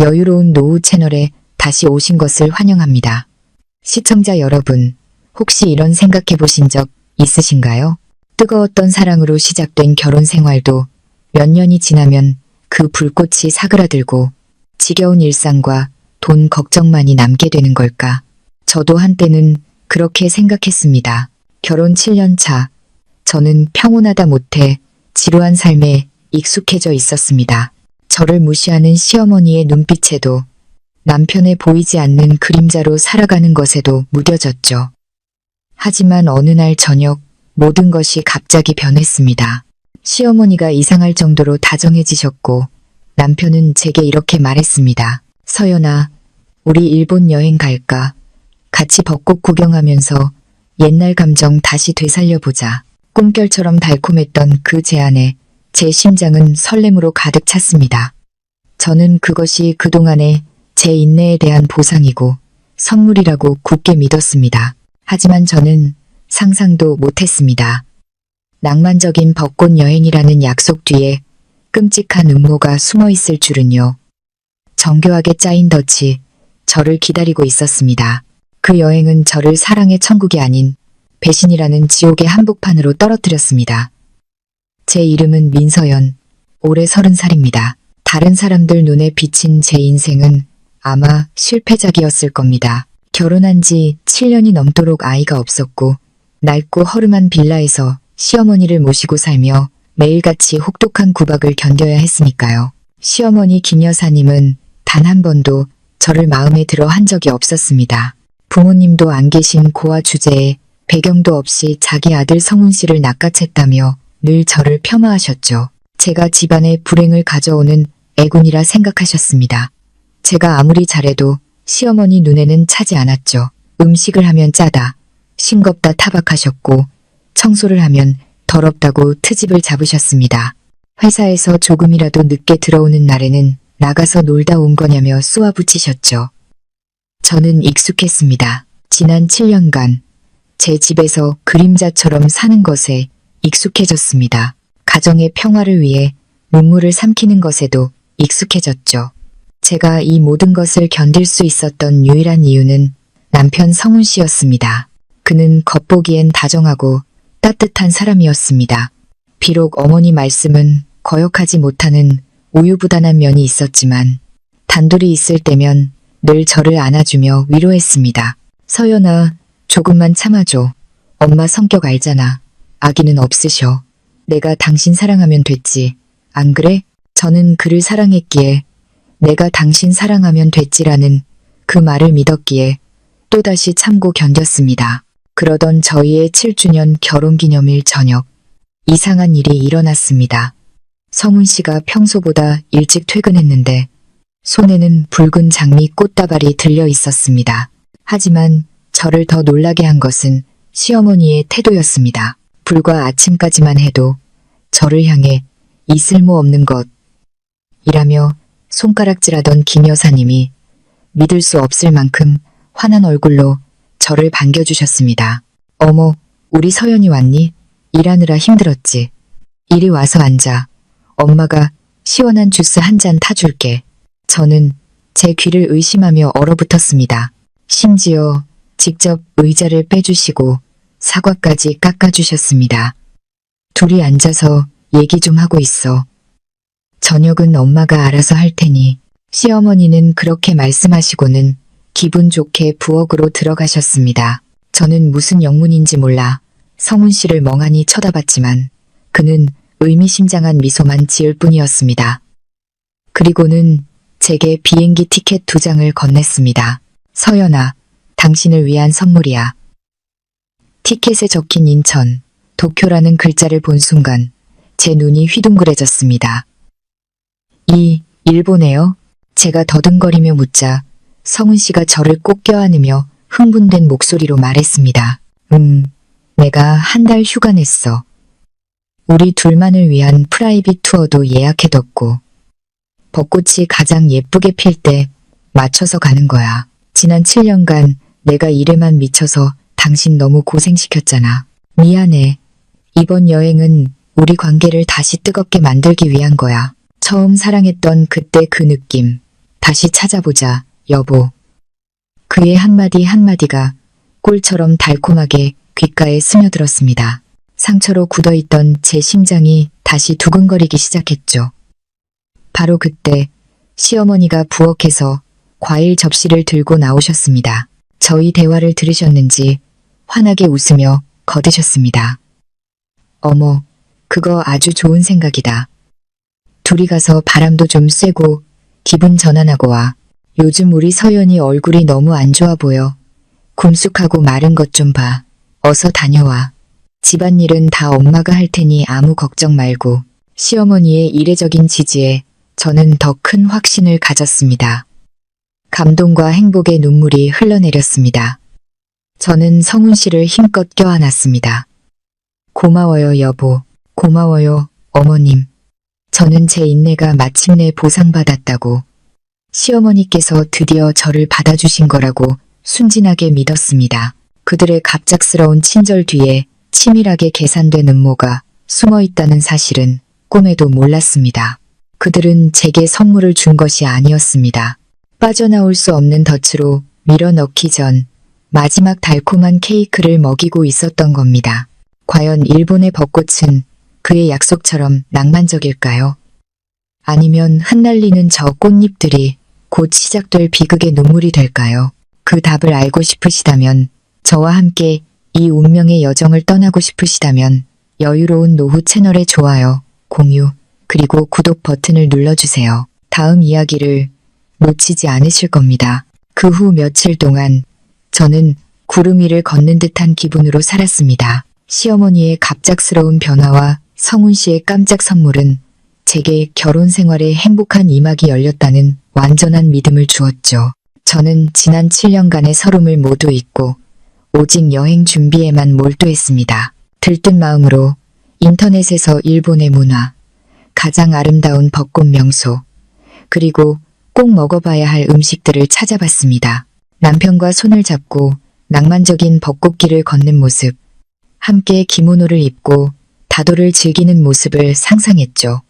여유로운 노후 채널에 다시 오신 것을 환영합니다. 시청자 여러분, 혹시 이런 생각해 보신 적 있으신가요? 뜨거웠던 사랑으로 시작된 결혼 생활도 몇 년이 지나면 그 불꽃이 사그라들고 지겨운 일상과 돈 걱정만이 남게 되는 걸까? 저도 한때는 그렇게 생각했습니다. 결혼 7년 차, 저는 평온하다 못해 지루한 삶에 익숙해져 있었습니다. 저를 무시하는 시어머니의 눈빛에도 남편의 보이지 않는 그림자로 살아가는 것에도 무뎌졌죠. 하지만 어느 날 저녁 모든 것이 갑자기 변했습니다. 시어머니가 이상할 정도로 다정해지셨고 남편은 제게 이렇게 말했습니다. 서연아, 우리 일본 여행 갈까? 같이 벚꽃 구경하면서 옛날 감정 다시 되살려보자. 꿈결처럼 달콤했던 그 제안에 제 심장은 설렘으로 가득 찼습니다. 저는 그것이 그동안의 제 인내에 대한 보상이고 선물이라고 굳게 믿었습니다. 하지만 저는 상상도 못했습니다. 낭만적인 벚꽃 여행이라는 약속 뒤에 끔찍한 음모가 숨어 있을 줄은요. 정교하게 짜인 덫이 저를 기다리고 있었습니다. 그 여행은 저를 사랑의 천국이 아닌 배신이라는 지옥의 한복판으로 떨어뜨렸습니다. 제 이름은 민서연, 올해 30살입니다. 다른 사람들 눈에 비친 제 인생은 아마 실패작이었을 겁니다. 결혼한 지 7년이 넘도록 아이가 없었고 낡고 허름한 빌라에서 시어머니를 모시고 살며 매일같이 혹독한 구박을 견뎌야 했으니까요. 시어머니 김 여사님은 단 한 번도 저를 마음에 들어 한 적이 없었습니다. 부모님도 안 계신 고아 주제에 배경도 없이 자기 아들 성훈 씨를 낚아챘다며 늘 저를 폄하하셨죠. 제가 집안에 불행을 가져오는 애군이라 생각하셨습니다. 제가 아무리 잘해도 시어머니 눈에는 차지 않았죠. 음식을 하면 짜다, 싱겁다 타박하셨고 청소를 하면 더럽다고 트집을 잡으셨습니다. 회사에서 조금이라도 늦게 들어오는 날에는 나가서 놀다 온 거냐며 쏘아붙이셨죠. 저는 익숙했습니다. 지난 7년간 제 집에서 그림자처럼 사는 것에 익숙해졌습니다. 가정의 평화를 위해 눈물을 삼키는 것에도 익숙해졌죠. 제가 이 모든 것을 견딜 수 있었던 유일한 이유는 남편 성훈 씨였습니다. 그는 겉보기엔 다정하고 따뜻한 사람이었습니다. 비록 어머니 말씀은 거역하지 못하는 우유부단한 면이 있었지만 단둘이 있을 때면 늘 저를 안아주며 위로했습니다. 서연아, 조금만 참아줘. 엄마 성격 알잖아. 아기는 없으셔. 내가 당신 사랑하면 됐지. 안 그래? 저는 그를 사랑했기에 내가 당신 사랑하면 됐지라는 그 말을 믿었기에 또다시 참고 견뎠습니다. 그러던 저희의 7주년 결혼기념일 저녁, 이상한 일이 일어났습니다. 성훈 씨가 평소보다 일찍 퇴근했는데 손에는 붉은 장미 꽃다발이 들려 있었습니다. 하지만 저를 더 놀라게 한 것은 시어머니의 태도였습니다. 불과 아침까지만 해도 저를 향해 이 쓸모없는 것이라며 손가락질하던 김 여사님이 믿을 수 없을 만큼 환한 얼굴로 저를 반겨주셨습니다. 어머, 우리 서연이 왔니? 일하느라 힘들었지. 이리 와서 앉아. 엄마가 시원한 주스 한 잔 타줄게. 저는 제 귀를 의심하며 얼어붙었습니다. 심지어 직접 의자를 빼주시고 사과까지 깎아주셨습니다. 둘이 앉아서 얘기 좀 하고 있어. 저녁은 엄마가 알아서 할 테니. 시어머니는 그렇게 말씀하시고는 기분 좋게 부엌으로 들어가셨습니다. 저는 무슨 영문인지 몰라 성훈 씨를 멍하니 쳐다봤지만 그는 의미심장한 미소만 지을 뿐이었습니다. 그리고는 제게 비행기 티켓 2장을 건넸습니다. 서연아, 당신을 위한 선물이야. 티켓에 적힌 인천, 도쿄라는 글자를 본 순간 제 눈이 휘둥그레졌습니다. 일본에요? 제가 더듬거리며 묻자 성훈 씨가 저를 꼭 껴안으며 흥분된 목소리로 말했습니다. 내가 한 달 휴가 냈어. 우리 둘만을 위한 프라이빗 투어도 예약해뒀고 벚꽃이 가장 예쁘게 필 때 맞춰서 가는 거야. 지난 7년간 내가 일에만 미쳐서 당신 너무 고생시켰잖아. 미안해. 이번 여행은 우리 관계를 다시 뜨겁게 만들기 위한 거야. 처음 사랑했던 그때 그 느낌 다시 찾아보자, 여보. 그의 한마디 한마디가 꿀처럼 달콤하게 귓가에 스며들었습니다. 상처로 굳어있던 제 심장이 다시 두근거리기 시작했죠. 바로 그때 시어머니가 부엌에서 과일 접시를 들고 나오셨습니다. 저희 대화를 들으셨는지 환하게 웃으며 거드셨습니다. 어머, 그거 아주 좋은 생각이다. 둘이 가서 바람도 좀 쐬고 기분 전환하고 와. 요즘 우리 서연이 얼굴이 너무 안 좋아 보여. 굼쑥하고 마른 것 좀 봐. 어서 다녀와. 집안일은 다 엄마가 할 테니 아무 걱정 말고. 시어머니의 이례적인 지지에 저는 더 큰 확신을 가졌습니다. 감동과 행복의 눈물이 흘러내렸습니다. 저는 성훈 씨를 힘껏 껴안았습니다. 고마워요, 여보. 고마워요, 어머님. 저는 제 인내가 마침내 보상받았다고, 시어머니께서 드디어 저를 받아주신 거라고 순진하게 믿었습니다. 그들의 갑작스러운 친절 뒤에 치밀하게 계산된 음모가 숨어 있다는 사실은 꿈에도 몰랐습니다. 그들은 제게 선물을 준 것이 아니었습니다. 빠져나올 수 없는 덫으로 밀어넣기 전 마지막 달콤한 케이크를 먹이고 있었던 겁니다. 과연 일본의 벚꽃은 그의 약속처럼 낭만적일까요? 아니면 흩날리는 저 꽃잎들이 곧 시작될 비극의 눈물이 될까요? 그 답을 알고 싶으시다면, 저와 함께 이 운명의 여정을 떠나고 싶으시다면 여유로운 노후 채널의 좋아요, 공유, 그리고 구독 버튼을 눌러주세요. 다음 이야기를 놓치지 않으실 겁니다. 그 후 며칠 동안 저는 구름 위를 걷는 듯한 기분으로 살았습니다. 시어머니의 갑작스러운 변화와 성훈 씨의 깜짝 선물은 제게 결혼 생활에 행복한 이막이 열렸다는 완전한 믿음을 주었죠. 저는 지난 7년간의 서름을 모두 잊고 오직 여행 준비에만 몰두했습니다. 들뜬 마음으로 인터넷에서 일본의 문화, 가장 아름다운 벚꽃 명소, 그리고 꼭 먹어봐야 할 음식들을 찾아봤습니다. 남편과 손을 잡고 낭만적인 벚꽃길을 걷는 모습, 함께 기모노를 입고 다도를 즐기는 모습을 상상했죠.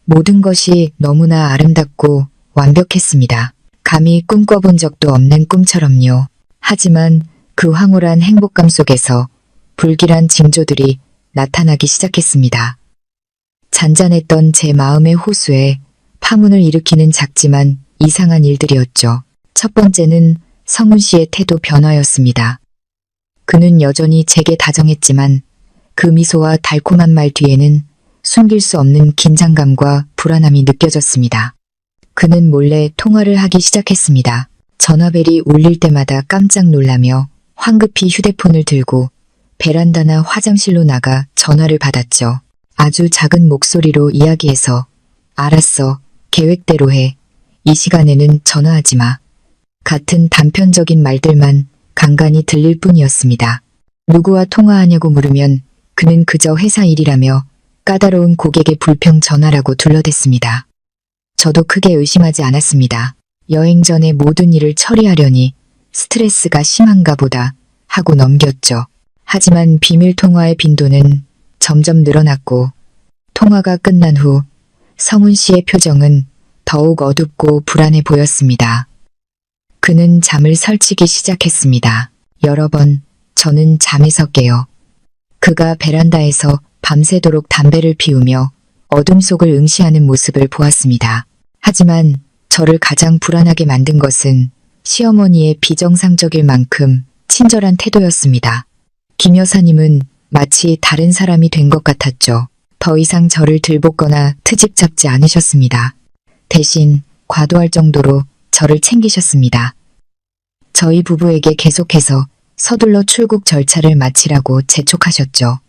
모든 것이 너무나 아름답고 완벽했습니다. 감히 꿈꿔본 적도 없는 꿈처럼요. 하지만 그 황홀한 행복감 속에서 불길한 징조들이 나타나기 시작했습니다. 잔잔했던 제 마음의 호수에 파문을 일으키는 작지만 이상한 일들이었죠. 첫 번째는 성훈 씨의 태도 변화였습니다. 그는 여전히 제게 다정했지만 그 미소와 달콤한 말 뒤에는 숨길 수 없는 긴장감과 불안함이 느껴졌습니다. 그는 몰래 통화를 하기 시작했습니다. 전화벨이 울릴 때마다 깜짝 놀라며 황급히 휴대폰을 들고 베란다나 화장실로 나가 전화를 받았죠. 아주 작은 목소리로 이야기해서 알았어, 계획대로 해. 이 시간에는 전화하지 마. 같은 단편적인 말들만 간간히 들릴 뿐이었습니다. 누구와 통화하냐고 물으면 그는 그저 회사 일이라며 까다로운 고객의 불평 전화라고 둘러댔습니다. 저도 크게 의심하지 않았습니다. 여행 전에 모든 일을 처리하려니 스트레스가 심한가 보다 하고 넘겼죠. 하지만 비밀 통화의 빈도는 점점 늘어났고 통화가 끝난 후 성훈 씨의 표정은 더욱 어둡고 불안해 보였습니다. 그는 잠을 설치기 시작했습니다. 여러 번 저는 잠에서 깨어 그가 베란다에서 밤새도록 담배를 피우며 어둠 속을 응시하는 모습을 보았습니다. 하지만 저를 가장 불안하게 만든 것은 시어머니의 비정상적일 만큼 친절한 태도였습니다. 김 여사님은 마치 다른 사람이 된 것 같았죠. 더 이상 저를 들볶거나 트집 잡지 않으셨습니다. 대신 과도할 정도로 저를 챙기셨습니다. 저희 부부에게 계속해서 서둘러 출국 절차를 마치라고 재촉하셨죠.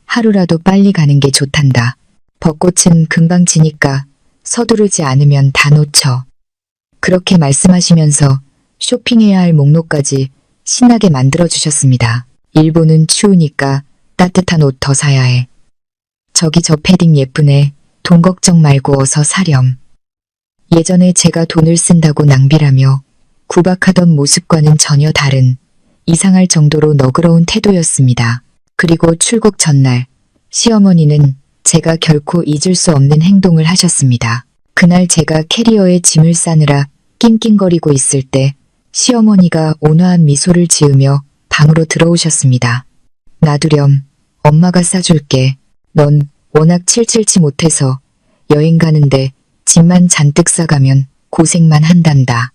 하루라도 빨리 가는 게 좋단다. 벚꽃은 금방 지니까 서두르지 않으면 다 놓쳐. 그렇게 말씀하시면서 쇼핑해야 할 목록까지 신나게 만들어주셨습니다. 일본은 추우니까 따뜻한 옷 더 사야 해. 저기 저 패딩 예쁘네. 돈 걱정 말고 어서 사렴. 예전에 제가 돈을 쓴다고 낭비라며 구박하던 모습과는 전혀 다른 이상할 정도로 너그러운 태도였습니다. 그리고 출국 전날 시어머니는 제가 결코 잊을 수 없는 행동을 하셨습니다. 그날 제가 캐리어에 짐을 싸느라 낑낑거리고 있을 때 시어머니가 온화한 미소를 지으며 방으로 들어오셨습니다. 놔두렴. 엄마가 싸줄게. 넌 워낙 칠칠치 못해서 여행 가는데 짐만 잔뜩 싸가면 고생만 한단다.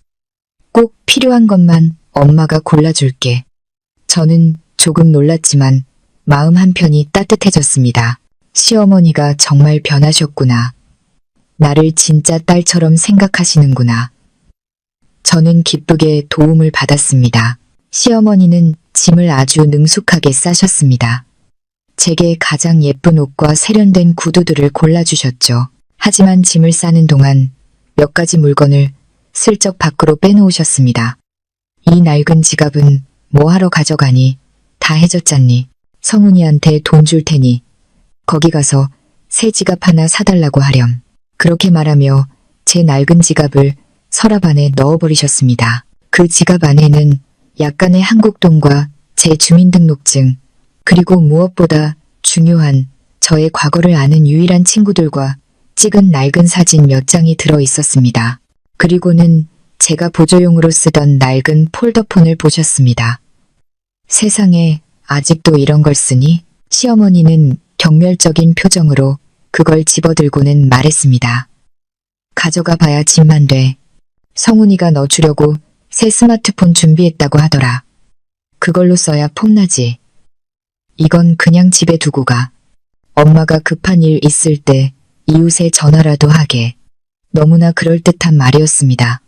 꼭 필요한 것만 엄마가 골라줄게. 저는 조금 놀랐지만 마음 한편이 따뜻해졌습니다. 시어머니가 정말 변하셨구나. 나를 진짜 딸처럼 생각하시는구나. 저는 기쁘게 도움을 받았습니다. 시어머니는 짐을 아주 능숙하게 싸셨습니다. 제게 가장 예쁜 옷과 세련된 구두들을 골라주셨죠. 하지만 짐을 싸는 동안 몇 가지 물건을 슬쩍 밖으로 빼놓으셨습니다. 이 낡은 지갑은 뭐하러 가져가니? 다 해줬잖니. 성훈이한테 돈 줄 테니 거기 가서 새 지갑 하나 사달라고 하렴. 그렇게 말하며 제 낡은 지갑을 서랍 안에 넣어버리셨습니다. 그 지갑 안에는 약간의 한국돈과 제 주민등록증, 그리고 무엇보다 중요한 저의 과거를 아는 유일한 친구들과 찍은 낡은 사진 몇 장이 들어 있었습니다. 그리고는 제가 보조용으로 쓰던 낡은 폴더폰을 보셨습니다. 세상에 아직도 이런 걸 쓰니? 시어머니는 경멸적인 표정으로 그걸 집어들고는 말했습니다. 가져가 봐야 짐만 돼. 성훈이가 너 주려고 새 스마트폰 준비했다고 하더라. 그걸로 써야 폼나지. 이건 그냥 집에 두고 가. 엄마가 급한 일 있을 때 이웃에 전화라도 하게. 너무나 그럴듯한 말이었습니다.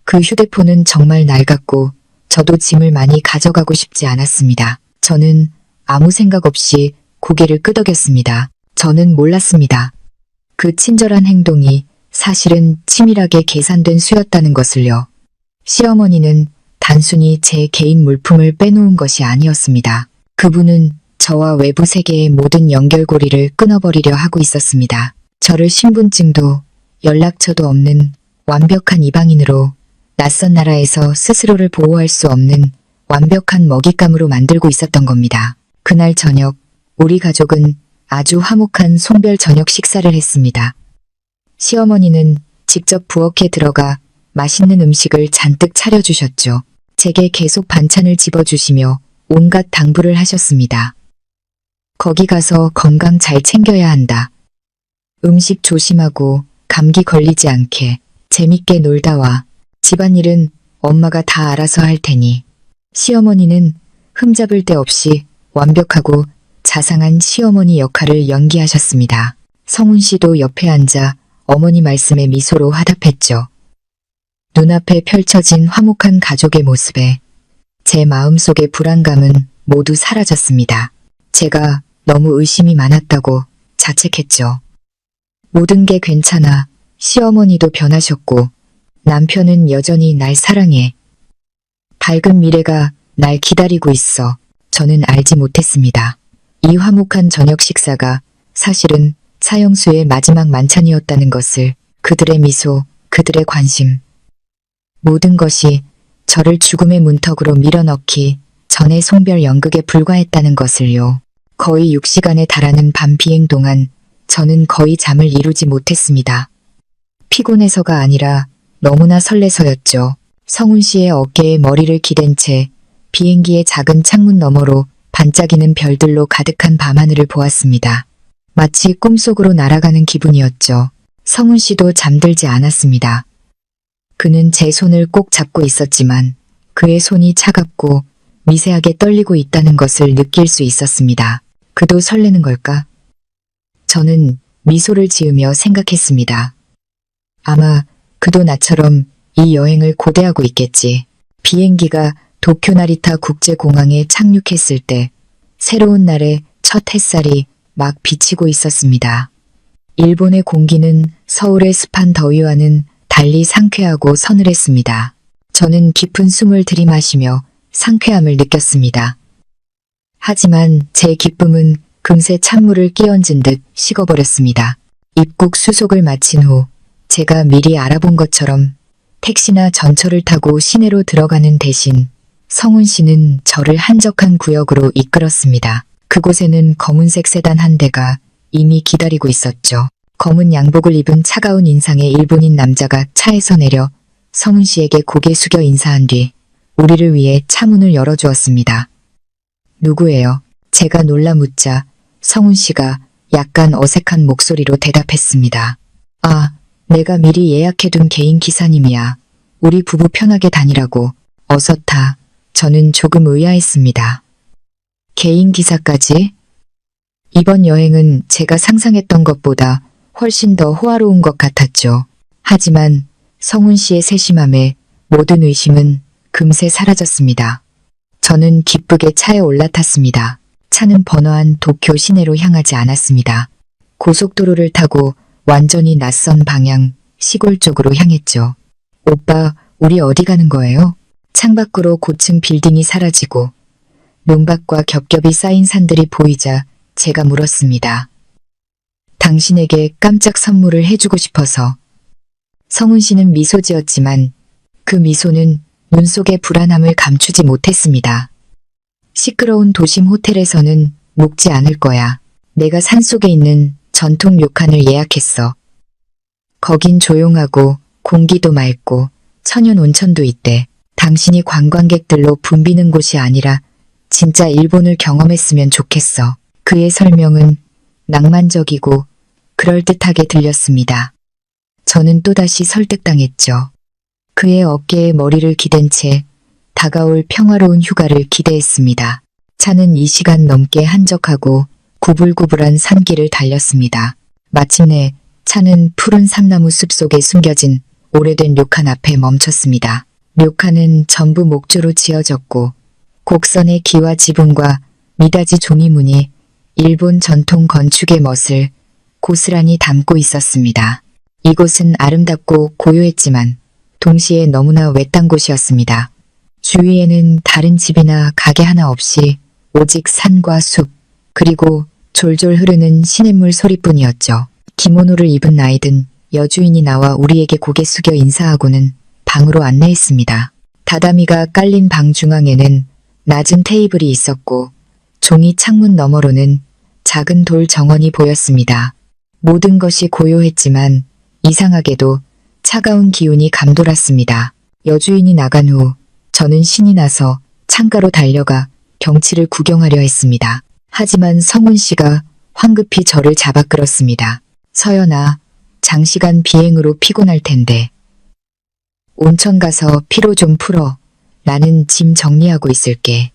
그 휴대폰은 정말 낡았고 저도 짐을 많이 가져가고 싶지 않았습니다. 저는 아무 생각 없이 고개를 끄덕였습니다. 저는 몰랐습니다. 그 친절한 행동이 사실은 치밀하게 계산된 수였다는 것을요. 시어머니는 단순히 제 개인 물품을 빼놓은 것이 아니었습니다. 그분은 저와 외부 세계의 모든 연결고리를 끊어버리려 하고 있었습니다. 저를 신분증도 연락처도 없는 완벽한 이방인으로 낯선 나라에서 스스로를 보호할 수 없는 완벽한 먹잇감으로 만들고 있었던 겁니다. 그날 저녁 우리 가족은 아주 화목한 송별 저녁 식사를 했습니다. 시어머니는 직접 부엌에 들어가 맛있는 음식을 잔뜩 차려주셨죠. 제게 계속 반찬을 집어주시며 온갖 당부를 하셨습니다. 거기 가서 건강 잘 챙겨야 한다. 음식 조심하고 감기 걸리지 않게 재밌게 놀다 와. 집안일은 엄마가 다 알아서 할 테니. 시어머니는 흠잡을 데 없이 완벽하고 자상한 시어머니 역할을 연기하셨습니다. 성훈 씨도 옆에 앉아 어머니 말씀에 미소로 화답했죠. 눈앞에 펼쳐진 화목한 가족의 모습에 제 마음속의 불안감은 모두 사라졌습니다. 제가 너무 의심이 많았다고 자책했죠. 모든 게 괜찮아. 시어머니도 변하셨고 남편은 여전히 날 사랑해. 밝은 미래가 날 기다리고 있어. 저는 알지 못했습니다. 이 화목한 저녁 식사가 사실은 사형수의 마지막 만찬이었다는 것을, 그들의 미소, 그들의 관심. 모든 것이 저를 죽음의 문턱으로 밀어넣기 전의 송별 연극에 불과했다는 것을요. 거의 6시간에 달하는 밤 비행 동안 저는 거의 잠을 이루지 못했습니다. 피곤해서가 아니라 너무나 설레서였죠. 성훈 씨의 어깨에 머리를 기댄 채 비행기의 작은 창문 너머로 반짝이는 별들로 가득한 밤하늘을 보았습니다. 마치 꿈속으로 날아가는 기분이었죠. 성훈 씨도 잠들지 않았습니다. 그는 제 손을 꼭 잡고 있었지만 그의 손이 차갑고 미세하게 떨리고 있다는 것을 느낄 수 있었습니다. 그도 설레는 걸까? 저는 미소를 지으며 생각했습니다. 아마 그도 나처럼 이 여행을 고대하고 있겠지. 비행기가 도쿄 나리타 국제공항에 착륙했을 때 새로운 날의 첫 햇살이 막 비치고 있었습니다. 일본의 공기는 서울의 습한 더위와는 달리 상쾌하고 서늘했습니다. 저는 깊은 숨을 들이마시며 상쾌함을 느꼈습니다. 하지만 제 기쁨은 금세 찬물을 끼얹은 듯 식어버렸습니다. 입국 수속을 마친 후 제가 미리 알아본 것처럼 택시나 전철을 타고 시내로 들어가는 대신 성훈 씨는 저를 한적한 구역으로 이끌었습니다. 그곳에는 검은색 세단 한 대가 이미 기다리고 있었죠. 검은 양복을 입은 차가운 인상의 일본인 남자가 차에서 내려 성은 씨에게 고개 숙여 인사한 뒤 우리를 위해 차문을 열어주었습니다. 누구예요? 제가 놀라 묻자 성은 씨가 약간 어색한 목소리로 대답했습니다. 아, 내가 미리 예약해둔 개인 기사님이야. 우리 부부 편하게 다니라고. 어서 타. 저는 조금 의아했습니다. 개인 기사까지? 이번 여행은 제가 상상했던 것보다 훨씬 더 호화로운 것 같았죠. 하지만 성훈 씨의 세심함에 모든 의심은 금세 사라졌습니다. 저는 기쁘게 차에 올라탔습니다. 차는 번화한 도쿄 시내로 향하지 않았습니다. 고속도로를 타고 완전히 낯선 방향 시골 쪽으로 향했죠. 오빠, 우리 어디 가는 거예요? 창밖으로 고층 빌딩이 사라지고 논밭과 겹겹이 쌓인 산들이 보이자 제가 물었습니다. 당신에게 깜짝 선물을 해주고 싶어서. 성훈 씨는 미소 지었지만 그 미소는 눈 속의 불안함을 감추지 못했습니다. 시끄러운 도심 호텔에서는 묵지 않을 거야. 내가 산속에 있는 전통 료칸을 예약했어. 거긴 조용하고 공기도 맑고 천연 온천도 있대. 당신이 관광객들로 붐비는 곳이 아니라 진짜 일본을 경험했으면 좋겠어. 그의 설명은 낭만적이고 그럴듯하게 들렸습니다. 저는 또다시 설득당했죠. 그의 어깨에 머리를 기댄 채 다가올 평화로운 휴가를 기대했습니다. 차는 2시간 넘게 한적하고 구불구불한 산길을 달렸습니다. 마침내 차는 푸른 삼나무 숲 속에 숨겨진 오래된 료칸 앞에 멈췄습니다. 료칸은 전부 목조로 지어졌고 곡선의 기와 지붕과 미닫이 종이문이 일본 전통 건축의 멋을 고스란히 담고 있었습니다. 이곳은 아름답고 고요했지만 동시에 너무나 외딴 곳이었습니다. 주위에는 다른 집이나 가게 하나 없이 오직 산과 숲, 그리고 졸졸 흐르는 시냇물 소리뿐이었죠. 기모노를 입은 나이든 여주인이 나와 우리에게 고개 숙여 인사하고는 방으로 안내했습니다. 다다미가 깔린 방 중앙에는 낮은 테이블이 있었고 종이 창문 너머로는 작은 돌 정원이 보였습니다. 모든 것이 고요했지만 이상하게도 차가운 기운이 감돌았습니다. 여주인이 나간 후 저는 신이 나서 창가로 달려가 경치를 구경하려 했습니다. 하지만 성훈 씨가 황급히 저를 잡아 끌었습니다. 서연아, 장시간 비행으로 피곤할 텐데. 온천 가서 피로 좀 풀어. 나는 짐 정리하고 있을게.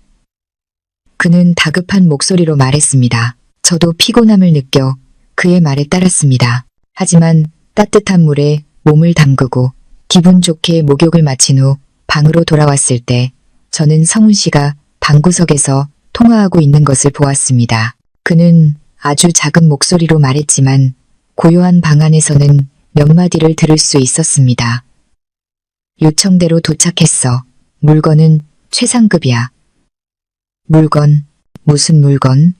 그는 다급한 목소리로 말했습니다. 저도 피곤함을 느껴 그의 말에 따랐습니다. 하지만 따뜻한 물에 몸을 담그고 기분 좋게 목욕을 마친 후 방으로 돌아왔을 때 저는 성훈 씨가 방구석에서 통화하고 있는 것을 보았습니다. 그는 아주 작은 목소리로 말했지만 고요한 방 안에서는 몇 마디를 들을 수 있었습니다. 요청대로 도착했어. 물건은 최상급이야. 물건? 무슨 물건?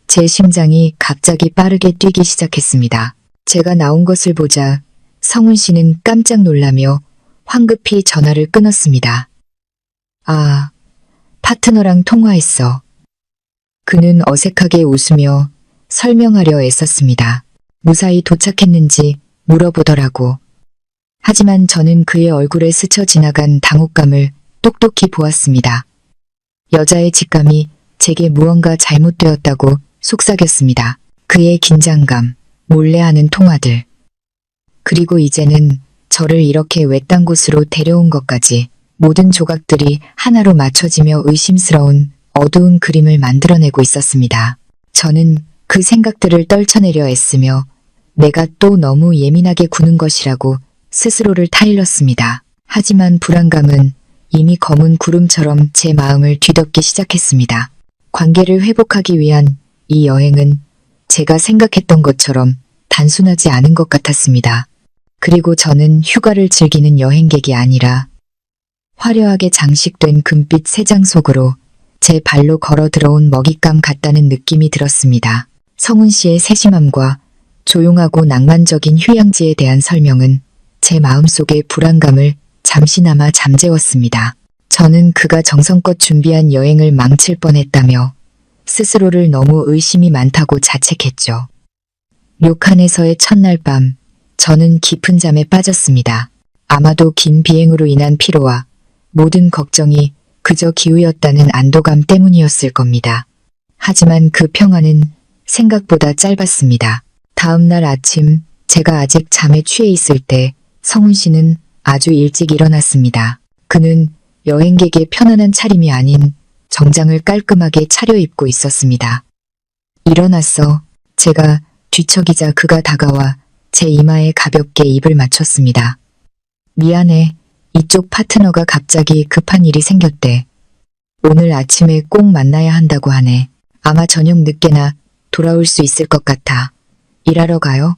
제 심장이 갑자기 빠르게 뛰기 시작했습니다. 제가 나온 것을 보자 성훈 씨는 깜짝 놀라며 황급히 전화를 끊었습니다. 아, 파트너랑 통화했어. 그는 어색하게 웃으며 설명하려 애썼습니다. 무사히 도착했는지 물어보더라고. 하지만 저는 그의 얼굴에 스쳐 지나간 당혹감을 똑똑히 보았습니다. 여자의 직감이 제게 무언가 잘못되었다고 속삭였습니다. 그의 긴장감, 몰래 하는 통화들. 그리고 이제는 저를 이렇게 외딴 곳으로 데려온 것까지 모든 조각들이 하나로 맞춰지며 의심스러운 어두운 그림을 만들어내고 있었습니다. 저는 그 생각들을 떨쳐내려 애쓰며 내가 또 너무 예민하게 구는 것이라고 스스로를 타일렀습니다. 하지만 불안감은 이미 검은 구름처럼 제 마음을 뒤덮기 시작했습니다. 관계를 회복하기 위한 이 여행은 제가 생각했던 것처럼 단순하지 않은 것 같았습니다. 그리고 저는 휴가를 즐기는 여행객이 아니라 화려하게 장식된 금빛 새장 속으로 제 발로 걸어 들어온 먹잇감 같다는 느낌이 들었습니다. 성훈 씨의 세심함과 조용하고 낭만적인 휴양지에 대한 설명은 제 마음속의 불안감을 잠시나마 잠재웠습니다. 저는 그가 정성껏 준비한 여행을 망칠 뻔했다며 스스로를 너무 의심이 많다고 자책했죠. 료칸에서의 첫날 밤, 저는 깊은 잠에 빠졌습니다. 아마도 긴 비행으로 인한 피로와 모든 걱정이 그저 기우였다는 안도감 때문이었을 겁니다. 하지만 그 평화는 생각보다 짧았습니다. 다음 날 아침 제가 아직 잠에 취해 있을 때 성훈 씨는 아주 일찍 일어났습니다. 그는 여행객의 편안한 차림이 아닌 정장을 깔끔하게 차려입고 있었습니다. 일어났어. 제가 뒤척이자 그가 다가와 제 이마에 가볍게 입을 맞췄습니다. 미안해. 이쪽 파트너가 갑자기 급한 일이 생겼대. 오늘 아침에 꼭 만나야 한다고 하네. 아마 저녁 늦게나 돌아올 수 있을 것 같아. 일하러 가요?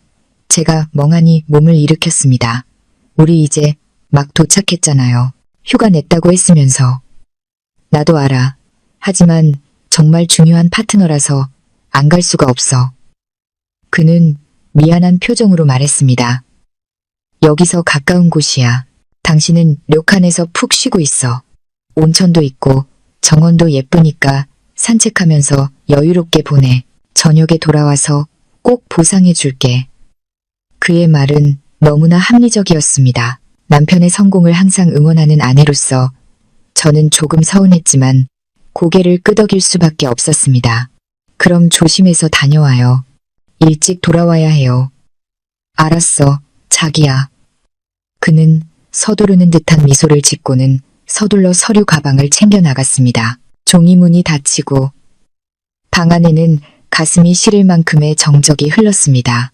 제가 멍하니 몸을 일으켰습니다. 우리 이제 막 도착했잖아요. 휴가 냈다고 했으면서. 나도 알아. 하지만 정말 중요한 파트너라서 안 갈 수가 없어. 그는 미안한 표정으로 말했습니다. 여기서 가까운 곳이야. 당신은 료칸에서 푹 쉬고 있어. 온천도 있고 정원도 예쁘니까 산책하면서 여유롭게 보내. 저녁에 돌아와서 꼭 보상해 줄게. 그의 말은 너무나 합리적이었습니다. 남편의 성공을 항상 응원하는 아내로서 저는 조금 서운했지만 고개를 끄덕일 수밖에 없었습니다. 그럼 조심해서 다녀와요. 일찍 돌아와야 해요. 알았어, 자기야. 그는 서두르는 듯한 미소를 짓고는 서둘러 서류 가방을 챙겨 나갔습니다. 종이문이 닫히고 방 안에는 가슴이 시릴 만큼의 정적이 흘렀습니다.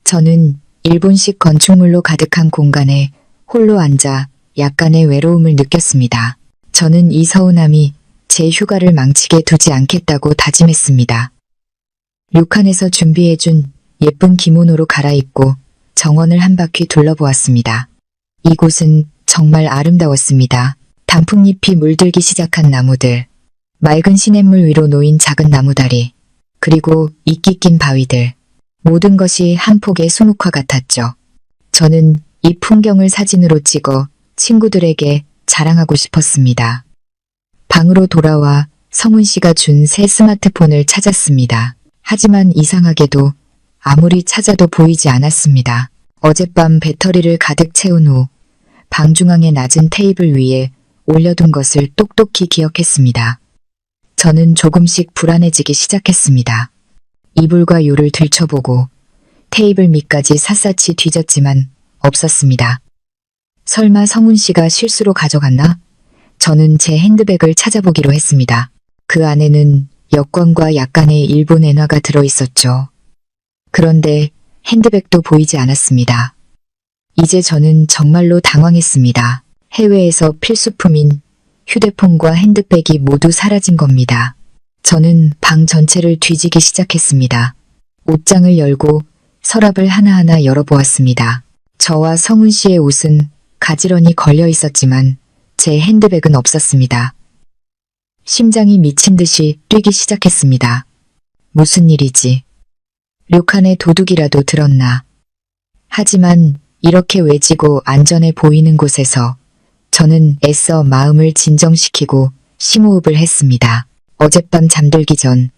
저는 일본식 건축물로 가득한 공간에 홀로 앉아 약간의 외로움을 느꼈습니다. 저는 이 서운함이 제 휴가를 망치게 두지 않겠다고 다짐했습니다. 료칸에서 준비해준 예쁜 기모노로 갈아입고 정원을 한 바퀴 둘러보았습니다. 이곳은 정말 아름다웠습니다. 단풍잎이 물들기 시작한 나무들, 맑은 시냇물 위로 놓인 작은 나무다리, 그리고 이끼 낀 바위들. 모든 것이 한 폭의 수묵화 같았죠. 저는 이 풍경을 사진으로 찍어 친구들에게 자랑하고 싶었습니다. 방으로 돌아와 성훈 씨가 준 새 스마트폰을 찾았습니다. 하지만 이상하게도 아무리 찾아도 보이지 않았습니다. 어젯밤 배터리를 가득 채운 후 방 중앙의 낮은 테이블 위에 올려둔 것을 똑똑히 기억했습니다. 저는 조금씩 불안해지기 시작했습니다. 이불과 요를 들춰보고 테이블 밑까지 샅샅이 뒤졌지만 없었습니다. 설마 성훈 씨가 실수로 가져갔나? 저는 제 핸드백을 찾아보기로 했습니다. 그 안에는 여권과 약간의 일본 엔화가 들어있었죠. 그런데 핸드백도 보이지 않았습니다. 이제 저는 정말로 당황했습니다. 해외에서 필수품인 휴대폰과 핸드백이 모두 사라진 겁니다. 저는 방 전체를 뒤지기 시작했습니다. 옷장을 열고 서랍을 하나하나 열어보았습니다. 저와 성훈 씨의 옷은 가지런히 걸려 있었지만 제 핸드백은 없었습니다. 심장이 미친 듯이 뛰기 시작했습니다. 무슨 일이지? 료칸의 도둑이라도 들었나? 하지만 이렇게 외지고 안전해 보이는 곳에서 저는 애써 마음을 진정시키고 심호흡을 했습니다. 어젯밤 잠들기 전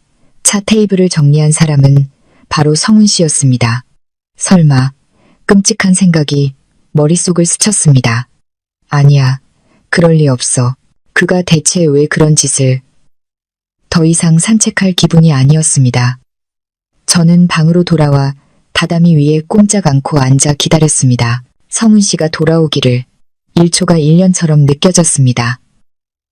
차 테이블을 정리한 사람은 바로 성훈 씨였습니다. 설마 끔찍한 생각이 머릿속을 스쳤습니다. 아니야, 그럴 리 없어. 그가 대체 왜 그런 짓을... 더 이상 산책할 기분이 아니었습니다. 저는 방으로 돌아와 다다미 위에 꼼짝 않고 앉아 기다렸습니다. 성훈 씨가 돌아오기를 1초가 1년처럼 느껴졌습니다.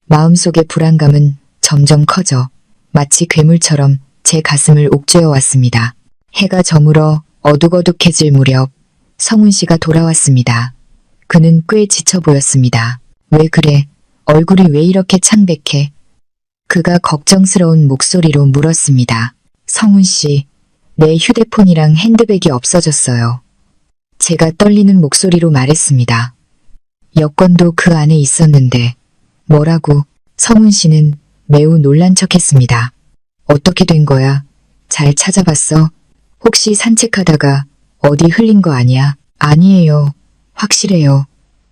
마음속의 불안감은 점점 커져 마치 괴물처럼 제 가슴을 옥죄어 왔습니다. 해가 저물어 어둑어둑해질 무렵 성훈 씨가 돌아왔습니다. 그는 꽤 지쳐 보였습니다. 왜 그래? 얼굴이 왜 이렇게 창백해? 그가 걱정스러운 목소리로 물었습니다. 성훈 씨, 내 휴대폰이랑 핸드백이 없어졌어요. 제가 떨리는 목소리로 말했습니다. 여권도 그 안에 있었는데. 뭐라고? 성훈 씨는 매우 놀란 척했습니다. 어떻게 된 거야? 잘 찾아봤어? 혹시 산책하다가 어디 흘린 거 아니야? 아니에요. 확실해요.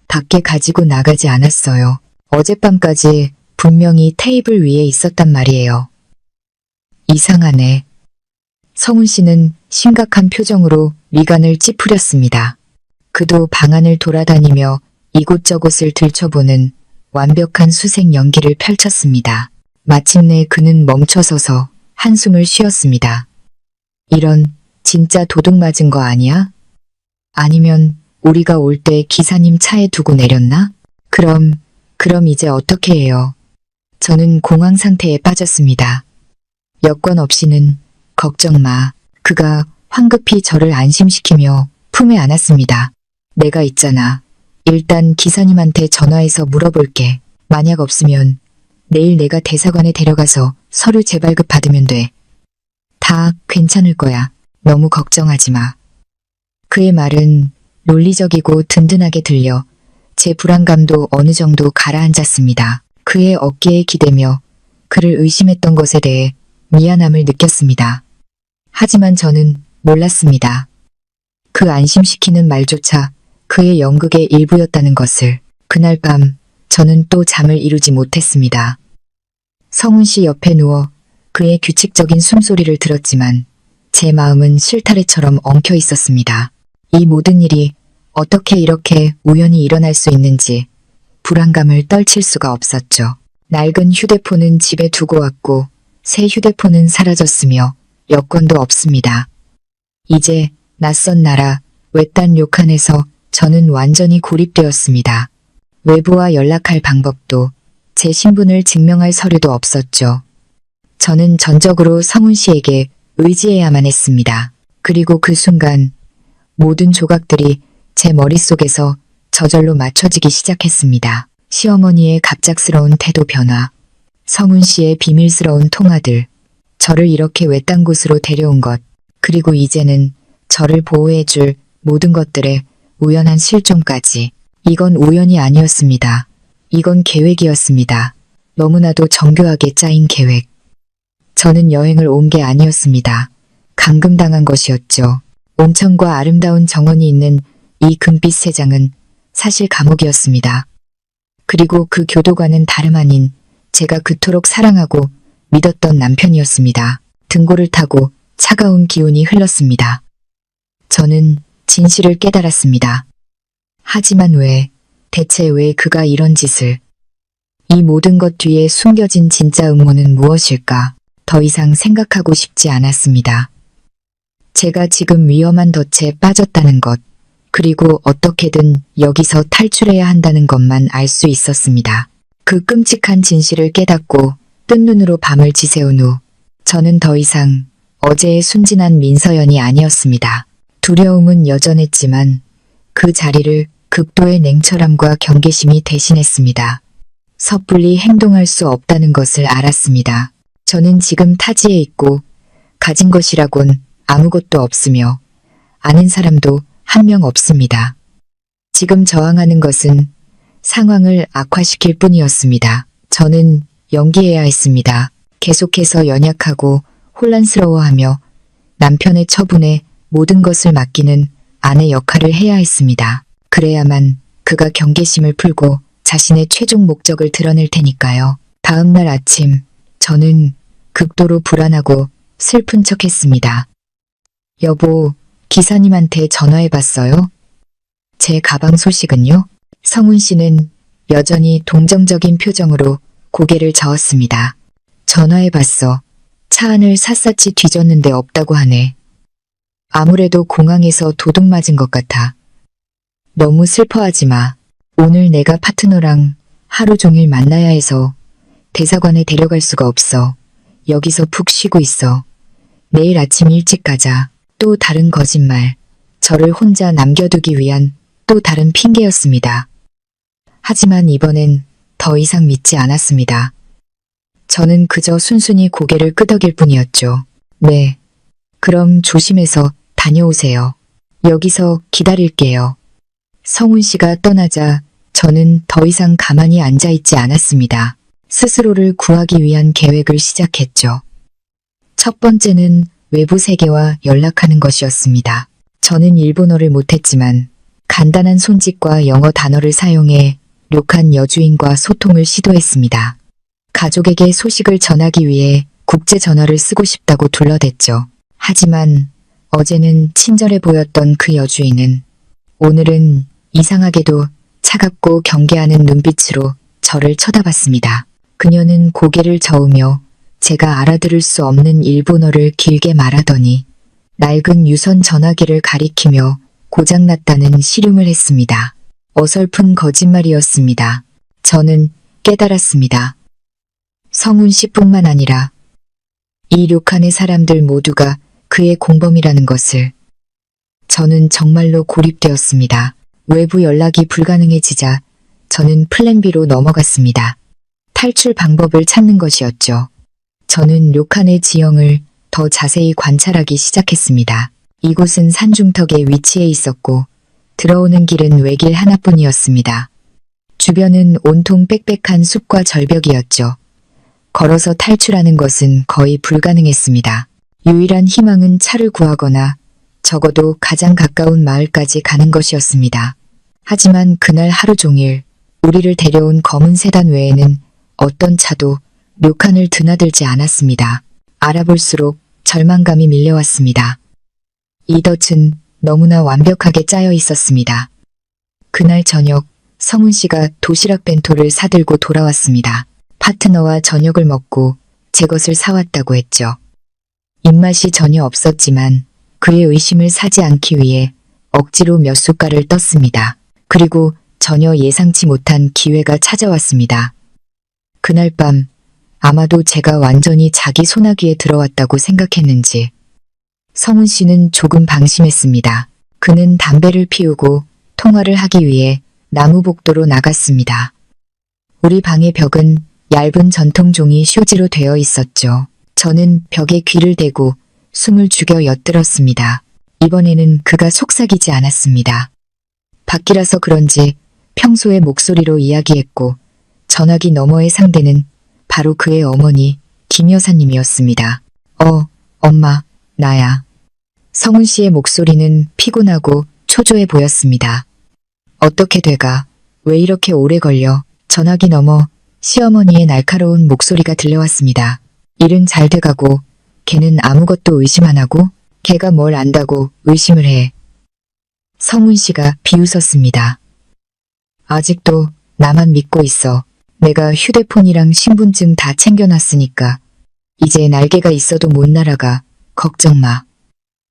밖에 가지고 나가지 않았어요. 어젯밤까지 분명히 테이블 위에 있었단 말이에요. 이상하네. 성훈 씨는 심각한 표정으로 미간을 찌푸렸습니다. 그도 방안을 돌아다니며 이곳저곳을 들춰보는 완벽한 수색 연기를 펼쳤습니다. 마침내 그는 멈춰서서 한숨을 쉬었습니다. 이런, 진짜 도둑 맞은 거 아니야? 아니면 우리가 올 때 기사님 차에 두고 내렸나? 그럼 이제 어떻게 해요? 저는 공황 상태에 빠졌습니다. 여권 없이는 걱정 마. 그가 황급히 저를 안심시키며 품에 안았습니다. 내가 있잖아. 일단 기사님한테 전화해서 물어볼게. 만약 없으면 내일 내가 대사관에 데려가서 서류 재발급 받으면 돼. 다 괜찮을 거야. 너무 걱정하지 마. 그의 말은 논리적이고 든든하게 들려 제 불안감도 어느 정도 가라앉았습니다. 그의 어깨에 기대며 그를 의심했던 것에 대해 미안함을 느꼈습니다. 하지만 저는 몰랐습니다. 그 안심시키는 말조차 그의 연극의 일부였다는 것을. 그날 밤 저는 또 잠을 이루지 못했습니다. 성훈 씨 옆에 누워 그의 규칙적인 숨소리를 들었지만 제 마음은 실타래처럼 엉켜 있었습니다. 이 모든 일이 어떻게 이렇게 우연히 일어날 수 있는지 불안감을 떨칠 수가 없었죠. 낡은 휴대폰은 집에 두고 왔고 새 휴대폰은 사라졌으며 여권도 없습니다. 이제 낯선 나라 외딴 료칸에서 저는 완전히 고립되었습니다. 외부와 연락할 방법도 제 신분을 증명할 서류도 없었죠. 저는 전적으로 성훈 씨에게 의지해야만 했습니다. 그리고 그 순간 모든 조각들이 제 머릿속에서 저절로 맞춰지기 시작했습니다. 시어머니의 갑작스러운 태도 변화, 성훈 씨의 비밀스러운 통화들, 저를 이렇게 외딴 곳으로 데려온 것, 그리고 이제는 저를 보호해줄 모든 것들의 우연한 실종까지. 이건 우연이 아니었습니다. 이건 계획이었습니다. 너무나도 정교하게 짜인 계획. 저는 여행을 온 게 아니었습니다. 감금당한 것이었죠. 온천과 아름다운 정원이 있는 이 금빛 세장은 사실 감옥이었습니다. 그리고 그 교도관은 다름 아닌 제가 그토록 사랑하고 믿었던 남편이었습니다. 등골을 타고 차가운 기운이 흘렀습니다. 저는 진실을 깨달았습니다. 하지만 대체 왜 그가 이런 짓을? 이 모든 것 뒤에 숨겨진 진짜 음모는 무엇일까? 더 이상 생각하고 싶지 않았습니다. 제가 지금 위험한 덫에 빠졌다는 것, 그리고 어떻게든 여기서 탈출해야 한다는 것만 알 수 있었습니다. 그 끔찍한 진실을 깨닫고 뜬 눈으로 밤을 지새운 후 저는 더 이상 어제의 순진한 민서연이 아니었습니다. 두려움은 여전했지만 그 자리를 극도의 냉철함과 경계심이 대신했습니다. 섣불리 행동할 수 없다는 것을 알았습니다. 저는 지금 타지에 있고 가진 것이라곤 아무것도 없으며 아는 사람도 한 명 없습니다. 지금 저항하는 것은 상황을 악화시킬 뿐이었습니다. 저는 연기해야 했습니다. 계속해서 연약하고 혼란스러워하며 남편의 처분에 모든 것을 맡기는 아내 역할을 해야 했습니다. 그래야만 그가 경계심을 풀고 자신의 최종 목적을 드러낼 테니까요. 다음 날 아침 저는 극도로 불안하고 슬픈 척했습니다. 여보, 기사님한테 전화해봤어요? 제 가방 소식은요? 성훈 씨는 여전히 동정적인 표정으로 고개를 저었습니다. 전화해봤어. 차 안을 샅샅이 뒤졌는데 없다고 하네. 아무래도 공항에서 도둑 맞은 것 같아. 너무 슬퍼하지 마. 오늘 내가 파트너랑 하루 종일 만나야 해서 대사관에 데려갈 수가 없어. 여기서 푹 쉬고 있어. 내일 아침 일찍 가자. 또 다른 거짓말. 저를 혼자 남겨두기 위한 또 다른 핑계였습니다. 하지만 이번엔 더 이상 믿지 않았습니다. 저는 그저 순순히 고개를 끄덕일 뿐이었죠. 네. 그럼 조심해서 다녀오세요. 여기서 기다릴게요. 성훈 씨가 떠나자 저는 더 이상 가만히 앉아있지 않았습니다. 스스로를 구하기 위한 계획을 시작했죠. 첫 번째는 외부 세계와 연락하는 것이었습니다. 저는 일본어를 못했지만 간단한 손짓과 영어 단어를 사용해 료칸 여주인과 소통을 시도했습니다. 가족에게 소식을 전하기 위해 국제 전화를 쓰고 싶다고 둘러댔죠. 하지만 어제는 친절해 보였던 그 여주인은 오늘은 이상하게도 차갑고 경계하는 눈빛으로 저를 쳐다봤습니다. 그녀는 고개를 저으며 제가 알아들을 수 없는 일본어를 길게 말하더니 낡은 유선 전화기를 가리키며 고장났다는 시름을 했습니다. 어설픈 거짓말이었습니다. 저는 깨달았습니다. 성훈 씨뿐만 아니라 이 료칸의 사람들 모두가 그의 공범이라는 것을. 저는 정말로 고립되었습니다. 외부 연락이 불가능해지자 저는 플랜 B로 넘어갔습니다. 탈출 방법을 찾는 것이었죠. 저는 료칸의 지형을 더 자세히 관찰하기 시작했습니다. 이곳은 산중턱에 위치해 있었고 들어오는 길은 외길 하나뿐이었습니다. 주변은 온통 빽빽한 숲과 절벽이었죠. 걸어서 탈출하는 것은 거의 불가능했습니다. 유일한 희망은 차를 구하거나 적어도 가장 가까운 마을까지 가는 것이었습니다. 하지만 그날 하루 종일 우리를 데려온 검은 세단 외에는 어떤 차도 료칸을 드나들지 않았습니다. 알아볼수록 절망감이 밀려왔습니다. 이 덫은 너무나 완벽하게 짜여 있었습니다. 그날 저녁 성훈 씨가 도시락 벤토를 사들고 돌아왔습니다. 파트너와 저녁을 먹고 제 것을 사왔다고 했죠. 입맛이 전혀 없었지만 그의 의심을 사지 않기 위해 억지로 몇 숟갈을 떴습니다. 그리고 전혀 예상치 못한 기회가 찾아왔습니다. 그날 밤 아마도 제가 완전히 자기 소나기에 들어왔다고 생각했는지 성훈 씨는 조금 방심했습니다. 그는 담배를 피우고 통화를 하기 위해 나무 복도로 나갔습니다. 우리 방의 벽은 얇은 전통종이 휴지로 되어 있었죠. 저는 벽에 귀를 대고 숨을 죽여 엿들었습니다. 이번에는 그가 속삭이지 않았습니다. 밖이라서 그런지 평소의 목소리로 이야기했고 전화기 너머의 상대는 바로 그의 어머니 김 여사님이었습니다. 엄마, 나야. 성훈 씨의 목소리는 피곤하고 초조해 보였습니다. 어떻게 돼가? 왜 이렇게 오래 걸려? 전화기 너머 시어머니의 날카로운 목소리가 들려왔습니다. 일은 잘 돼가고 걔는 아무것도 의심 안 하고 걔가 뭘 안다고 의심을 해. 성훈 씨가 비웃었습니다. 아직도 나만 믿고 있어. 내가 휴대폰이랑 신분증 다 챙겨놨으니까 이제 날개가 있어도 못 날아가. 걱정 마.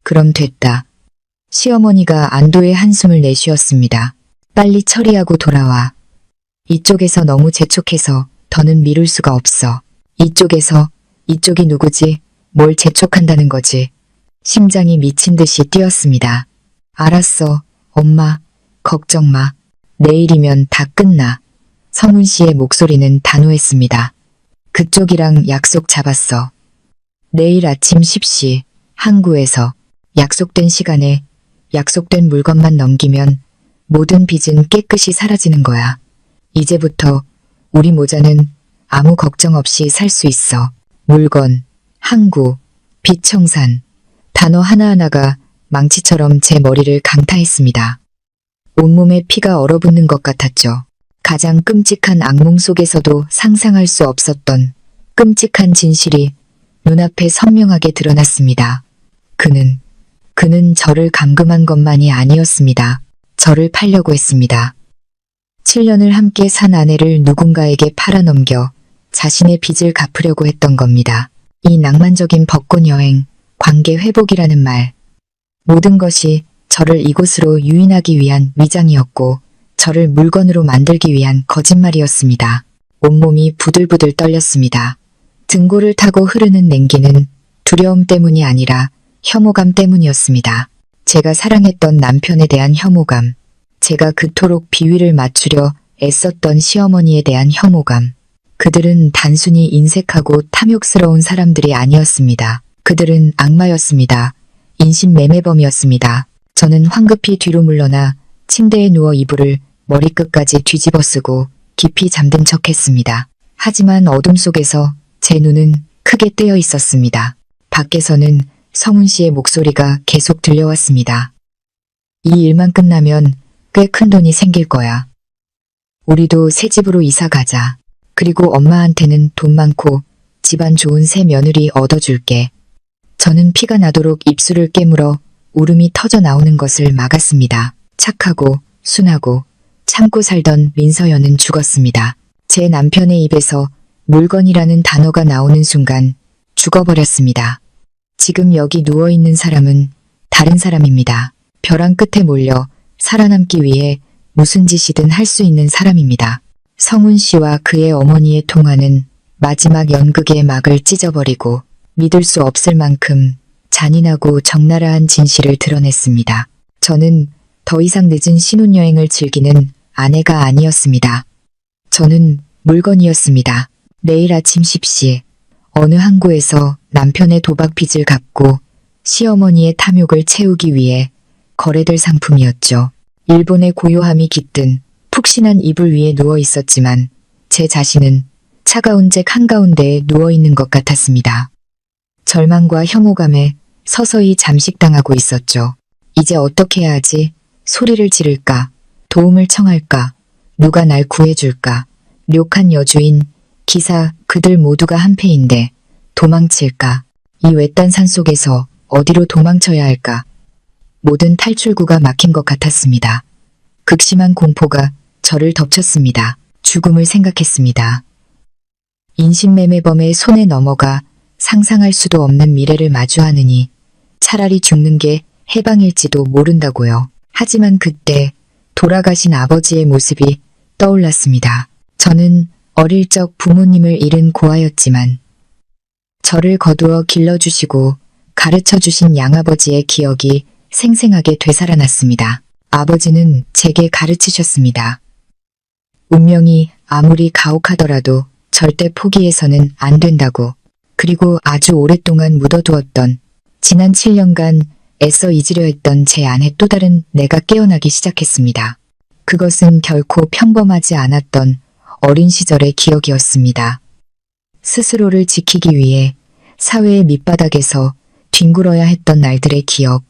그럼 됐다. 시어머니가 안도의 한숨을 내쉬었습니다. 빨리 처리하고 돌아와. 이쪽에서 너무 재촉해서 더는 미룰 수가 없어. 이쪽이 누구지? 뭘 재촉한다는 거지? 심장이 미친 듯이 뛰었습니다. 알았어, 엄마. 걱정 마. 내일이면 다 끝나. 성훈 씨의 목소리는 단호했습니다. 그쪽이랑 약속 잡았어. 내일 아침 10시 항구에서 약속된 시간에 약속된 물건만 넘기면 모든 빚은 깨끗이 사라지는 거야. 이제부터 우리 모자는 아무 걱정 없이 살 수 있어. 물건, 항구, 빚 청산. 단어 하나하나가 망치처럼 제 머리를 강타했습니다. 온몸에 피가 얼어붙는 것 같았죠. 가장 끔찍한 악몽 속에서도 상상할 수 없었던 끔찍한 진실이 눈앞에 선명하게 드러났습니다. 그는 저를 감금한 것만이 아니었습니다. 저를 팔려고 했습니다. 7년을 함께 산 아내를 누군가에게 팔아넘겨 자신의 빚을 갚으려고 했던 겁니다. 이 낭만적인 벚꽃 여행, 관계 회복이라는 말. 모든 것이 저를 이곳으로 유인하기 위한 위장이었고 저를 물건으로 만들기 위한 거짓말이었습니다. 온몸이 부들부들 떨렸습니다. 등골을 타고 흐르는 냉기는 두려움 때문이 아니라 혐오감 때문이었습니다. 제가 사랑했던 남편에 대한 혐오감, 제가 그토록 비위를 맞추려 애썼던 시어머니에 대한 혐오감. 그들은 단순히 인색하고 탐욕스러운 사람들이 아니었습니다. 그들은 악마였습니다. 인신매매범이었습니다. 저는 황급히 뒤로 물러나 침대에 누워 이불을 머리끝까지 뒤집어 쓰고 깊이 잠든 척했습니다. 하지만 어둠 속에서 제 눈은 크게 뜨여 있었습니다. 밖에서는 성훈 씨의 목소리가 계속 들려왔습니다. 이 일만 끝나면 꽤 큰 돈이 생길 거야. 우리도 새 집으로 이사 가자. 그리고 엄마한테는 돈 많고 집안 좋은 새 며느리 얻어줄게. 저는 피가 나도록 입술을 깨물어 울음이 터져 나오는 것을 막았습니다. 착하고 순하고 참고 살던 민서연은 죽었습니다. 제 남편의 입에서 물건이라는 단어가 나오는 순간 죽어버렸습니다. 지금 여기 누워있는 사람은 다른 사람입니다. 벼랑 끝에 몰려 살아남기 위해 무슨 짓이든 할 수 있는 사람입니다. 성훈 씨와 그의 어머니의 통화는 마지막 연극의 막을 찢어버리고 믿을 수 없을 만큼 잔인하고 적나라한 진실을 드러냈습니다. 저는 더 이상 늦은 신혼여행을 즐기는 아내가 아니었습니다. 저는 물건이었습니다. 내일 아침 10시 어느 항구에서 남편의 도박 빚을 갚고 시어머니의 탐욕을 채우기 위해 거래될 상품이었죠. 일본의 고요함이 깃든 푹신한 이불 위에 누워 있었지만 제 자신은 차가운 잭 한가운데에 누워있는 것 같았습니다. 절망과 혐오감에 서서히 잠식당하고 있었죠. 이제 어떻게 해야 하지? 소리를 지를까? 도움을 청할까? 누가 날 구해줄까? 료칸 여주인, 기사 그들 모두가 한패인데 도망칠까? 이 외딴 산속에서 어디로 도망쳐야 할까? 모든 탈출구가 막힌 것 같았습니다. 극심한 공포가 저를 덮쳤습니다. 죽음을 생각했습니다. 인신매매범의 손에 넘어가 상상할 수도 없는 미래를 마주하느니 차라리 죽는 게 해방일지도 모른다고요. 하지만 그때 돌아가신 아버지의 모습이 떠올랐습니다. 저는 어릴 적 부모님을 잃은 고아였지만 저를 거두어 길러주시고 가르쳐주신 양아버지의 기억이 생생하게 되살아났습니다. 아버지는 제게 가르치셨습니다. 운명이 아무리 가혹하더라도 절대 포기해서는 안 된다고. 그리고 아주 오랫동안 묻어두었던 지난 7년간 애써 잊으려 했던 제 안에 또 다른 내가 깨어나기 시작했습니다. 그것은 결코 평범하지 않았던 어린 시절의 기억이었습니다. 스스로를 지키기 위해 사회의 밑바닥에서 뒹굴어야 했던 날들의 기억,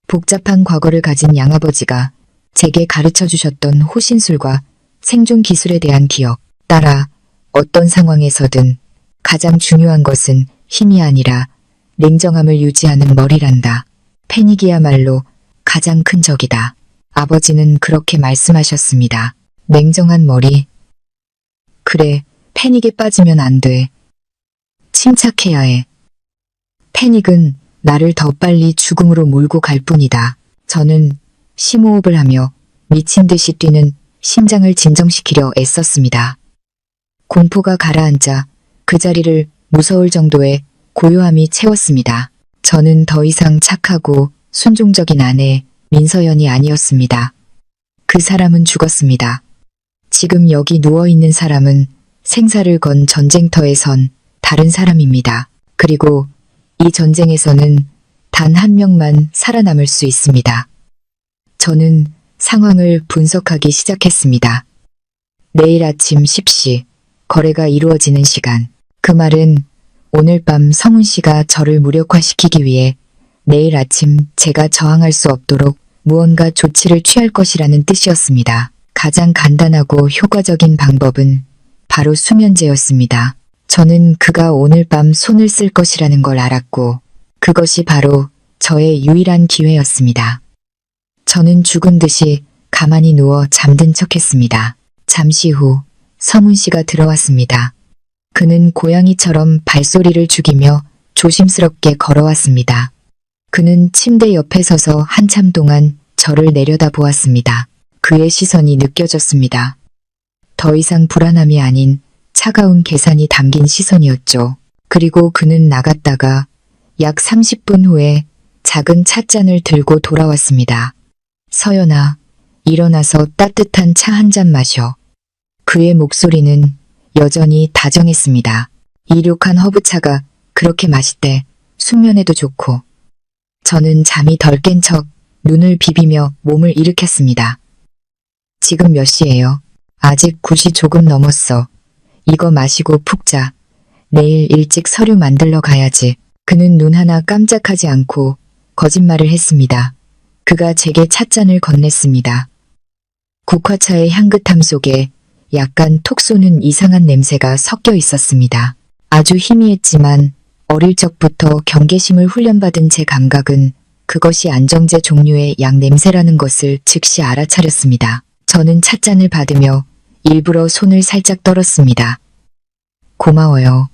복잡한 과거를 가진 양아버지가 제게 가르쳐 주셨던 호신술과 생존 기술에 대한 기억, 따라 어떤 상황에서든 가장 중요한 것은 힘이 아니라 냉정함을 유지하는 머리란다. 패닉이야말로 가장 큰 적이다. 아버지는 그렇게 말씀하셨습니다. 냉정한 머리. 그래, 패닉에 빠지면 안 돼. 침착해야 해. 패닉은 나를 더 빨리 죽음으로 몰고 갈 뿐이다. 저는 심호흡을 하며 미친 듯이 뛰는 심장을 진정시키려 애썼습니다. 공포가 가라앉아 그 자리를 무서울 정도의 고요함이 채웠습니다. 저는 더 이상 착하고 순종적인 아내 민서연이 아니었습니다. 그 사람은 죽었습니다. 지금 여기 누워있는 사람은 생사를 건 전쟁터에 선 다른 사람입니다. 그리고 이 전쟁에서는 단 한 명만 살아남을 수 있습니다. 저는 상황을 분석하기 시작했습니다. 내일 아침 10시 거래가 이루어지는 시간. 그 말은 오늘 밤 성훈 씨가 저를 무력화시키기 위해 내일 아침 제가 저항할 수 없도록 무언가 조치를 취할 것이라는 뜻이었습니다. 가장 간단하고 효과적인 방법은 바로 수면제였습니다. 저는 그가 오늘 밤 손을 쓸 것이라는 걸 알았고 그것이 바로 저의 유일한 기회였습니다. 저는 죽은 듯이 가만히 누워 잠든 척했습니다. 잠시 후 성훈 씨가 들어왔습니다. 그는 고양이처럼 발소리를 죽이며 조심스럽게 걸어왔습니다. 그는 침대 옆에 서서 한참 동안 저를 내려다보았습니다. 그의 시선이 느껴졌습니다. 더 이상 불안함이 아닌 차가운 계산이 담긴 시선이었죠. 그리고 그는 나갔다가 약 30분 후에 작은 찻잔을 들고 돌아왔습니다. 서연아, 일어나서 따뜻한 차 한 잔 마셔. 그의 목소리는 여전히 다정했습니다. 이륙한 허브차가 그렇게 맛있대. 숙면에도 좋고. 저는 잠이 덜 깬 척 눈을 비비며 몸을 일으켰습니다. 지금 몇 시예요? 아직 9시 조금 넘었어. 이거 마시고 푹 자. 내일 일찍 서류 만들러 가야지. 그는 눈 하나 깜짝하지 않고 거짓말을 했습니다. 그가 제게 찻잔을 건넸습니다. 국화차의 향긋함 속에 약간 톡 쏘는 이상한 냄새가 섞여 있었습니다. 아주 희미했지만 어릴 적부터 경계심을 훈련받은 제 감각은 그것이 안정제 종류의 약 냄새라는 것을 즉시 알아차렸습니다. 저는 찻잔을 받으며 일부러 손을 살짝 떨었습니다. 고마워요.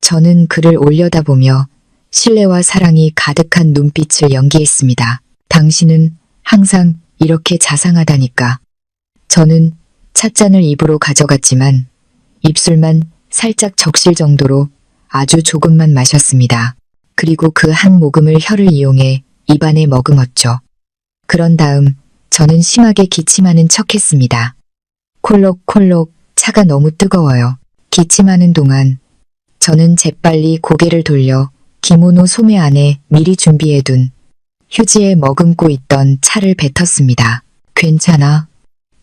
저는 그를 올려다보며 신뢰와 사랑이 가득한 눈빛을 연기했습니다. 당신은 항상 이렇게 자상하다니까. 저는 찻잔을 입으로 가져갔지만 입술만 살짝 적실 정도로 아주 조금만 마셨습니다. 그리고 그 한 모금을 혀를 이용해 입안에 머금었죠. 그런 다음 저는 심하게 기침하는 척했습니다. 콜록콜록 차가 너무 뜨거워요. 기침하는 동안 저는 재빨리 고개를 돌려 기모노 소매 안에 미리 준비해둔 휴지에 머금고 있던 차를 뱉었습니다. 괜찮아?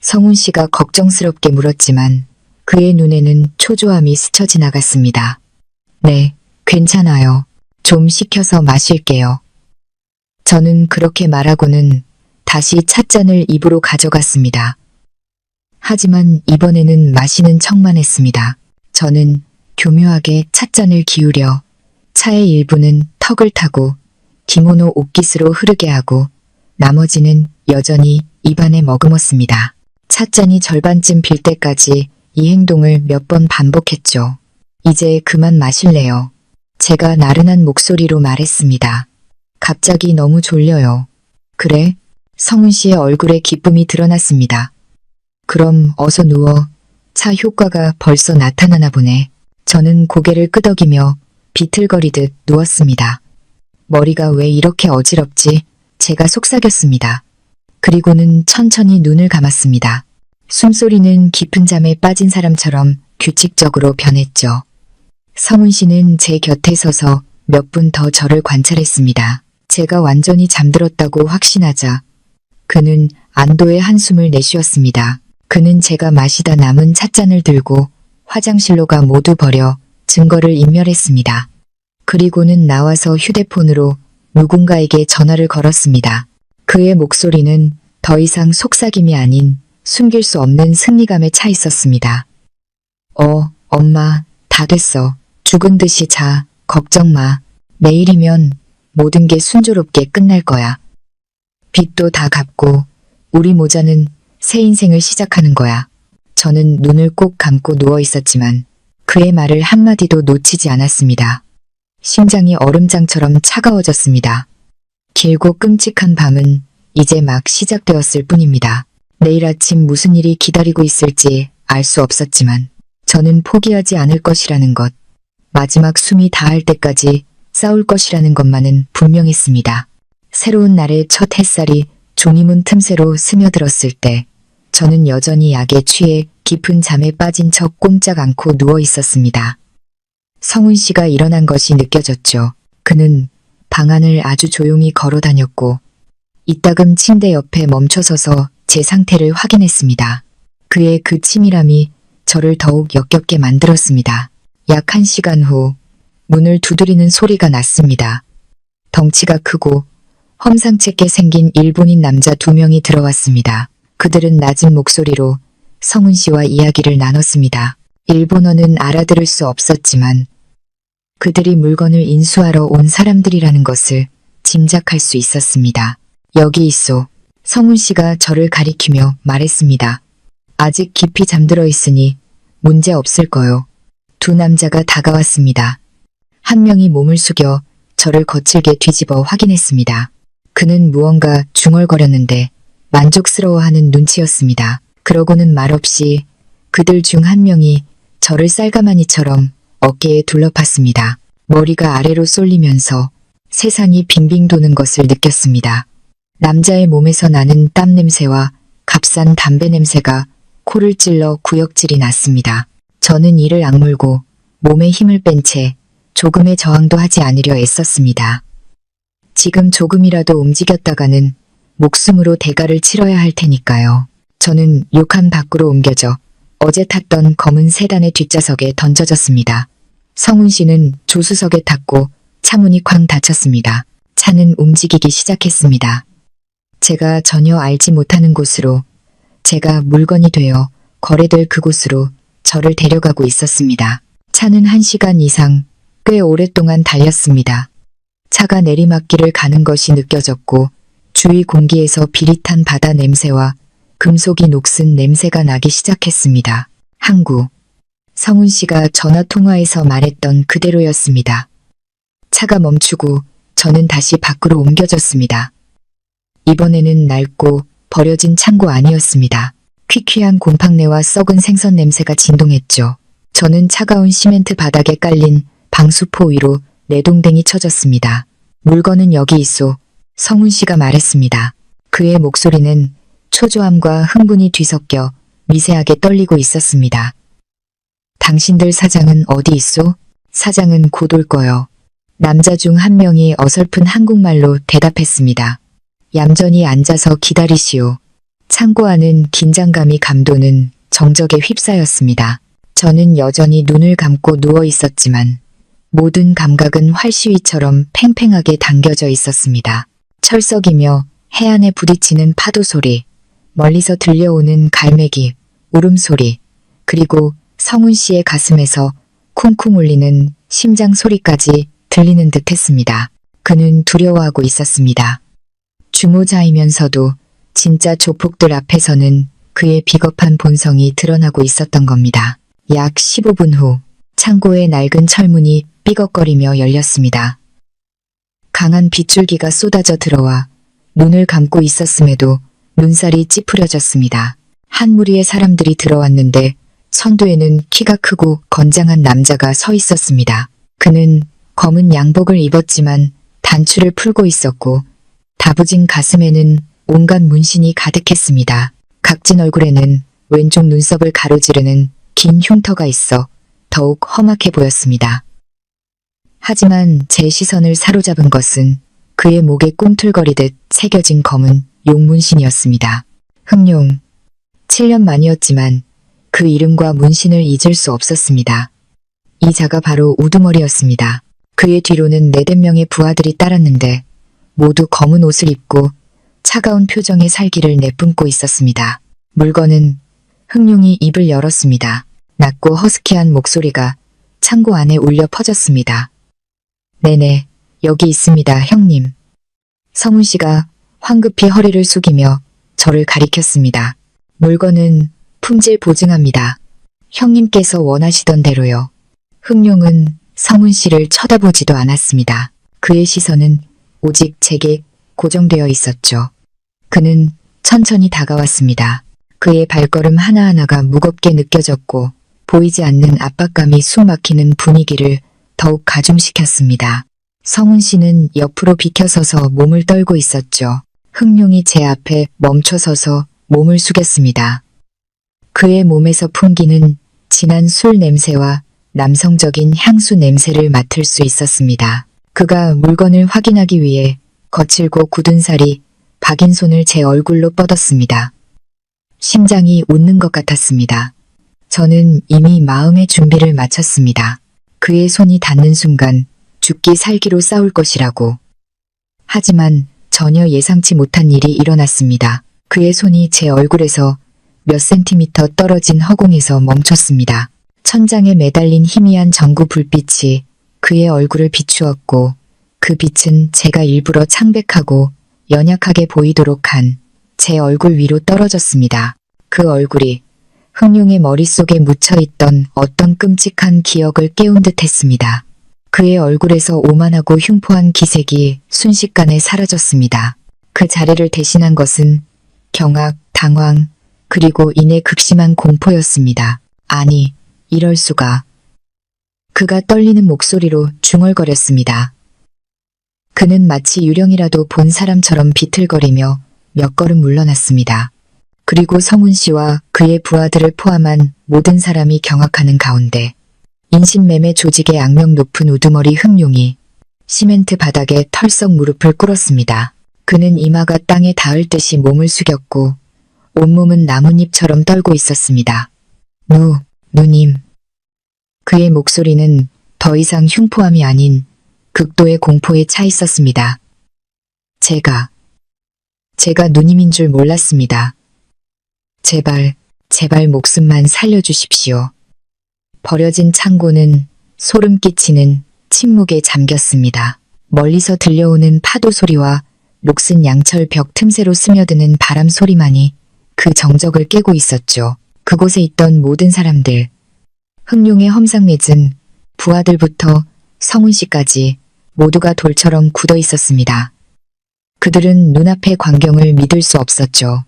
성훈 씨가 걱정스럽게 물었지만 그의 눈에는 초조함이 스쳐 지나갔습니다. 네, 괜찮아요. 좀 식혀서 마실게요. 저는 그렇게 말하고는 다시 찻잔을 입으로 가져갔습니다. 하지만 이번에는 마시는 척만 했습니다. 저는 교묘하게 찻잔을 기울여 차의 일부는 턱을 타고 기모노 옷깃으로 흐르게 하고 나머지는 여전히 입안에 머금었습니다. 찻잔이 절반쯤 빌 때까지 이 행동을 몇 번 반복했죠. 이제 그만 마실래요. 제가 나른한 목소리로 말했습니다. 갑자기 너무 졸려요. 그래? 성훈 씨의 얼굴에 기쁨이 드러났습니다. 그럼 어서 누워. 차 효과가 벌써 나타나나 보네. 저는 고개를 끄덕이며 비틀거리듯 누웠습니다. 머리가 왜 이렇게 어지럽지? 제가 속삭였습니다. 그리고는 천천히 눈을 감았습니다. 숨소리는 깊은 잠에 빠진 사람처럼 규칙적으로 변했죠. 성훈 씨는 제 곁에 서서 몇 분 더 저를 관찰했습니다. 제가 완전히 잠들었다고 확신하자 그는 안도의 한숨을 내쉬었습니다. 그는 제가 마시다 남은 찻잔을 들고 화장실로 가 모두 버려 증거를 인멸했습니다. 그리고는 나와서 휴대폰으로 누군가에게 전화를 걸었습니다. 그의 목소리는 더 이상 속삭임이 아닌 숨길 수 없는 승리감에 차 있었습니다. 엄마, 다 됐어. 죽은 듯이 자. 걱정 마. 내일이면 모든 게 순조롭게 끝날 거야. 빚도 다 갚고 우리 모자는 새 인생을 시작하는 거야. 저는 눈을 꼭 감고 누워 있었지만 그의 말을 한마디도 놓치지 않았습니다. 심장이 얼음장처럼 차가워졌습니다. 길고 끔찍한 밤은 이제 막 시작되었을 뿐입니다. 내일 아침 무슨 일이 기다리고 있을지 알 수 없었지만 저는 포기하지 않을 것이라는 것, 마지막 숨이 닿을 때까지 싸울 것이라는 것만은 분명했습니다. 새로운 날의 첫 햇살이 종이문 틈새로 스며들었을 때 저는 여전히 약에 취해 깊은 잠에 빠진 척 꼼짝 않고 누워 있었습니다. 성훈 씨가 일어난 것이 느껴졌죠. 그는 방 안을 아주 조용히 걸어 다녔고 이따금 침대 옆에 멈춰서서 제 상태를 확인했습니다. 그의 그 치밀함이 저를 더욱 역겹게 만들었습니다. 약 1시간 후 문을 두드리는 소리가 났습니다. 덩치가 크고 험상궂게 생긴 일본인 남자 2명이 들어왔습니다. 그들은 낮은 목소리로 성훈 씨와 이야기를 나눴습니다. 일본어는 알아들을 수 없었지만 그들이 물건을 인수하러 온 사람들이라는 것을 짐작할 수 있었습니다. 여기 있소. 성훈 씨가 저를 가리키며 말했습니다. 아직 깊이 잠들어 있으니 문제 없을 거요. 두 남자가 다가왔습니다. 한 명이 몸을 숙여 저를 거칠게 뒤집어 확인했습니다. 그는 무언가 중얼거렸는데 만족스러워하는 눈치였습니다. 그러고는 말없이 그들 중 한 명이 저를 쌀가마니처럼 어깨에 둘러팠습니다. 머리가 아래로 쏠리면서 세상이 빙빙 도는 것을 느꼈습니다. 남자의 몸에서 나는 땀 냄새와 값싼 담배 냄새가 코를 찔러 구역질이 났습니다. 저는 이를 악물고 몸에 힘을 뺀 채 조금의 저항도 하지 않으려 애썼습니다. 지금 조금이라도 움직였다가는 목숨으로 대가를 치러야 할 테니까요. 저는 욕한 밖으로 옮겨져 어제 탔던 검은 세단의 뒷좌석에 던져졌습니다. 성훈 씨는 조수석에 탔고 차문이 쾅 닫혔습니다. 차는 움직이기 시작했습니다. 제가 전혀 알지 못하는 곳으로, 제가 물건이 되어 거래될 그곳으로 저를 데려가고 있었습니다. 차는 1시간 이상 꽤 오랫동안 달렸습니다. 차가 내리막길을 가는 것이 느껴졌고 주위 공기에서 비릿한 바다 냄새와 금속이 녹슨 냄새가 나기 시작했습니다. 항구. 성훈 씨가 전화 통화에서 말했던 그대로였습니다. 차가 멈추고 저는 다시 밖으로 옮겨졌습니다. 이번에는 낡고 버려진 창고 아니었습니다. 퀴퀴한 곰팡내와 썩은 생선 냄새가 진동했죠. 저는 차가운 시멘트 바닥에 깔린 방수포 위로 내동댕이 쳐졌습니다. 물건은 여기 있소. 성훈 씨가 말했습니다. 그의 목소리는 초조함과 흥분이 뒤섞여 미세하게 떨리고 있었습니다. 당신들 사장은 어디 있소? 사장은 곧 올 거요. 남자 중 한 명이 어설픈 한국말로 대답했습니다. 얌전히 앉아서 기다리시오. 창고 안은 긴장감이 감도는 정적에 휩싸였습니다. 저는 여전히 눈을 감고 누워 있었지만 모든 감각은 활시위처럼 팽팽하게 당겨져 있었습니다. 철썩이며 해안에 부딪히는 파도 소리, 멀리서 들려오는 갈매기, 울음소리, 그리고 성훈 씨의 가슴에서 쿵쿵 울리는 심장 소리까지 들리는 듯 했습니다. 그는 두려워하고 있었습니다. 주모자이면서도 진짜 조폭들 앞에서는 그의 비겁한 본성이 드러나고 있었던 겁니다. 약 15분 후 창고의 낡은 철문이 삐걱거리며 열렸습니다. 강한 빗줄기가 쏟아져 들어와 눈을 감고 있었음에도 눈살이 찌푸려졌습니다. 한 무리의 사람들이 들어왔는데 선두에는 키가 크고 건장한 남자가 서 있었습니다. 그는 검은 양복을 입었지만 단추를 풀고 있었고 다부진 가슴에는 온갖 문신이 가득했습니다. 각진 얼굴에는 왼쪽 눈썹을 가로지르는 긴 흉터가 있어 더욱 험악해 보였습니다. 하지만 제 시선을 사로잡은 것은 그의 목에 꿈틀거리듯 새겨진 검은 용문신이었습니다. 흥룡. 7년 만이었지만 그 이름과 문신을 잊을 수 없었습니다. 이 자가 바로 우두머리였습니다. 그의 뒤로는 4~5명의 부하들이 따랐는데 모두 검은 옷을 입고 차가운 표정의 살기를 내뿜고 있었습니다. 물건은 흥룡이 입을 열었습니다. 낮고 허스키한 목소리가 창고 안에 울려 퍼졌습니다. 네네, 여기 있습니다, 형님. 성훈 씨가 황급히 허리를 숙이며 저를 가리켰습니다. 물건은 품질 보증합니다. 형님께서 원하시던 대로요. 흥룡은 성훈 씨를 쳐다보지도 않았습니다. 그의 시선은 오직 제게 고정되어 있었죠. 그는 천천히 다가왔습니다. 그의 발걸음 하나하나가 무겁게 느껴졌고 보이지 않는 압박감이 숨막히는 분위기를 더욱 가중시켰습니다. 성훈 씨는 옆으로 비켜서서 몸을 떨고 있었죠. 흥룡이 제 앞에 멈춰서서 몸을 숙였습니다. 그의 몸에서 풍기는 진한 술 냄새와 남성적인 향수 냄새를 맡을 수 있었습니다. 그가 물건을 확인하기 위해 거칠고 굳은 살이 박인 손을 제 얼굴로 뻗었습니다. 심장이 웃는 것 같았습니다. 저는 이미 마음의 준비를 마쳤습니다. 그의 손이 닿는 순간 죽기 살기로 싸울 것이라고. 하지만 전혀 예상치 못한 일이 일어났습니다. 그의 손이 제 얼굴에서 몇 센티미터 떨어진 허공에서 멈췄습니다. 천장에 매달린 희미한 전구 불빛이 그의 얼굴을 비추었고 그 빛은 제가 일부러 창백하고 연약하게 보이도록 한 제 얼굴 위로 떨어졌습니다. 그 얼굴이 흥룡의 머릿속에 묻혀있던 어떤 끔찍한 기억을 깨운 듯 했습니다. 그의 얼굴에서 오만하고 흉포한 기색이 순식간에 사라졌습니다. 그 자리를 대신한 것은 경악, 당황, 그리고 이내 극심한 공포였습니다. 아니, 이럴 수가. 그가 떨리는 목소리로 중얼거렸습니다. 그는 마치 유령이라도 본 사람처럼 비틀거리며 몇 걸음 물러났습니다. 그리고 성훈 씨와 그의 부하들을 포함한 모든 사람이 경악하는 가운데 인신매매 조직의 악명 높은 우두머리 흥룡이 시멘트 바닥에 털썩 무릎을 꿇었습니다. 그는 이마가 땅에 닿을 듯이 몸을 숙였고 온몸은 나뭇잎처럼 떨고 있었습니다. 누님. 그의 목소리는 더 이상 흉포함이 아닌 극도의 공포에 차 있었습니다. 제가 누님인 줄 몰랐습니다. 제발 목숨만 살려주십시오. 버려진 창고는 소름 끼치는 침묵에 잠겼습니다. 멀리서 들려오는 파도 소리와 녹슨 양철 벽 틈새로 스며드는 바람 소리만이 그 정적을 깨고 있었죠. 그곳에 있던 모든 사람들, 흥룡의 험상궂은 부하들부터 성훈 씨까지 모두가 돌처럼 굳어 있었습니다. 그들은 눈앞의 광경을 믿을 수 없었죠.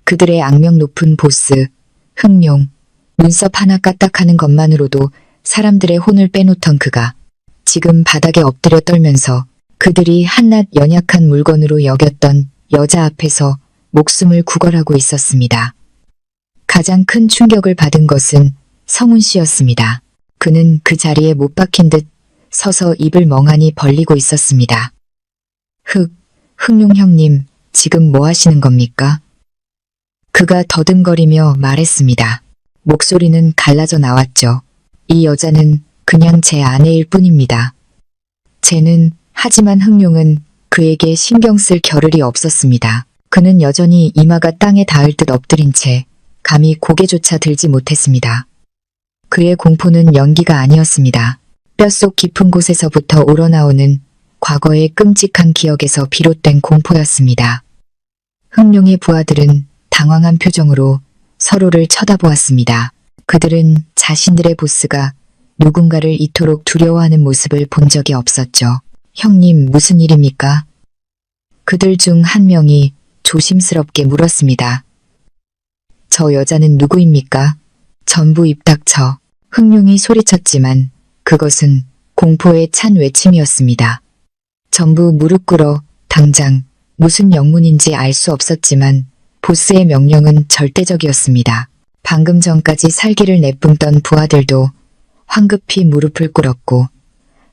그들의 악명 높은 보스, 흥룡, 눈썹 하나 까딱하는 것만으로도 사람들의 혼을 빼놓던 그가 지금 바닥에 엎드려 떨면서 그들이 한낱 연약한 물건으로 여겼던 여자 앞에서 목숨을 구걸하고 있었습니다. 가장 큰 충격을 받은 것은 성훈 씨였습니다. 그는 그 자리에 못 박힌 듯 서서 입을 멍하니 벌리고 있었습니다. 흥룡 형님, 지금 뭐 하시는 겁니까? 그가 더듬거리며 말했습니다. 목소리는 갈라져 나왔죠. 이 여자는 그냥 제 아내일 뿐입니다. 하지만 흥룡은 그에게 신경 쓸 겨를이 없었습니다. 그는 여전히 이마가 땅에 닿을 듯 엎드린 채 감히 고개조차 들지 못했습니다. 그의 공포는 연기가 아니었습니다. 뼛속 깊은 곳에서부터 우러나오는 과거의 끔찍한 기억에서 비롯된 공포였습니다. 흥룡의 부하들은 당황한 표정으로 서로를 쳐다보았습니다. 그들은 자신들의 보스가 누군가를 이토록 두려워하는 모습을 본 적이 없었죠. 형님, 무슨 일입니까? 그들 중 한 명이 조심스럽게 물었습니다. 저 여자는 누구입니까? 전부 입 닥쳐. 흥룡이 소리쳤지만 그것은 공포에 찬 외침이었습니다. 전부 무릎 꿇어 당장 무슨 영문인지 알 수 없었지만 보스의 명령은 절대적이었습니다. 방금 전까지 살기를 내뿜던 부하들도 황급히 무릎을 꿇었고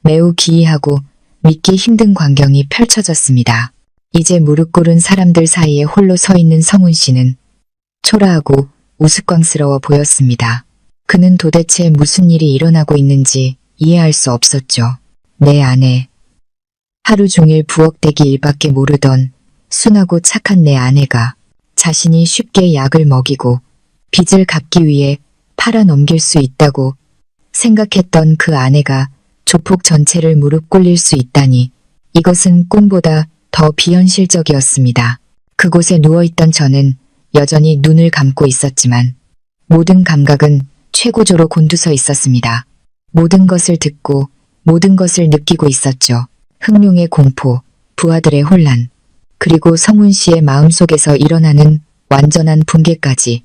매우 기이하고 믿기 힘든 광경이 펼쳐졌습니다. 이제 무릎 꿇은 사람들 사이에 홀로 서 있는 성훈 씨는 초라하고 우스꽝스러워 보였습니다. 그는 도대체 무슨 일이 일어나고 있는지 이해할 수 없었죠. 내 아내. 하루 종일 부엌대기 일밖에 모르던 순하고 착한 내 아내가 자신이 쉽게 약을 먹이고 빚을 갚기 위해 팔아넘길 수 있다고 생각했던 그 아내가 조폭 전체를 무릎 꿇릴 수 있다니 이것은 꿈보다 더 비현실적이었습니다. 그곳에 누워있던 저는 여전히 눈을 감고 있었지만 모든 감각은 최고조로 곤두서 있었습니다. 모든 것을 듣고 모든 것을 느끼고 있었죠. 흥룡의 공포, 부하들의 혼란, 그리고 성훈 씨의 마음속에서 일어나는 완전한 붕괴까지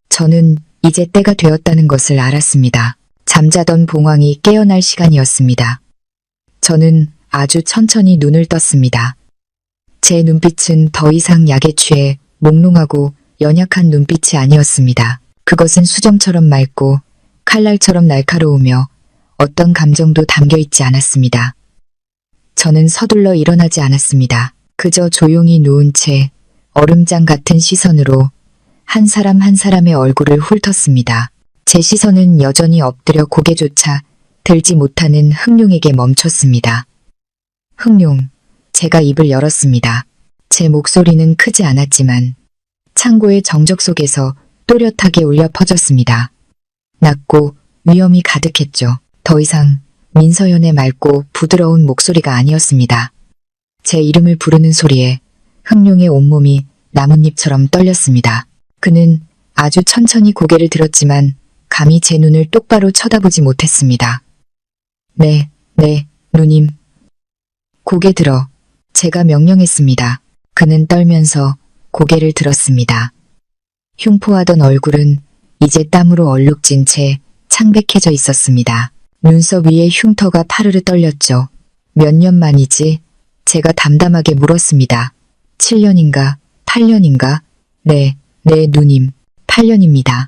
저는 이제 때가 되었다는 것을 알았습니다. 잠자던 봉황이 깨어날 시간이었습니다. 저는 아주 천천히 눈을 떴습니다. 제 눈빛은 더 이상 약에 취해 몽롱하고 연약한 눈빛이 아니었습니다. 그것은 수정처럼 맑고 칼날처럼 날카로우며 어떤 감정도 담겨있지 않았습니다. 저는 서둘러 일어나지 않았습니다. 그저 조용히 누운 채 얼음장 같은 시선으로 한 사람 한 사람의 얼굴을 훑었습니다. 제 시선은 여전히 엎드려 고개조차 들지 못하는 흥룡에게 멈췄습니다. 흥룡, 제가 입을 열었습니다. 제 목소리는 크지 않았지만 창고의 정적 속에서 또렷하게 울려 퍼졌습니다. 낮고 위험이 가득했죠. 더 이상 민서연의 맑고 부드러운 목소리가 아니었습니다. 제 이름을 부르는 소리에 흥룡의 온몸이 나뭇잎처럼 떨렸습니다. 그는 아주 천천히 고개를 들었지만 감히 제 눈을 똑바로 쳐다보지 못했습니다. 네, 누님. 고개 들어. 제가 명령했습니다. 그는 떨면서 고개를 들었습니다. 흉포하던 얼굴은 이제 땀으로 얼룩진 채 창백해져 있었습니다. 눈썹 위에 흉터가 파르르 떨렸죠. 몇 년 만이지? 제가 담담하게 물었습니다. 7년인가? 8년인가? 네, 누님. 8년입니다.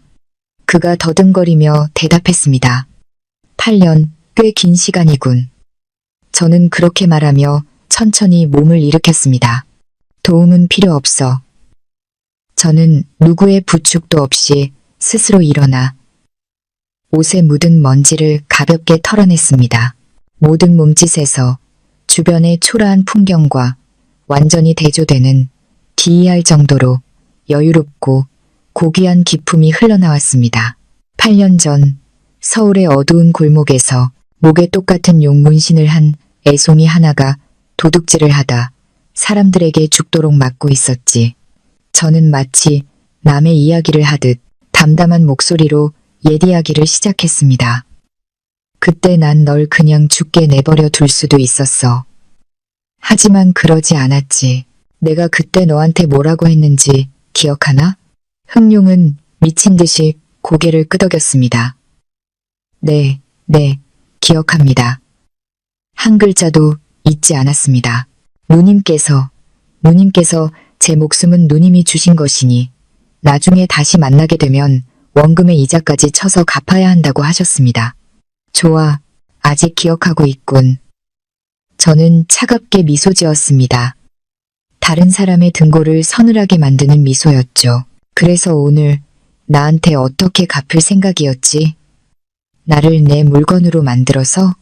그가 더듬거리며 대답했습니다. 8년, 꽤 긴 시간이군. 저는 그렇게 말하며 천천히 몸을 일으켰습니다. 도움은 필요 없어. 저는 누구의 부축도 없이 스스로 일어나 옷에 묻은 먼지를 가볍게 털어냈습니다. 모든 몸짓에서 주변의 초라한 풍경과 완전히 대조되는 DER 정도로 여유롭고 고귀한 기품이 흘러나왔습니다. 8년 전 서울의 어두운 골목에서 목에 똑같은 용 문신을 한 애송이 하나가 도둑질을 하다 사람들에게 죽도록 맞고 있었지. 저는 마치 남의 이야기를 하듯 담담한 목소리로 옛 이야기를 시작했습니다. 그때 난 널 그냥 죽게 내버려 둘 수도 있었어. 하지만 그러지 않았지. 내가 그때 너한테 뭐라고 했는지 기억하나? 흥룡은 미친 듯이 고개를 끄덕였습니다. 네, 기억합니다. 한 글자도 잊지 않았습니다. 누님께서 제 목숨은 누님이 주신 것이니 나중에 다시 만나게 되면 원금의 이자까지 쳐서 갚아야 한다고 하셨습니다. 좋아, 아직 기억하고 있군. 저는 차갑게 미소 지었습니다. 다른 사람의 등골을 서늘하게 만드는 미소였죠. 그래서 오늘 나한테 어떻게 갚을 생각이었지? 나를 내 물건으로 만들어서?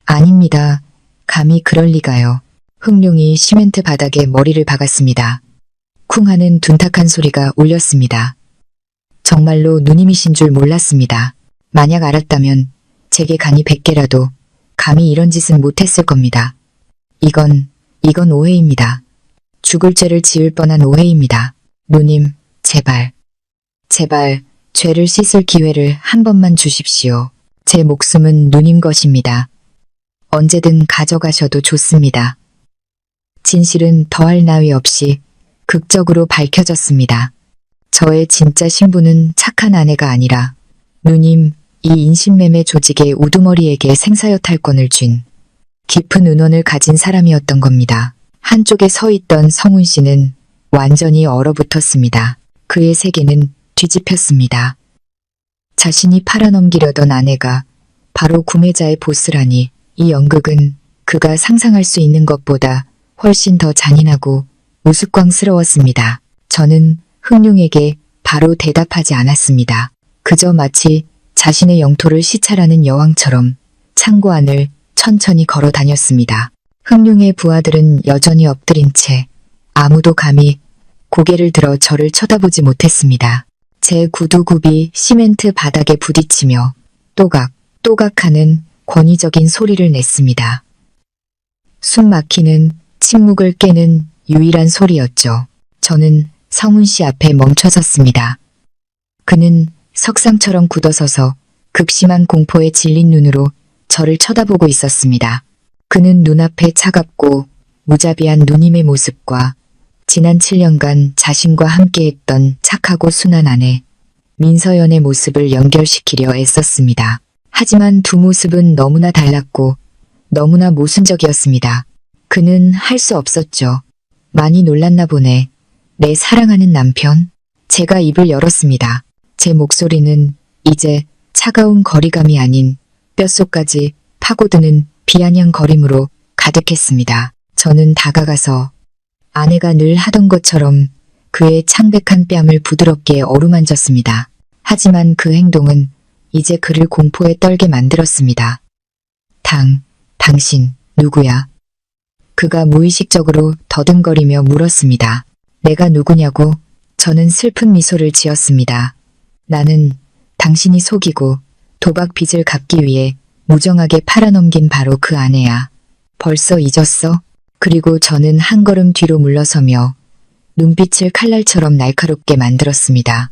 아닙니다. 감히 그럴 리가요. 흥룡이 시멘트 바닥에 머리를 박았습니다. 쿵 하는 둔탁한 소리가 울렸습니다. 정말로 누님이신 줄 몰랐습니다. 만약 알았다면 제게 간이 100개라도 감히 이런 짓은 못했을 겁니다. 이건 오해입니다. 죽을 죄를 지을 뻔한 오해입니다. 누님, 제발 죄를 씻을 기회를 한 번만 주십시오. 제 목숨은 누님 것입니다. 언제든 가져가셔도 좋습니다. 진실은 더할 나위 없이 극적으로 밝혀졌습니다. 저의 진짜 신부는 착한 아내가 아니라 누님, 이 인신매매 조직의 우두머리에게 생사여 탈권을 쥔 깊은 은원을 가진 사람이었던 겁니다. 한쪽에 서 있던 성훈 씨는 완전히 얼어붙었습니다. 그의 세계는 뒤집혔습니다. 자신이 팔아넘기려던 아내가 바로 구매자의 보스라니 이 연극은 그가 상상할 수 있는 것보다 훨씬 더 잔인하고 우스꽝스러웠습니다. 저는 흥룡에게 바로 대답하지 않았습니다. 그저 마치 자신의 영토를 시찰하는 여왕처럼 창고 안을 천천히 걸어 다녔습니다. 흥룡의 부하들은 여전히 엎드린 채 아무도 감히 고개를 들어 저를 쳐다보지 못했습니다. 제 구두굽이 시멘트 바닥에 부딪히며 또각또각하는 권위적인 소리를 냈습니다. 숨 막히는 침묵을 깨는 유일한 소리였죠. 저는 성훈 씨 앞에 멈춰섰습니다. 그는 석상처럼 굳어서서 극심한 공포에 질린 눈으로 저를 쳐다보고 있었습니다. 그는 눈앞에 차갑고 무자비한 누님의 모습과 지난 7년간 자신과 함께했던 착하고 순한 아내 민서연의 모습을 연결시키려 애썼습니다. 하지만 두 모습은 너무나 달랐고 너무나 모순적이었습니다. 그는 할 수 없었죠. 많이 놀랐나 보네. 내 사랑하는 남편? 제가 입을 열었습니다. 제 목소리는 이제 차가운 거리감이 아닌 뼛속까지 파고드는 비아냥거림으로 가득했습니다. 저는 다가가서 아내가 늘 하던 것처럼 그의 창백한 뺨을 부드럽게 어루만졌습니다. 하지만 그 행동은 이제 그를 공포에 떨게 만들었습니다. 당신 누구야? 그가 무의식적으로 더듬거리며 물었습니다. 내가 누구냐고? 저는 슬픈 미소를 지었습니다. 나는 당신이 속이고 도박 빚을 갚기 위해 무정하게 팔아넘긴 바로 그 아내야. 벌써 잊었어? 그리고 저는 한 걸음 뒤로 물러서며 눈빛을 칼날처럼 날카롭게 만들었습니다.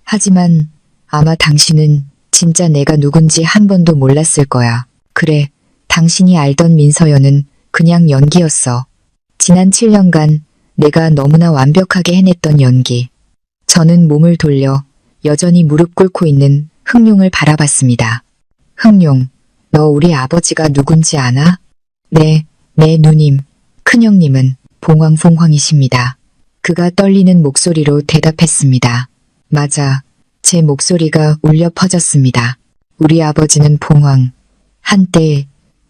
하지만 아마 당신은 진짜 내가 누군지 한 번도 몰랐을 거야. 그래, 당신이 알던 민서연은 그냥 연기였어. 지난 7년간 내가 너무나 완벽하게 해냈던 연기. 저는 몸을 돌려 여전히 무릎 꿇고 있는 흥룡을 바라봤습니다. 흥룡, 너 우리 아버지가 누군지 아나? 네, 누님, 큰형님은 봉황이십니다. 그가 떨리는 목소리로 대답했습니다. 맞아, 제 목소리가 울려 퍼졌습니다. 우리 아버지는 봉황, 한때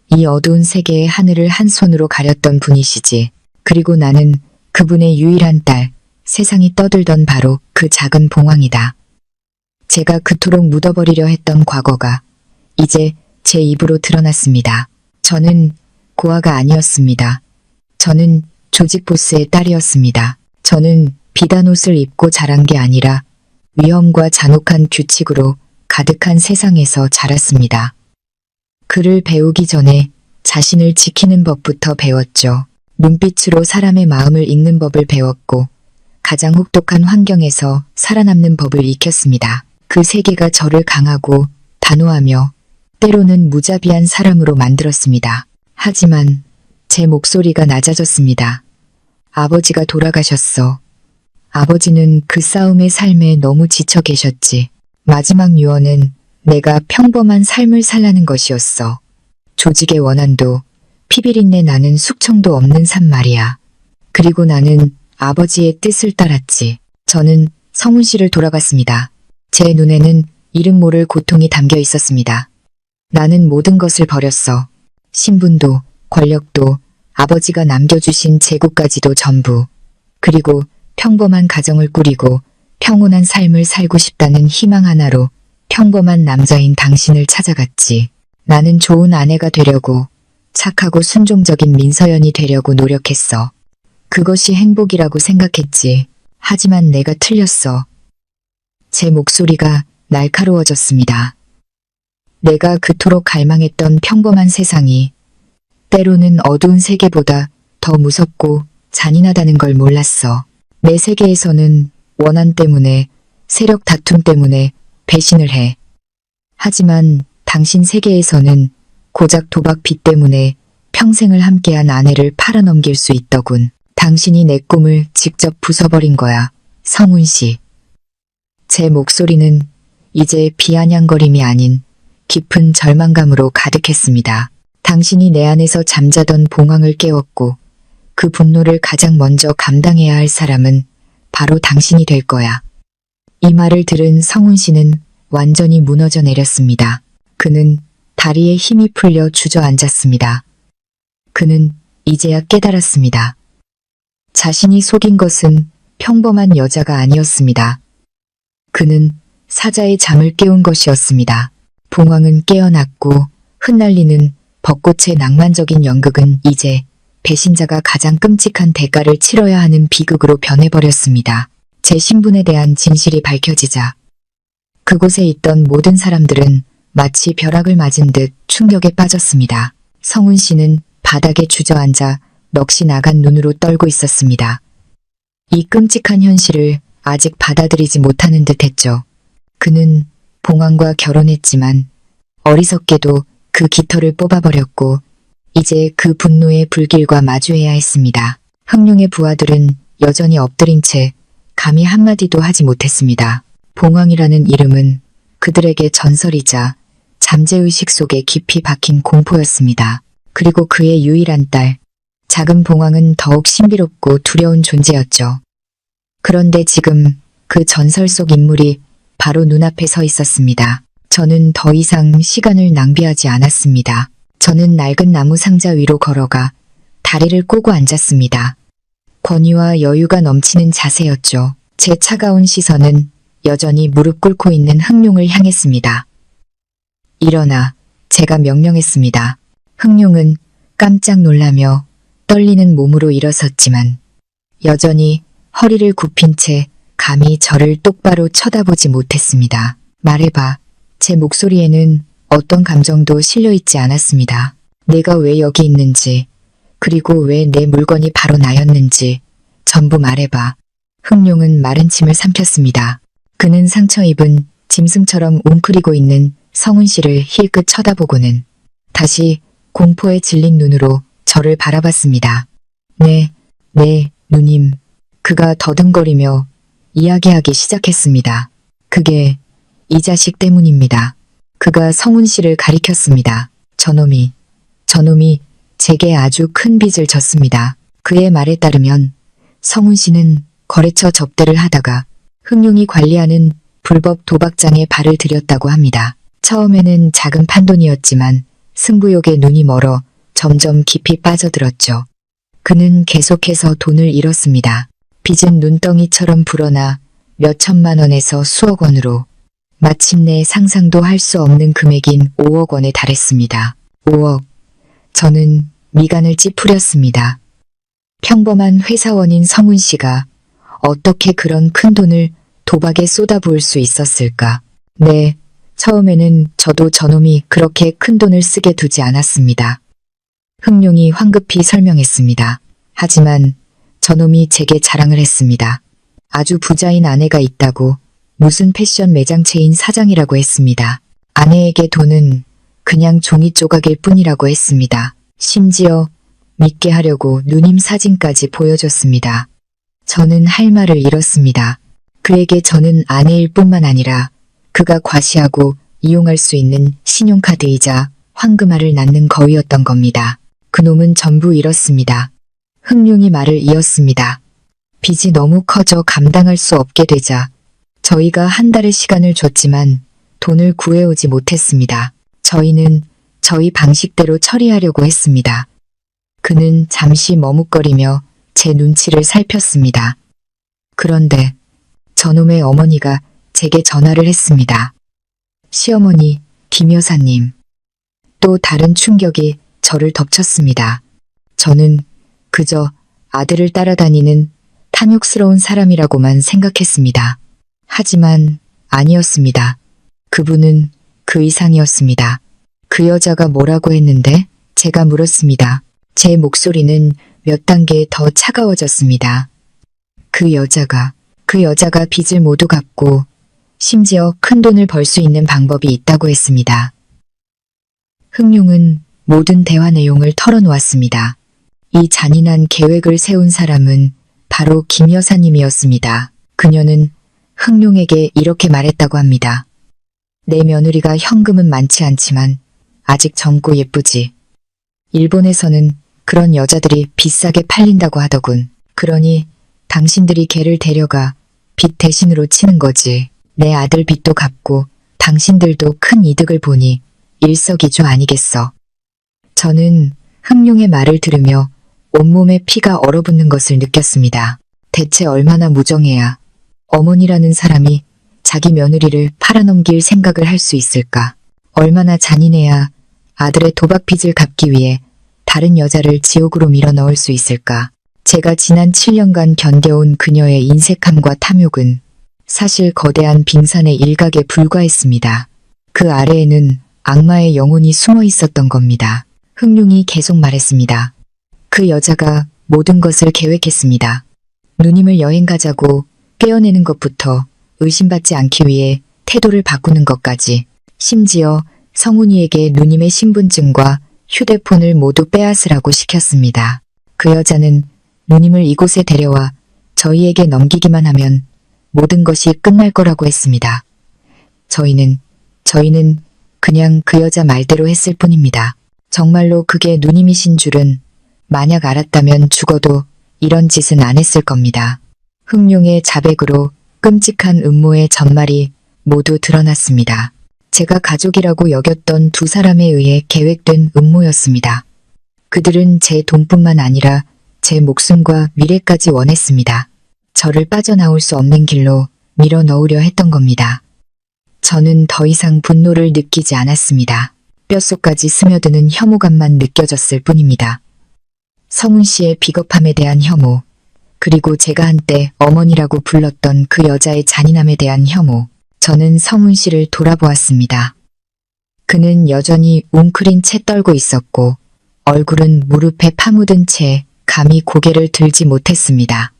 이 어두운 세계의 하늘을 한 손으로 가렸던 분이시지. 그리고 나는 그분의 유일한 딸, 세상이 떠들던 바로 그 작은 봉황이다. 제가 그토록 묻어버리려 했던 과거가 이제 제 입으로 드러났습니다. 저는 고아가 아니었습니다. 저는 조직 보스의 딸이었습니다. 저는 비단 옷을 입고 자란 게 아니라 위험과 잔혹한 규칙으로 가득한 세상에서 자랐습니다. 그를 배우기 전에 자신을 지키는 법부터 배웠죠. 눈빛으로 사람의 마음을 읽는 법을 배웠고 가장 혹독한 환경에서 살아남는 법을 익혔습니다. 그 세계가 저를 강하고 단호하며 때로는 무자비한 사람으로 만들었습니다. 하지만 제 목소리가 낮아졌습니다. 아버지가 돌아가셨어. 아버지는 그 싸움의 삶에 너무 지쳐 계셨지. 마지막 유언은 내가 평범한 삶을 살라는 것이었어. 조직의 원한도 피비린내 나는 숙청도 없는 삶 말이야. 그리고 나는 아버지의 뜻을 따랐지. 저는 성훈 씨를 돌아봤습니다. 제 눈에는 이름 모를 고통이 담겨 있었습니다. 나는 모든 것을 버렸어. 신분도, 권력도, 아버지가 남겨주신 재구까지도 전부. 그리고 평범한 가정을 꾸리고 평온한 삶을 살고 싶다는 희망 하나로 평범한 남자인 당신을 찾아갔지. 나는 좋은 아내가 되려고, 착하고 순종적인 민서연이 되려고 노력했어. 그것이 행복이라고 생각했지. 하지만 내가 틀렸어. 제 목소리가 날카로워졌습니다. 내가 그토록 갈망했던 평범한 세상이 때로는 어두운 세계보다 더 무섭고 잔인하다는 걸 몰랐어. 내 세계에서는 원한 때문에, 세력 다툼 때문에 배신을 해. 하지만 당신 세계에서는 고작 도박 빚 때문에 평생을 함께한 아내를 팔아넘길 수 있더군. 당신이 내 꿈을 직접 부숴버린 거야, 성훈 씨. 제 목소리는 이제 비아냥거림이 아닌 깊은 절망감으로 가득했습니다. 당신이 내 안에서 잠자던 봉황을 깨웠고 그 분노를 가장 먼저 감당해야 할 사람은 바로 당신이 될 거야. 이 말을 들은 성훈 씨는 완전히 무너져 내렸습니다. 그는 다리에 힘이 풀려 주저앉았습니다. 그는 이제야 깨달았습니다. 자신이 속인 것은 평범한 여자가 아니었습니다. 그는 사자의 잠을 깨운 것이었습니다. 봉황은 깨어났고 흩날리는 벚꽃의 낭만적인 연극은 이제 배신자가 가장 끔찍한 대가를 치러야 하는 비극으로 변해버렸습니다. 제 신분에 대한 진실이 밝혀지자 그곳에 있던 모든 사람들은 마치 벼락을 맞은 듯 충격에 빠졌습니다. 성훈 씨는 바닥에 주저앉아 넋이 나간 눈으로 떨고 있었습니다. 이 끔찍한 현실을 아직 받아들이지 못하는 듯 했죠. 그는 봉황과 결혼했지만 어리석게도 그 깃털을 뽑아버렸고 이제 그 분노의 불길과 마주해야 했습니다. 흥룡의 부하들은 여전히 엎드린 채 감히 한마디도 하지 못했습니다. 봉황이라는 이름은 그들에게 전설이자 잠재의식 속에 깊이 박힌 공포였습니다. 그리고 그의 유일한 딸, 작은 봉황은 더욱 신비롭고 두려운 존재였죠. 그런데 지금 그 전설 속 인물이 바로 눈앞에 서 있었습니다. 저는 더 이상 시간을 낭비하지 않았습니다. 저는 낡은 나무 상자 위로 걸어가 다리를 꼬고 앉았습니다. 권위와 여유가 넘치는 자세였죠. 제 차가운 시선은 여전히 무릎 꿇고 있는 흥룡을 향했습니다. 일어나, 제가 명령했습니다. 흥룡은 깜짝 놀라며 떨리는 몸으로 일어섰지만 여전히 허리를 굽힌 채 감히 저를 똑바로 쳐다보지 못했습니다. 말해봐. 제 목소리에는 어떤 감정도 실려있지 않았습니다. 내가 왜 여기 있는지, 그리고 왜 내 물건이 바로 나였는지 전부 말해봐. 흥룡은 마른 침을 삼켰습니다. 그는 상처 입은 짐승처럼 웅크리고 있는 성훈 씨를 힐끗 쳐다보고는 다시 공포에 질린 눈으로 저를 바라봤습니다. 네, 누님. 그가 더듬거리며 이야기하기 시작했습니다. 그게 이 자식 때문입니다. 그가 성훈 씨를 가리켰습니다. 저놈이 제게 아주 큰 빚을 졌습니다. 그의 말에 따르면 성훈 씨는 거래처 접대를 하다가 흥룡이 관리하는 불법 도박장에 발을 들였다고 합니다. 처음에는 작은 판돈이었지만 승부욕에 눈이 멀어 점점 깊이 빠져들었죠. 그는 계속해서 돈을 잃었습니다. 빚은 눈덩이처럼 불어나 몇 천만 원에서 수억 원으로 마침내 상상도 할 수 없는 금액인 5억 원에 달했습니다. 5억. 저는 미간을 찌푸렸습니다. 평범한 회사원인 성훈 씨가 어떻게 그런 큰 돈을 도박에 쏟아부을 수 있었을까? 네, 처음에는 저도 저놈이 그렇게 큰 돈을 쓰게 두지 않았습니다. 흥룡이 황급히 설명했습니다. 하지만 저놈이 제게 자랑을 했습니다. 아주 부자인 아내가 있다고, 무슨 패션 매장 체인 사장이라고 했습니다. 아내에게 돈은 그냥 종이 조각일 뿐이라고 했습니다. 심지어 믿게 하려고 누님 사진까지 보여줬습니다. 저는 할 말을 잃었습니다. 그에게 저는 아내일 뿐만 아니라 그가 과시하고 이용할 수 있는 신용카드이자 황금알을 낳는 거위였던 겁니다. 그놈은 전부 잃었습니다. 흥룡이 말을 이었습니다. 빚이 너무 커져 감당할 수 없게 되자 저희가 한 달의 시간을 줬지만 돈을 구해오지 못했습니다. 저희는 저희 방식대로 처리하려고 했습니다. 그는 잠시 머뭇거리며 제 눈치를 살폈습니다. 그런데 저놈의 어머니가 제게 전화를 했습니다. 시어머니, 김 여사님. 또 다른 충격이 저를 덮쳤습니다. 저는 그저 아들을 따라다니는 탐욕스러운 사람이라고만 생각했습니다. 하지만 아니었습니다. 그분은 그 이상이었습니다. 그 여자가 뭐라고 했는데? 제가 물었습니다. 제 목소리는 몇 단계 더 차가워졌습니다. 그 여자가 빚을 모두 갚고 심지어 큰 돈을 벌 수 있는 방법이 있다고 했습니다. 흥룡은 모든 대화 내용을 털어놓았습니다. 이 잔인한 계획을 세운 사람은 바로 김 여사님이었습니다. 그녀는 흥룡에게 이렇게 말했다고 합니다. 내 며느리가 현금은 많지 않지만 아직 젊고 예쁘지. 일본에서는 그런 여자들이 비싸게 팔린다고 하더군. 그러니 당신들이 걔를 데려가 빚 대신으로 치는 거지. 내 아들 빚도 갚고 당신들도 큰 이득을 보니 일석이조 아니겠어. 저는 흥룡의 말을 들으며 온몸에 피가 얼어붙는 것을 느꼈습니다. 대체 얼마나 무정해야 어머니라는 사람이 자기 며느리를 팔아넘길 생각을 할 수 있을까? 얼마나 잔인해야 아들의 도박 빚을 갚기 위해 다른 여자를 지옥으로 밀어넣을 수 있을까? 제가 지난 7년간 견뎌온 그녀의 인색함과 탐욕은 사실 거대한 빙산의 일각에 불과했습니다. 그 아래에는 악마의 영혼이 숨어 있었던 겁니다. 흥룡이 계속 말했습니다. 그 여자가 모든 것을 계획했습니다. 누님을 여행 가자고 떼어내는 것부터 의심받지 않기 위해 태도를 바꾸는 것까지, 심지어 성훈이에게 누님의 신분증과 휴대폰을 모두 빼앗으라고 시켰습니다. 그 여자는 누님을 이곳에 데려와 저희에게 넘기기만 하면 모든 것이 끝날 거라고 했습니다. 저희는 그냥 그 여자 말대로 했을 뿐입니다. 정말로 그게 누님이신 줄은 만약 알았다면 죽어도 이런 짓은 안 했을 겁니다. 흥룡의 자백으로 끔찍한 음모의 전말이 모두 드러났습니다. 제가 가족이라고 여겼던 두 사람에 의해 계획된 음모였습니다. 그들은 제 돈뿐만 아니라 제 목숨과 미래까지 원했습니다. 저를 빠져나올 수 없는 길로 밀어 넣으려 했던 겁니다. 저는 더 이상 분노를 느끼지 않았습니다. 뼛속까지 스며드는 혐오감만 느껴졌을 뿐입니다. 성훈 씨의 비겁함에 대한 혐오, 그리고 제가 한때 어머니라고 불렀던 그 여자의 잔인함에 대한 혐오. 저는 성훈 씨를 돌아보았습니다. 그는 여전히 웅크린 채 떨고 있었고 얼굴은 무릎에 파묻은 채 감히 고개를 들지 못했습니다.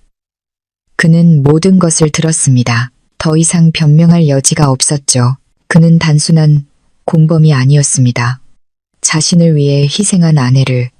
그는 모든 것을 들었습니다. 더 이상 변명할 여지가 없었죠. 그는 단순한 공범이 아니었습니다. 자신을 위해 희생한 아내를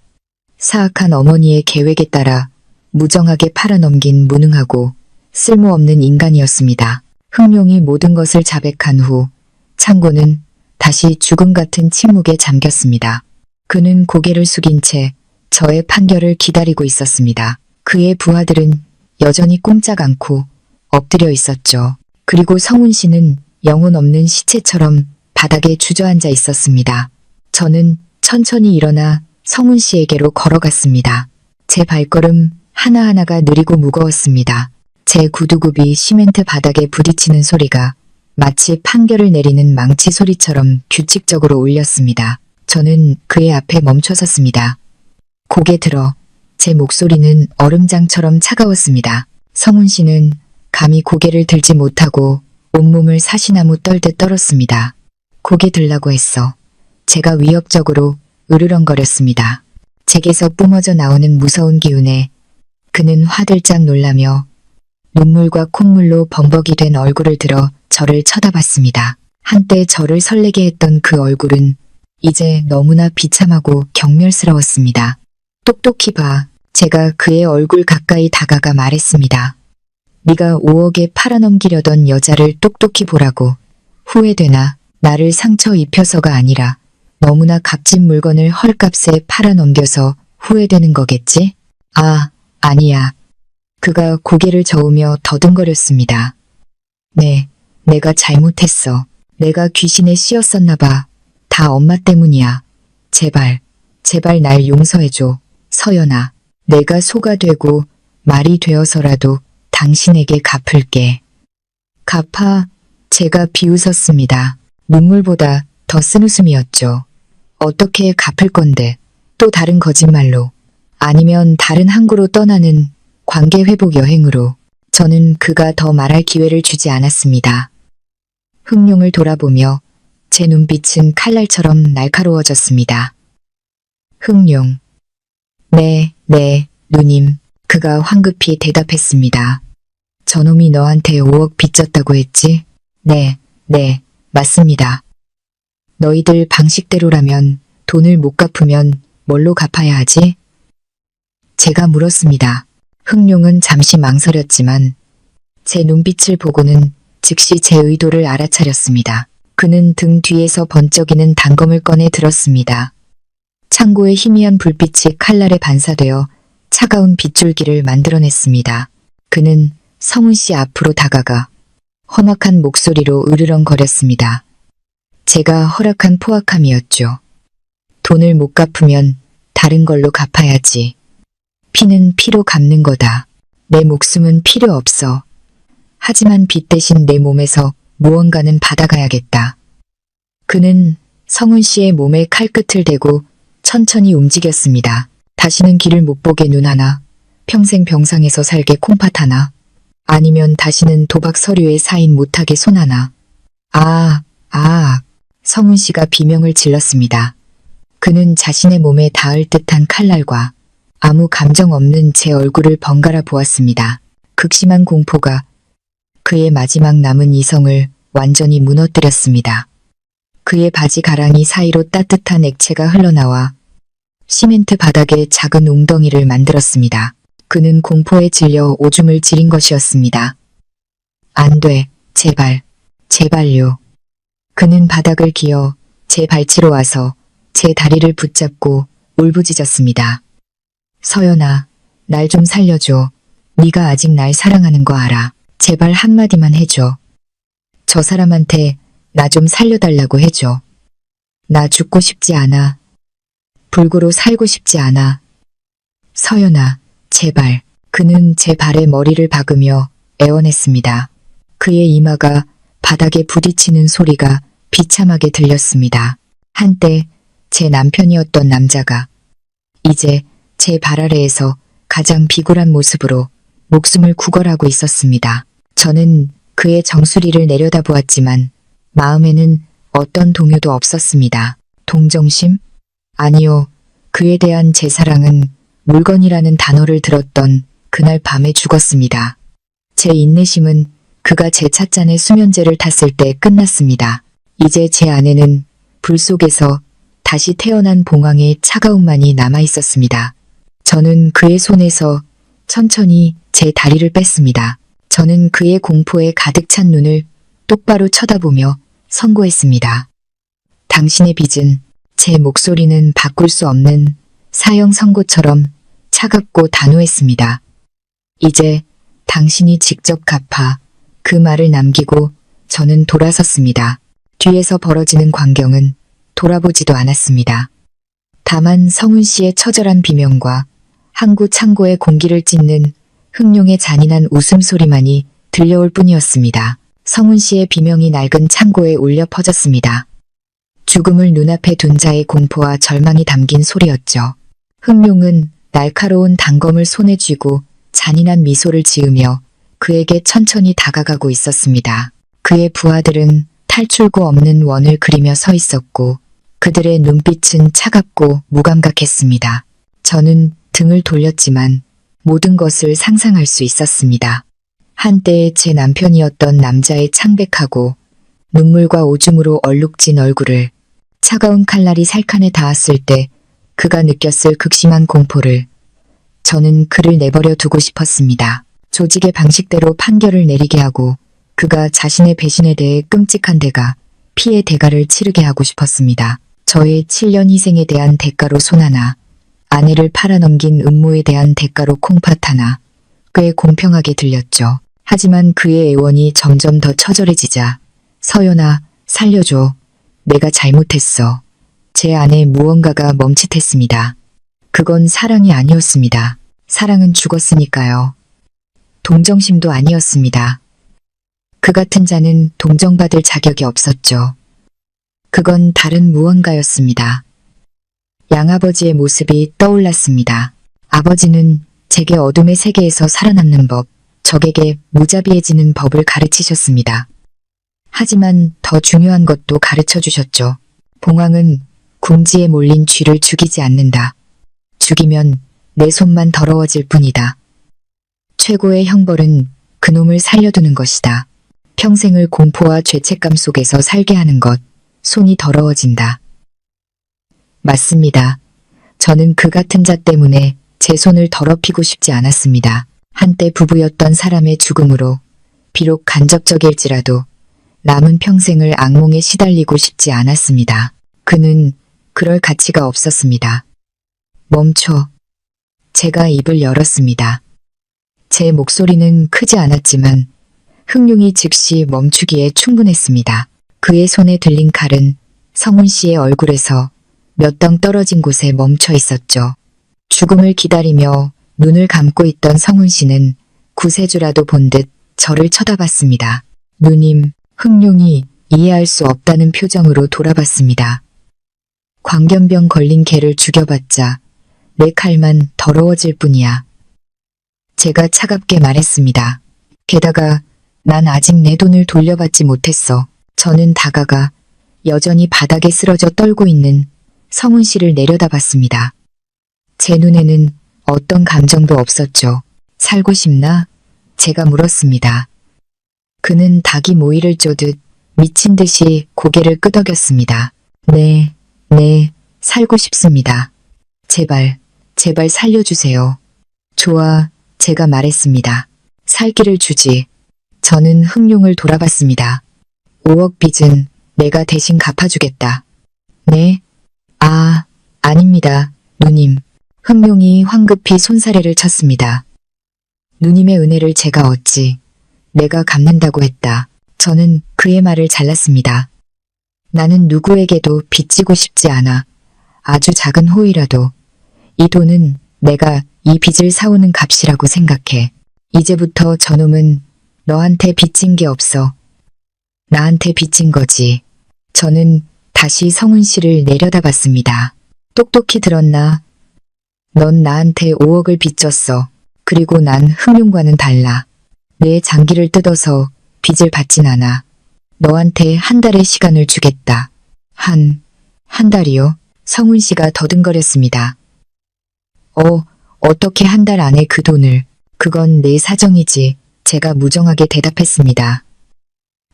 사악한 어머니의 계획에 따라 무정하게 팔아넘긴 무능하고 쓸모없는 인간이었습니다. 흥룡이 모든 것을 자백한 후 창고는 다시 죽음 같은 침묵에 잠겼습니다. 그는 고개를 숙인 채 저의 판결을 기다리고 있었습니다. 그의 부하들은 여전히 꼼짝 않고 엎드려 있었죠. 그리고 성훈 씨는 영혼 없는 시체처럼 바닥에 주저앉아 있었습니다. 저는 천천히 일어나 성훈 씨에게로 걸어갔습니다. 제 발걸음 하나하나가 느리고 무거웠습니다. 제 구두굽이 시멘트 바닥에 부딪히는 소리가 마치 판결을 내리는 망치 소리처럼 규칙적으로 울렸습니다. 저는 그의 앞에 멈춰섰습니다. 고개 들어 제 목소리는 얼음장처럼 차가웠습니다. 성훈 씨는 감히 고개를 들지 못하고 온몸을 사시나무 떨듯 떨었습니다. 고개 들라고 했어. 제가 위협적으로 으르렁거렸습니다. 제게서 뿜어져 나오는 무서운 기운에 그는 화들짝 놀라며 눈물과 콧물로 범벅이 된 얼굴을 들어 저를 쳐다봤습니다. 한때 저를 설레게 했던 그 얼굴은 이제 너무나 비참하고 경멸스러웠습니다. 똑똑히 봐. 제가 그의 얼굴 가까이 다가가 말했습니다. 네가 5억에 팔아넘기려던 여자를 똑똑히 보라고. 후회되나? 나를 상처 입혀서가 아니라 너무나 값진 물건을 헐값에 팔아넘겨서 후회되는 거겠지? 아, 아니야. 그가 고개를 저으며 더듬거렸습니다. 네, 내가 잘못했어. 내가 귀신에 씌었었나 봐. 다 엄마 때문이야. 제발, 제발 날 용서해줘. 서연아, 내가 소가 되고 말이 되어서라도 당신에게 갚을게. 갚아. 제가 비웃었습니다. 눈물보다 더 쓴웃음이었죠. 어떻게 갚을 건데? 또 다른 거짓말로. 아니면 다른 항구로 떠나는 관계 회복 여행으로. 저는 그가 더 말할 기회를 주지 않았습니다. 흑룡을 돌아보며 제 눈빛은 칼날처럼 날카로워졌습니다. 흑룡. 네, 누님. 그가 황급히 대답했습니다. 저놈이 너한테 5억 빚졌다고 했지? 네, 맞습니다. 너희들 방식대로라면 돈을 못 갚으면 뭘로 갚아야 하지? 제가 물었습니다. 흑룡은 잠시 망설였지만 제 눈빛을 보고는 즉시 제 의도를 알아차렸습니다. 그는 등 뒤에서 번쩍이는 단검을 꺼내 들었습니다. 창고의 희미한 불빛이 칼날에 반사되어 차가운 빗줄기를 만들어냈습니다. 그는 성훈 씨 앞으로 다가가 험악한 목소리로 으르렁거렸습니다. 제가 허락한 포악함이었죠. 돈을 못 갚으면 다른 걸로 갚아야지. 피는 피로 갚는 거다. 내 목숨은 필요 없어. 하지만 빚 대신 내 몸에서 무언가는 받아가야겠다. 그는 성훈 씨의 몸에 칼끝을 대고 천천히 움직였습니다. 다시는 길을 못 보게 눈 하나, 평생 병상에서 살게 콩팥 하나, 아니면 다시는 도박 서류에 사인 못하게 손 하나. 성훈 씨가 비명을 질렀습니다. 그는 자신의 몸에 닿을 듯한 칼날과 아무 감정 없는 제 얼굴을 번갈아 보았습니다. 극심한 공포가 그의 마지막 남은 이성을 완전히 무너뜨렸습니다. 그의 바지 가랑이 사이로 따뜻한 액체가 흘러나와 시멘트 바닥에 작은 웅덩이를 만들었습니다. 그는 공포에 질려 오줌을 지린 것이었습니다. 안 돼, 제발, 제발요. 그는 바닥을 기어 제 발치로 와서 제 다리를 붙잡고 울부짖었습니다. 서연아, 날 좀 살려줘. 네가 아직 날 사랑하는 거 알아. 제발 한마디만 해줘. 저 사람한테 나 좀 살려달라고 해줘. 나 죽고 싶지 않아. 불구로 살고 싶지 않아. 서연아, 제발. 그는 제 발에 머리를 박으며 애원했습니다. 그의 이마가 바닥에 부딪히는 소리가 비참하게 들렸습니다. 한때 제 남편이었던 남자가 이제 제 발 아래에서 가장 비굴한 모습으로 목숨을 구걸하고 있었습니다. 저는 그의 정수리를 내려다보았지만 마음에는 어떤 동요도 없었습니다. 동정심? 아니요. 그에 대한 제 사랑은 물건이라는 단어를 들었던 그날 밤에 죽었습니다. 제 인내심은 그가 제 찻잔에 수면제를 탔을 때 끝났습니다. 이제 제 안에는 불 속에서 다시 태어난 봉황의 차가움만이 남아 있었습니다. 저는 그의 손에서 천천히 제 다리를 뺐습니다. 저는 그의 공포에 가득 찬 눈을 똑바로 쳐다보며 선고했습니다. 당신의 빚은 제 목소리는 바꿀 수 없는 사형 선고처럼 차갑고 단호했습니다. 이제 당신이 직접 갚아. 그 말을 남기고 저는 돌아섰습니다. 뒤에서 벌어지는 광경은 돌아보지도 않았습니다. 다만 성훈 씨의 처절한 비명과 항구 창고의 공기를 찢는 흑룡의 잔인한 웃음소리만이 들려올 뿐이었습니다. 성훈 씨의 비명이 낡은 창고에 울려 퍼졌습니다. 죽음을 눈앞에 둔 자의 공포와 절망이 담긴 소리였죠. 흑룡은 날카로운 단검을 손에 쥐고 잔인한 미소를 지으며 그에게 천천히 다가가고 있었습니다. 그의 부하들은 탈출구 없는 원을 그리며 서 있었고 그들의 눈빛은 차갑고 무감각했습니다. 저는 등을 돌렸지만 모든 것을 상상할 수 있었습니다. 한때 제 남편이었던 남자의 창백하고 눈물과 오줌으로 얼룩진 얼굴을 차가운 칼날이 살칸에 닿았을 때 그가 느꼈을 극심한 공포를 저는 그를 내버려 두고 싶었습니다. 조직의 방식대로 판결을 내리게 하고 그가 자신의 배신에 대해 끔찍한 대가 피해 대가를 치르게 하고 싶었습니다. 저의 7년 희생에 대한 대가로 손 하나, 아내를 팔아넘긴 음모에 대한 대가로 콩팥 하나, 꽤 공평하게 들렸죠. 하지만 그의 애원이 점점 더 처절해지자 서연아, 살려줘. 내가 잘못했어. 제 안에 무언가가 멈칫했습니다. 그건 사랑이 아니었습니다. 사랑은 죽었으니까요. 동정심도 아니었습니다. 그 같은 자는 동정받을 자격이 없었죠. 그건 다른 무언가였습니다. 양아버지의 모습이 떠올랐습니다. 아버지는 제게 어둠의 세계에서 살아남는 법, 적에게 무자비해지는 법을 가르치셨습니다. 하지만 더 중요한 것도 가르쳐 주셨죠. 봉황은 궁지에 몰린 쥐를 죽이지 않는다. 죽이면 내 손만 더러워질 뿐이다. 최고의 형벌은 그놈을 살려두는 것이다. 평생을 공포와 죄책감 속에서 살게 하는 것, 손이 더러워진다. 맞습니다. 저는 그 같은 자 때문에 제 손을 더럽히고 싶지 않았습니다. 한때 부부였던 사람의 죽음으로 비록 간접적일지라도 남은 평생을 악몽에 시달리고 싶지 않았습니다. 그는 그럴 가치가 없었습니다. 멈춰. 제가 입을 열었습니다. 제 목소리는 크지 않았지만 흥룡이 즉시 멈추기에 충분했습니다. 그의 손에 들린 칼은 성훈 씨의 얼굴에서 몇 덩 떨어진 곳에 멈춰 있었죠. 죽음을 기다리며 눈을 감고 있던 성훈 씨는 구세주라도 본 듯 저를 쳐다봤습니다. 누님, 흥룡이 이해할 수 없다는 표정으로 돌아봤습니다. 광견병 걸린 개를 죽여봤자 내 칼만 더러워질 뿐이야. 제가 차갑게 말했습니다. 게다가 난 아직 내 돈을 돌려받지 못했어. 저는 다가가 여전히 바닥에 쓰러져 떨고 있는 성훈 씨를 내려다봤습니다. 제 눈에는 어떤 감정도 없었죠. 살고 싶나? 제가 물었습니다. 그는 닭이 모이를 쪼듯 미친 듯이 고개를 끄덕였습니다. 네, 살고 싶습니다. 제발 살려주세요. 좋아, 제가 말했습니다. 살기를 주지. 저는 흥룡을 돌아봤습니다. 5억 빚은 내가 대신 갚아주겠다. 네? 아닙니다, 누님. 흥룡이 황급히 손사래를 쳤습니다. 누님의 은혜를 제가 얻지. 내가 갚는다고 했다. 저는 그의 말을 잘랐습니다. 나는 누구에게도 빚지고 싶지 않아. 아주 작은 호의라도. 이 돈은 내가 이 빚을 사오는 값이라고 생각해. 이제부터 저놈은 너한테 빚진 게 없어. 나한테 빚진 거지. 저는 다시 성훈 씨를 내려다봤습니다. 똑똑히 들었나? 넌 나한테 5억을 빚졌어. 그리고 난 흥룡과는 달라. 내 장기를 뜯어서 빚을 받진 않아. 너한테 한 달의 시간을 주겠다. 한 달이요? 성훈 씨가 더듬거렸습니다. 어떻게 한 달 안에 그 돈을. 그건 내 사정이지. 제가 무정하게 대답했습니다.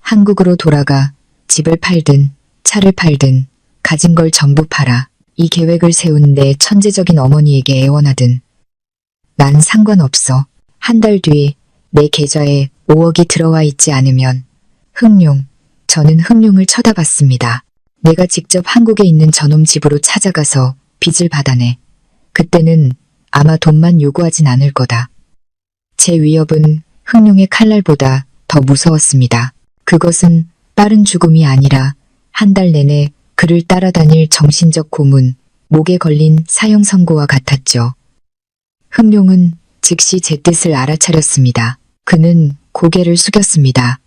한국으로 돌아가 집을 팔든 차를 팔든 가진 걸 전부 팔아. 이 계획을 세운 내 천재적인 어머니에게 애원하든. 난 상관없어. 한 달 뒤 내 계좌에 5억이 들어와 있지 않으면 흥룡, 저는 흥룡을 쳐다봤습니다. 내가 직접 한국에 있는 저놈 집으로 찾아가서 빚을 받아내. 그때는 아마 돈만 요구하진 않을 거다. 제 위협은 흥룡의 칼날보다 더 무서웠습니다. 그것은 빠른 죽음이 아니라 한 달 내내 그를 따라다닐 정신적 고문, 목에 걸린 사형 선고와 같았죠. 흥룡은 즉시 제 뜻을 알아차렸습니다. 그는 고개를 숙였습니다.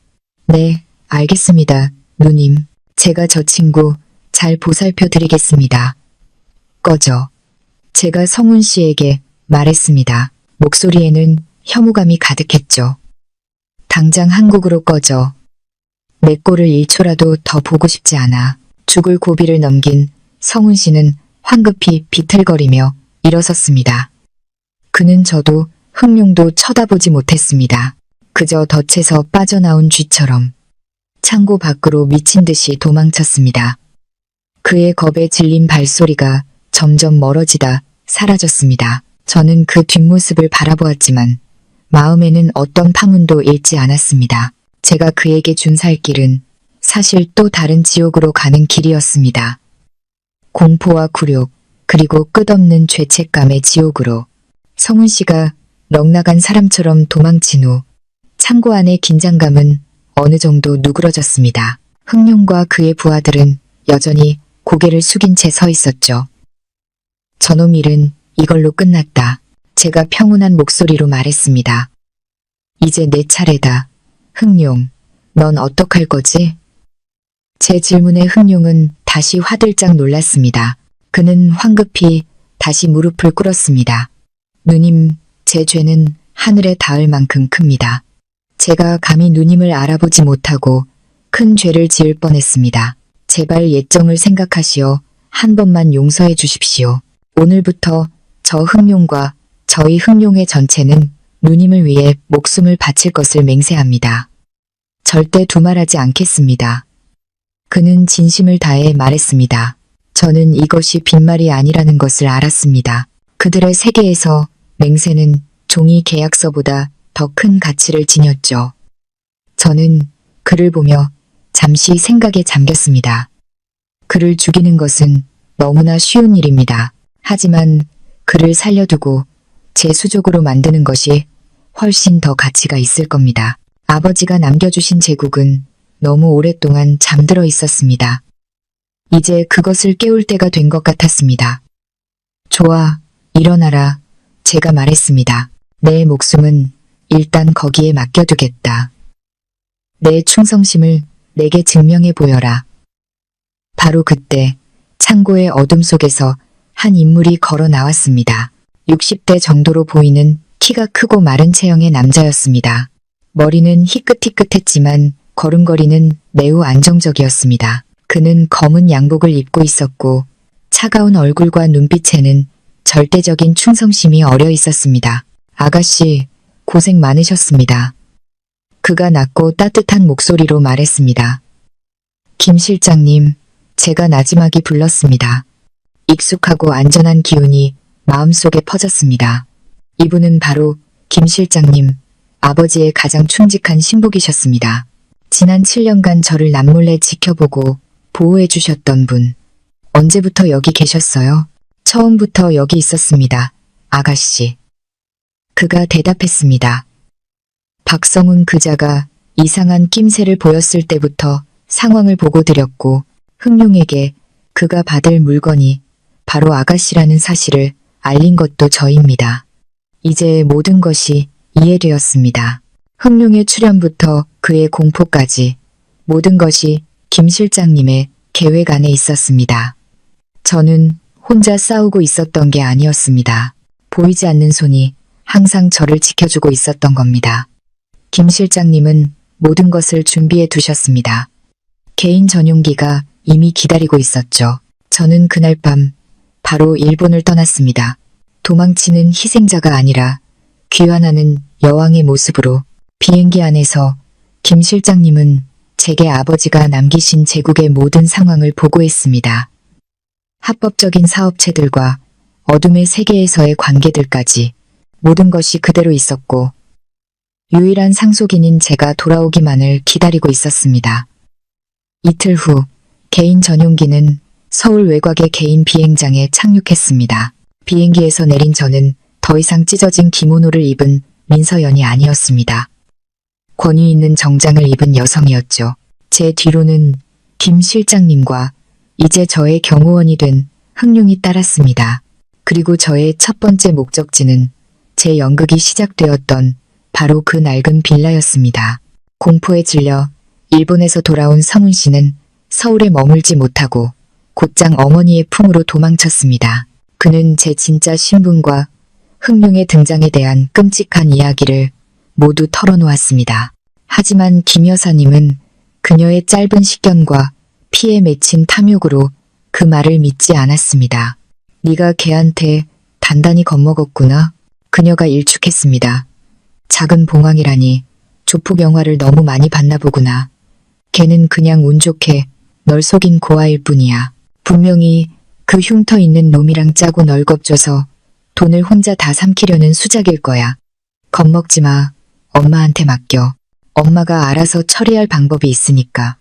네, 알겠습니다, 누님. 제가 저 친구 잘 보살펴 드리겠습니다. 꺼져. 제가 성훈 씨에게 말했습니다. 목소리에는 혐오감이 가득했죠. 당장 한국으로 꺼져. 내 꼴을 1초라도 더 보고 싶지 않아. 죽을 고비를 넘긴 성훈 씨는 황급히 비틀거리며 일어섰습니다. 그는 저도 흥룡도 쳐다보지 못했습니다. 그저 덫에서 빠져나온 쥐처럼 창고 밖으로 미친 듯이 도망쳤습니다. 그의 겁에 질린 발소리가 점점 멀어지다 사라졌습니다. 저는 그 뒷모습을 바라보았지만 마음에는 어떤 파문도 잃지 않았습니다. 제가 그에게 준 살길은 사실 또 다른 지옥으로 가는 길이었습니다. 공포와 굴욕, 그리고 끝없는 죄책감의 지옥으로. 성훈 씨가 넋나간 사람처럼 도망친 후 창고 안의 긴장감은 어느 정도 누그러졌습니다. 흥룡과 그의 부하들은 여전히 고개를 숙인 채 서 있었죠. 저놈 일은 이걸로 끝났다. 제가 평온한 목소리로 말했습니다. 이제 내 차례다. 흥룡, 넌 어떡할 거지? 제 질문에 흥룡은 다시 화들짝 놀랐습니다. 그는 황급히 다시 무릎을 꿇었습니다. 누님, 제 죄는 하늘에 닿을 만큼 큽니다. 제가 감히 누님을 알아보지 못하고 큰 죄를 지을 뻔했습니다. 제발 옛정을 생각하시어 한 번만 용서해 주십시오. 오늘부터 저 흥룡과 저희 흥룡의 전체는 누님을 위해 목숨을 바칠 것을 맹세합니다. 절대 두말하지 않겠습니다. 그는 진심을 다해 말했습니다. 저는 이것이 빈말이 아니라는 것을 알았습니다. 그들의 세계에서 맹세는 종이 계약서보다 더 큰 가치를 지녔죠. 저는 그를 보며 잠시 생각에 잠겼습니다. 그를 죽이는 것은 너무나 쉬운 일입니다. 하지만 그를 살려두고 제 수족으로 만드는 것이 훨씬 더 가치가 있을 겁니다. 아버지가 남겨주신 제국은 너무 오랫동안 잠들어 있었습니다. 이제 그것을 깨울 때가 된 것 같았습니다. 좋아, 일어나라. 제가 말했습니다. 내 목숨은 일단 거기에 맡겨두겠다. 내 충성심을 내게 증명해 보여라. 바로 그때 창고의 어둠 속에서 한 인물이 걸어 나왔습니다. 60대 정도로 보이는 키가 크고 마른 체형의 남자였습니다. 머리는 희끗희끗했지만 걸음걸이는 매우 안정적이었습니다. 그는 검은 양복을 입고 있었고 차가운 얼굴과 눈빛에는 절대적인 충성심이 어려 있었습니다. 아가씨, 고생 많으셨습니다. 그가 낮고 따뜻한 목소리로 말했습니다. 김 실장님, 제가 나지막이 불렀습니다. 익숙하고 안전한 기운이 마음속에 퍼졌습니다. 이분은 바로 김 실장님, 아버지의 가장 충직한 신복이셨습니다. 지난 7년간 저를 남몰래 지켜보고 보호해 주셨던 분. 언제부터 여기 계셨어요? 처음부터 여기 있었습니다. 아가씨. 그가 대답했습니다. 박성훈 그자가 이상한 낌새를 보였을 때부터 상황을 보고 드렸고 흥룡에게 그가 받을 물건이 바로 아가씨라는 사실을 알린 것도 저입니다. 이제 모든 것이 이해되었습니다. 흥룡의 출현부터 그의 공포까지 모든 것이 김 실장님의 계획 안에 있었습니다. 저는 혼자 싸우고 있었던 게 아니었습니다. 보이지 않는 손이 항상 저를 지켜주고 있었던 겁니다. 김 실장님은 모든 것을 준비해 두셨습니다. 개인 전용기가 이미 기다리고 있었죠. 저는 그날 밤 바로 일본을 떠났습니다. 도망치는 희생자가 아니라 귀환하는 여왕의 모습으로. 비행기 안에서 김 실장님은 제게 아버지가 남기신 제국의 모든 상황을 보고했습니다. 합법적인 사업체들과 어둠의 세계에서의 관계들까지 모든 것이 그대로 있었고 유일한 상속인인 제가 돌아오기만을 기다리고 있었습니다. 이틀 후 개인 전용기는 서울 외곽의 개인 비행장에 착륙했습니다. 비행기에서 내린 저는 더 이상 찢어진 기모노를 입은 민서연이 아니었습니다. 권위 있는 정장을 입은 여성이었죠. 제 뒤로는 김 실장님과 이제 저의 경호원이 된 흥룡이 따랐습니다. 그리고 저의 첫 번째 목적지는 제 연극이 시작되었던 바로 그 낡은 빌라였습니다. 공포에 질려 일본에서 돌아온 성훈 씨는 서울에 머물지 못하고 곧장 어머니의 품으로 도망쳤습니다. 그는 제 진짜 신분과 흥룡의 등장에 대한 끔찍한 이야기를 모두 털어놓았습니다. 하지만 김 여사님은 그녀의 짧은 식견과 피에 맺힌 탐욕으로 그 말을 믿지 않았습니다. 네가 걔한테 단단히 겁먹었구나. 그녀가 일축했습니다. 작은 봉황이라니 조폭 영화를 너무 많이 봤나 보구나. 걔는 그냥 운 좋게 널 속인 고아일 뿐이야. 분명히 그 흉터 있는 놈이랑 짜고 널 겁줘서 돈을 혼자 다 삼키려는 수작일 거야. 겁먹지 마. 엄마한테 맡겨. 엄마가 알아서 처리할 방법이 있으니까.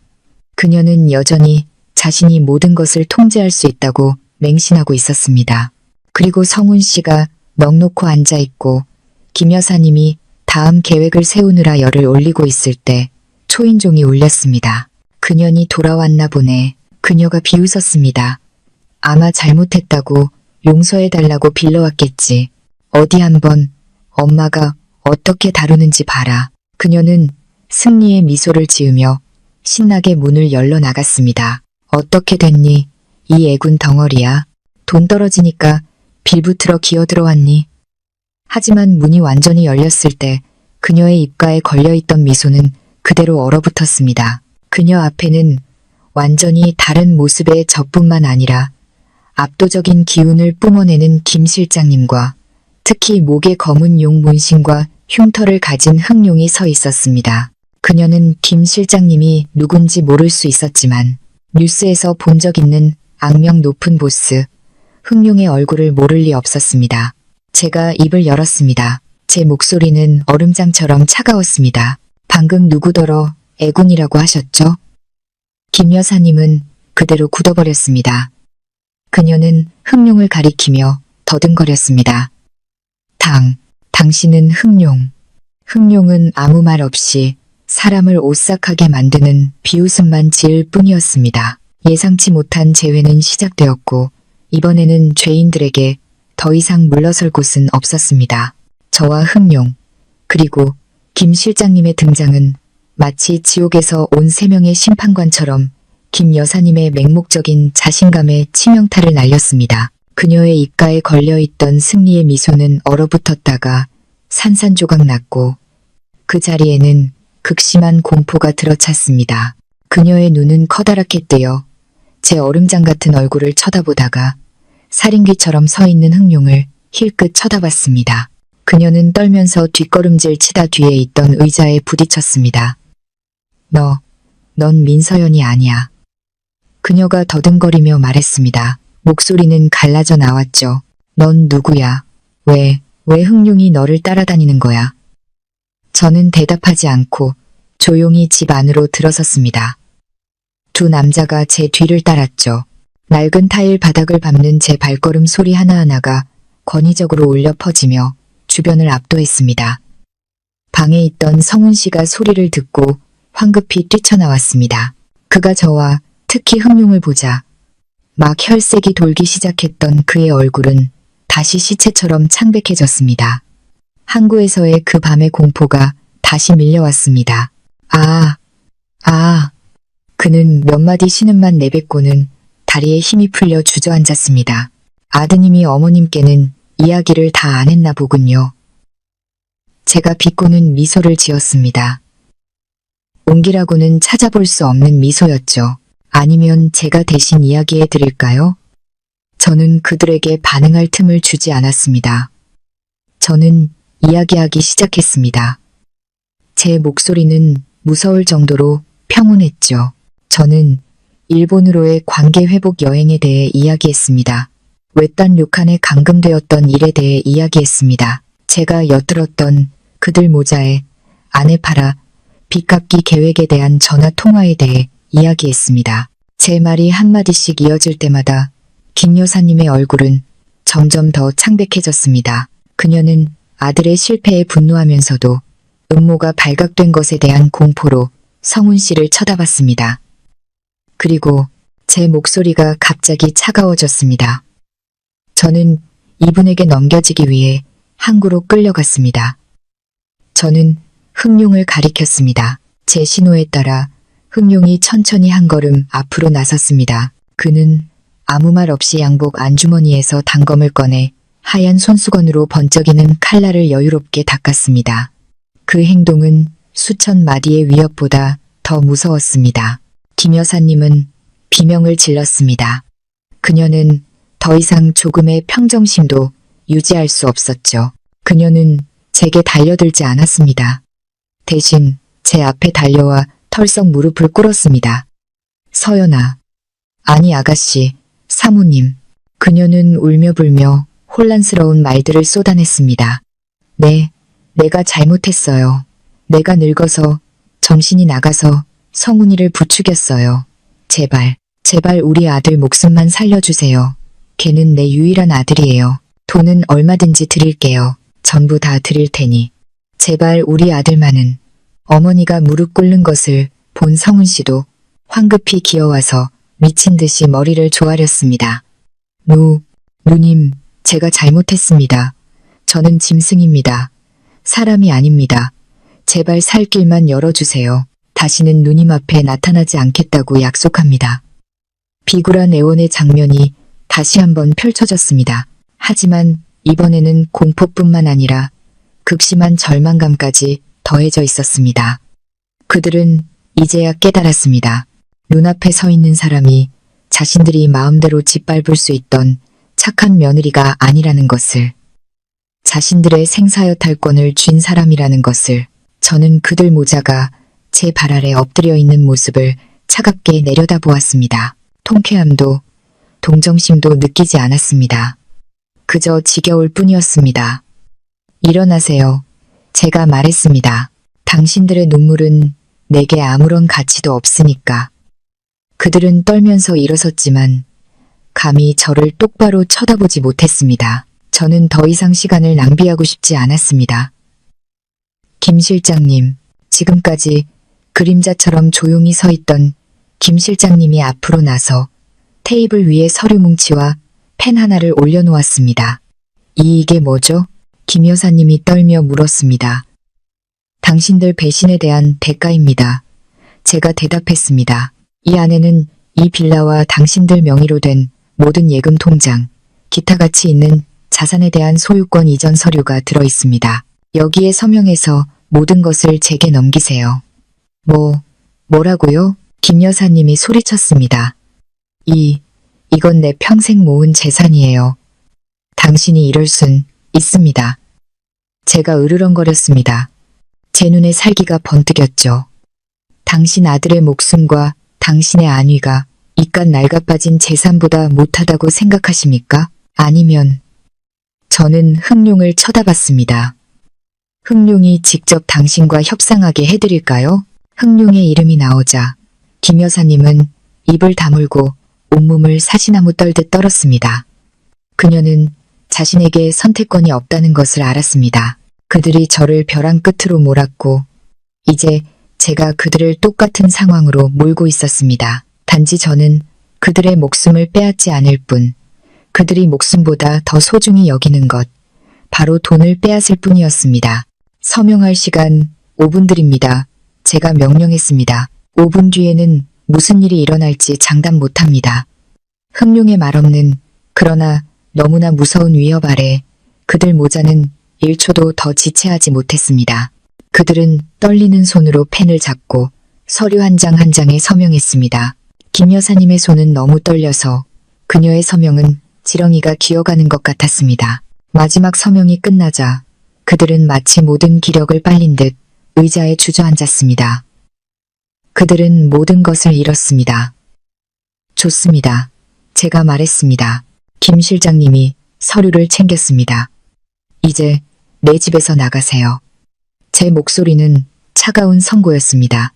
그녀는 여전히 자신이 모든 것을 통제할 수 있다고 맹신하고 있었습니다. 그리고 성훈 씨가 넋놓고 앉아있고 김 여사님이 다음 계획을 세우느라 열을 올리고 있을 때 초인종이 울렸습니다. 그년이 돌아왔나 보네. 그녀가 비웃었습니다. 아마 잘못했다고 용서해달라고 빌러왔겠지. 어디 한번 엄마가 어떻게 다루는지 봐라. 그녀는 승리의 미소를 지으며 신나게 문을 열러 나갔습니다. 어떻게 됐니? 이 애군 덩어리야. 돈 떨어지니까 빌붙으러 기어들어왔니? 하지만 문이 완전히 열렸을 때 그녀의 입가에 걸려있던 미소는 그대로 얼어붙었습니다. 그녀 앞에는 완전히 다른 모습의 저뿐만 아니라 압도적인 기운을 뿜어내는 김 실장님과 특히 목에 검은 용 문신과 흉터를 가진 흑룡이 서 있었습니다. 그녀는 김 실장님이 누군지 모를 수 있었지만 뉴스에서 본 적 있는 악명 높은 보스 흑룡의 얼굴을 모를 리 없었습니다. 제가 입을 열었습니다. 제 목소리는 얼음장처럼 차가웠습니다. 방금 누구더러 애군이라고 하셨죠? 김 여사님은 그대로 굳어버렸습니다. 그녀는 흑룡을 가리키며 더듬거렸습니다. 당신은 흑룡. 흑룡은 아무 말 없이 사람을 오싹하게 만드는 비웃음만 지을 뿐이었습니다. 예상치 못한 재회는 시작되었고 이번에는 죄인들에게 더 이상 물러설 곳은 없었습니다. 저와 흑룡, 그리고 김 실장님의 등장은 마치 지옥에서 온 3명의 심판관처럼 김 여사님의 맹목적인 자신감에 치명타를 날렸습니다. 그녀의 입가에 걸려있던 승리의 미소는 얼어붙었다가 산산조각 났고 그 자리에는 극심한 공포가 들어찼습니다. 그녀의 눈은 커다랗게 뜨여 제 얼음장 같은 얼굴을 쳐다보다가 살인귀처럼 서 있는 흑룡을 힐끗 쳐다봤습니다. 그녀는 떨면서 뒷걸음질 치다 뒤에 있던 의자에 부딪혔습니다. 넌 민서연이 아니야. 그녀가 더듬거리며 말했습니다. 목소리는 갈라져 나왔죠. 넌 누구야? 왜 흑룡이 너를 따라다니는 거야? 저는 대답하지 않고 조용히 집 안으로 들어섰습니다. 두 남자가 제 뒤를 따랐죠. 낡은 타일 바닥을 밟는 제 발걸음 소리 하나하나가 권위적으로 울려 퍼지며 주변을 압도했습니다. 방에 있던 성훈 씨가 소리를 듣고 황급히 뛰쳐나왔습니다. 그가 저와 특히 흑룡을 보자 막 혈색이 돌기 시작했던 그의 얼굴은 다시 시체처럼 창백해졌습니다. 항구에서의 그 밤의 공포가 다시 밀려왔습니다. 그는 몇 마디 신음만 내뱉고는 다리에 힘이 풀려 주저앉았습니다. 아드님이 어머님께는 이야기를 다 안 했나 보군요. 제가 비꼬는 미소를 지었습니다. 옹기라고는 찾아볼 수 없는 미소였죠. 아니면 제가 대신 이야기해 드릴까요? 저는 그들에게 반응할 틈을 주지 않았습니다. 저는 이야기하기 시작했습니다. 제 목소리는 무서울 정도로 평온했죠. 저는 일본으로의 관계 회복 여행에 대해 이야기했습니다. 외딴 료칸에 감금되었던 일에 대해 이야기했습니다. 제가 엿들었던 그들 모자에 아내 팔아 빚 갚기 계획에 대한 전화 통화에 대해 이야기했습니다. 제 말이 한마디씩 이어질 때마다 김 여사님의 얼굴은 점점 더 창백해졌습니다. 그녀는 아들의 실패에 분노하면서도 음모가 발각된 것에 대한 공포로 성훈 씨를 쳐다봤습니다. 그리고 제 목소리가 갑자기 차가워졌습니다. 저는 이분에게 넘겨지기 위해 항구로 끌려갔습니다. 저는 흑룡을 가리켰습니다. 제 신호에 따라 흑룡이 천천히 한 걸음 앞으로 나섰습니다. 그는 아무 말 없이 양복 안주머니에서 단검을 꺼내 하얀 손수건으로 번쩍이는 칼날을 여유롭게 닦았습니다. 그 행동은 수천 마디의 위협보다 더 무서웠습니다. 김 여사님은 비명을 질렀습니다. 그녀는 더 이상 조금의 평정심도 유지할 수 없었죠. 그녀는 제게 달려들지 않았습니다. 대신 제 앞에 달려와 털썩 무릎을 꿇었습니다. 서연아. 아니 아가씨, 사모님. 그녀는 울며불며 혼란스러운 말들을 쏟아냈습니다. 네, 내가 잘못했어요. 내가 늙어서 정신이 나가서 성훈이를 부추겼어요. 제발, 제발 우리 아들 목숨만 살려주세요. 걔는 내 유일한 아들이에요. 돈은 얼마든지 드릴게요. 전부 다 드릴 테니. 제발 우리 아들만은. 어머니가 무릎 꿇는 것을 본 성훈 씨도 황급히 기어와서 미친 듯이 머리를 조아렸습니다. 누님, 제가 잘못했습니다. 저는 짐승입니다. 사람이 아닙니다. 제발 살 길만 열어주세요. 다시는 누님 앞에 나타나지 않겠다고 약속합니다. 비굴한 애원의 장면이 다시 한번 펼쳐졌습니다. 하지만 이번에는 공포뿐만 아니라 극심한 절망감까지 더해져 있었습니다. 그들은 이제야 깨달았습니다. 눈앞에 서 있는 사람이 자신들이 마음대로 짓밟을 수 있던 착한 며느리가 아니라는 것을, 자신들의 생사여탈권을 쥔 사람이라는 것을. 저는 그들 모자가 제 발 아래 엎드려 있는 모습을 차갑게 내려다보았습니다. 통쾌함도 동정심도 느끼지 않았습니다. 그저 지겨울 뿐이었습니다. 일어나세요. 제가 말했습니다. 당신들의 눈물은 내게 아무런 가치도 없으니까. 그들은 떨면서 일어섰지만 감히 저를 똑바로 쳐다보지 못했습니다. 저는 더 이상 시간을 낭비하고 싶지 않았습니다. 김 실장님, 지금까지 그림자처럼 조용히 서 있던 김 실장님이 앞으로 나서 테이블 위에 서류 뭉치와 펜 하나를 올려놓았습니다. 이게 뭐죠? 김 여사님이 떨며 물었습니다. 당신들 배신에 대한 대가입니다. 제가 대답했습니다. 이 안에는 이 빌라와 당신들 명의로 된 모든 예금 통장, 기타 가치 있는 자산에 대한 소유권 이전 서류가 들어있습니다. 여기에 서명해서 모든 것을 제게 넘기세요. 뭐라고요? 김 여사님이 소리쳤습니다. 이건 내 평생 모은 재산이에요. 당신이 이럴 순 있습니다. 제가 으르렁거렸습니다. 제 눈에 살기가 번뜩였죠. 당신 아들의 목숨과 당신의 안위가 이깟 낡아빠진 재산보다 못하다고 생각하십니까? 아니면... 저는 흥룡을 쳐다봤습니다. 흥룡이 직접 당신과 협상하게 해드릴까요? 흥룡의 이름이 나오자 김 여사님은 입을 다물고 온몸을 사시나무 떨듯 떨었습니다. 그녀는 자신에게 선택권이 없다는 것을 알았습니다. 그들이 저를 벼랑 끝으로 몰았고 이제 제가 그들을 똑같은 상황으로 몰고 있었습니다. 단지 저는 그들의 목숨을 빼앗지 않을 뿐 그들이 목숨보다 더 소중히 여기는 것, 바로 돈을 빼앗을 뿐이었습니다. 서명할 시간 5분 드립니다. 제가 명령했습니다. 5분 뒤에는 무슨 일이 일어날지 장담 못합니다. 흥룡의 말없는 그러나 너무나 무서운 위협 아래 그들 모자는 1초도 더 지체하지 못했습니다. 그들은 떨리는 손으로 펜을 잡고 서류 한 장 한 장에 서명했습니다. 김 여사님의 손은 너무 떨려서 그녀의 서명은 지렁이가 기어가는 것 같았습니다. 마지막 서명이 끝나자 그들은 마치 모든 기력을 빨린 듯 의자에 주저앉았습니다. 그들은 모든 것을 잃었습니다. 좋습니다. 제가 말했습니다. 김 실장님이 서류를 챙겼습니다. 이제 내 집에서 나가세요. 제 목소리는 차가운 선고였습니다.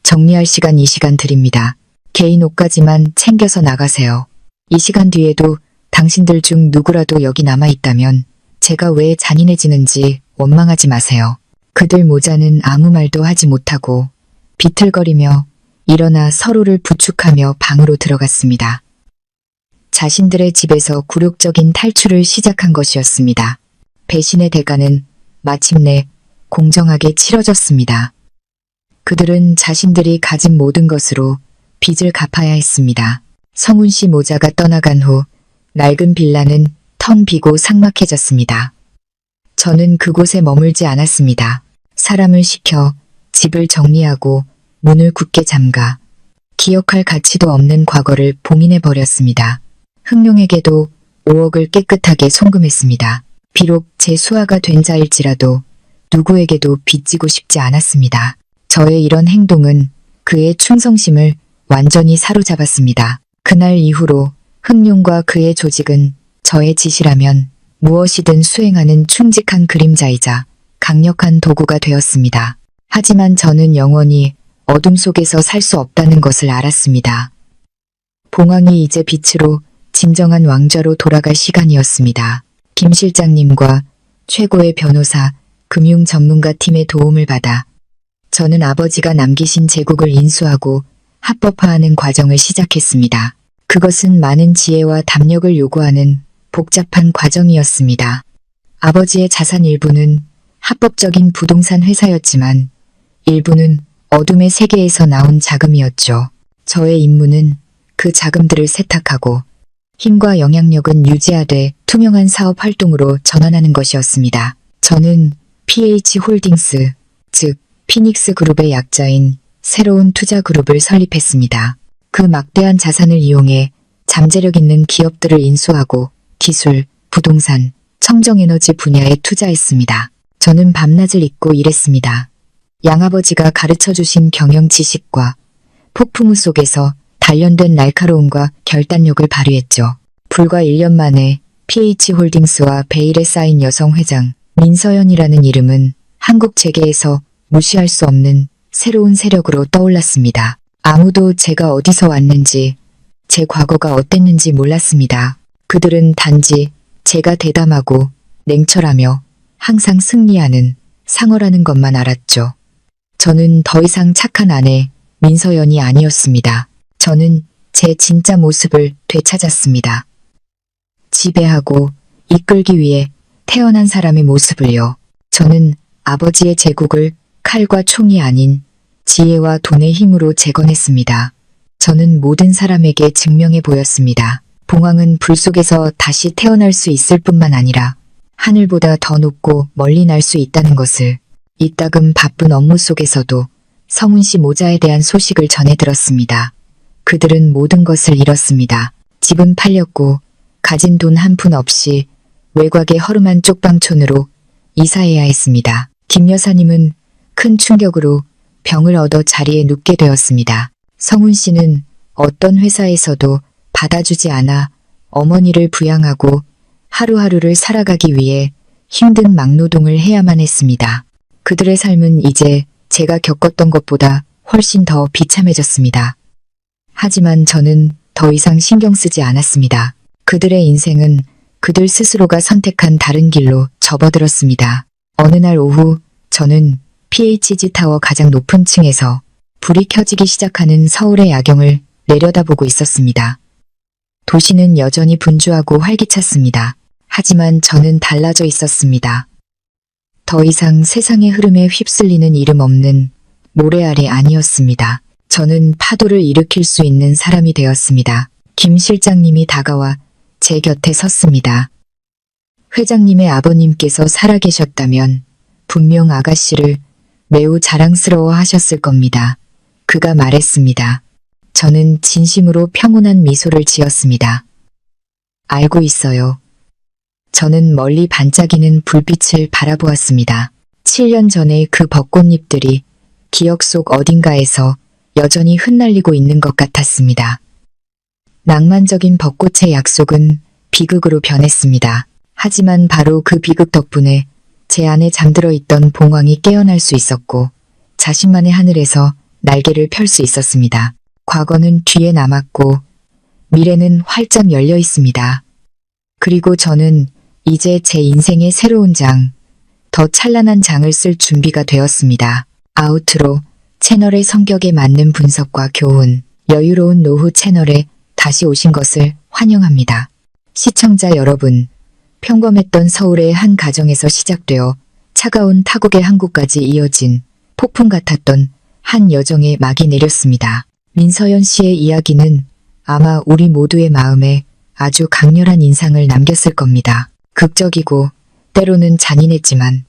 정리할 시간 2시간 드립니다. 개인 옷까지만 챙겨서 나가세요. 이 시간 뒤에도 당신들 중 누구라도 여기 남아있다면 제가 왜 잔인해지는지 원망하지 마세요. 그들 모자는 아무 말도 하지 못하고 비틀거리며 일어나 서로를 부축하며 방으로 들어갔습니다. 자신들의 집에서 굴욕적인 탈출을 시작한 것이었습니다. 배신의 대가는 마침내 공정하게 치러졌습니다. 그들은 자신들이 가진 모든 것으로 빚을 갚아야 했습니다. 성훈 씨 모자가 떠나간 후 낡은 빌라는 텅 비고 삭막해졌습니다. 저는 그곳에 머물지 않았습니다. 사람을 시켜 집을 정리하고 문을 굳게 잠가 기억할 가치도 없는 과거를 봉인해버렸습니다. 흥룡에게도 5억을 깨끗하게 송금했습니다. 비록 제 수하가 된 자일지라도 누구에게도 빚지고 싶지 않았습니다. 저의 이런 행동은 그의 충성심을 완전히 사로잡았습니다. 그날 이후로 흑룡과 그의 조직은 저의 지시라면 무엇이든 수행하는 충직한 그림자이자 강력한 도구가 되었습니다. 하지만 저는 영원히 어둠 속에서 살 수 없다는 것을 알았습니다. 봉황이 이제 빛으로 진정한 왕좌로 돌아갈 시간이었습니다. 김 실장님과 최고의 변호사, 금융 전문가 팀의 도움을 받아 저는 아버지가 남기신 제국을 인수하고 합법화하는 과정을 시작했습니다. 그것은 많은 지혜와 담력을 요구하는 복잡한 과정이었습니다. 아버지의 자산 일부는 합법적인 부동산 회사였지만 일부는 어둠의 세계에서 나온 자금이었죠. 저의 임무는 그 자금들을 세탁하고 힘과 영향력은 유지하되 투명한 사업 활동으로 전환하는 것이었습니다. 저는 PH홀딩스, 즉 피닉스 그룹의 약자인 새로운 투자 그룹을 설립했습니다. 그 막대한 자산을 이용해 잠재력 있는 기업들을 인수하고 기술, 부동산, 청정에너지 분야에 투자했습니다. 저는 밤낮을 잊고 일했습니다. 양아버지가 가르쳐주신 경영 지식과 폭풍우 속에서 단련된 날카로움과 결단력을 발휘했죠. 불과 1년 만에 PH홀딩스와 베일에 쌓인 여성 회장 민서연이라는 이름은 한국 재계에서 무시할 수 없는 새로운 세력으로 떠올랐습니다. 아무도 제가 어디서 왔는지, 제 과거가 어땠는지 몰랐습니다. 그들은 단지 제가 대담하고 냉철하며 항상 승리하는 상어라는 것만 알았죠. 저는 더 이상 착한 아내 민서연이 아니었습니다. 저는 제 진짜 모습을 되찾았습니다. 지배하고 이끌기 위해 태어난 사람의 모습을요. 저는 아버지의 제국을 칼과 총이 아닌 지혜와 돈의 힘으로 재건했습니다. 저는 모든 사람에게 증명해 보였습니다. 봉황은 불 속에서 다시 태어날 수 있을 뿐만 아니라 하늘보다 더 높고 멀리 날 수 있다는 것을. 이따금 바쁜 업무 속에서도 성훈 씨 모자에 대한 소식을 전해 들었습니다. 그들은 모든 것을 잃었습니다. 집은 팔렸고 가진 돈 한 푼 없이 외곽의 허름한 쪽방촌으로 이사해야 했습니다. 김 여사님은 큰 충격으로 병을 얻어 자리에 눕게 되었습니다. 성훈 씨는 어떤 회사에서도 받아주지 않아 어머니를 부양하고 하루하루를 살아가기 위해 힘든 막노동을 해야만 했습니다. 그들의 삶은 이제 제가 겪었던 것보다 훨씬 더 비참해졌습니다. 하지만 저는 더 이상 신경 쓰지 않았습니다. 그들의 인생은 그들 스스로가 선택한 다른 길로 접어들었습니다. 어느 날 오후 저는 PHG 타워 가장 높은 층에서 불이 켜지기 시작하는 서울의 야경을 내려다보고 있었습니다. 도시는 여전히 분주하고 활기찼습니다. 하지만 저는 달라져 있었습니다. 더 이상 세상의 흐름에 휩쓸리는 이름 없는 모래알이 아니었습니다. 저는 파도를 일으킬 수 있는 사람이 되었습니다. 김 실장님이 다가와 제 곁에 섰습니다. 회장님의 아버님께서 살아계셨다면 분명 아가씨를 매우 자랑스러워 하셨을 겁니다. 그가 말했습니다. 저는 진심으로 평온한 미소를 지었습니다. 알고 있어요. 저는 멀리 반짝이는 불빛을 바라보았습니다. 7년 전에 그 벚꽃잎들이 기억 속 어딘가에서 여전히 흩날리고 있는 것 같았습니다. 낭만적인 벚꽃의 약속은 비극으로 변했습니다. 하지만 바로 그 비극 덕분에 제 안에 잠들어 있던 봉황이 깨어날 수 있었고 자신만의 하늘에서 날개를 펼 수 있었습니다. 과거는 뒤에 남았고 미래는 활짝 열려 있습니다. 그리고 저는 이제 제 인생의 새로운 장, 더 찬란한 장을 쓸 준비가 되었습니다. 아우트로 채널의 성격에 맞는 분석과 교훈, 여유로운 노후 채널에 다시 오신 것을 환영합니다. 시청자 여러분, 평범했던 서울의 한 가정에서 시작되어 차가운 타국의 항구까지 이어진 폭풍 같았던 한 여정의 막이 내렸습니다. 민서연 씨의 이야기는 아마 우리 모두의 마음에 아주 강렬한 인상을 남겼을 겁니다. 극적이고 때로는 잔인했지만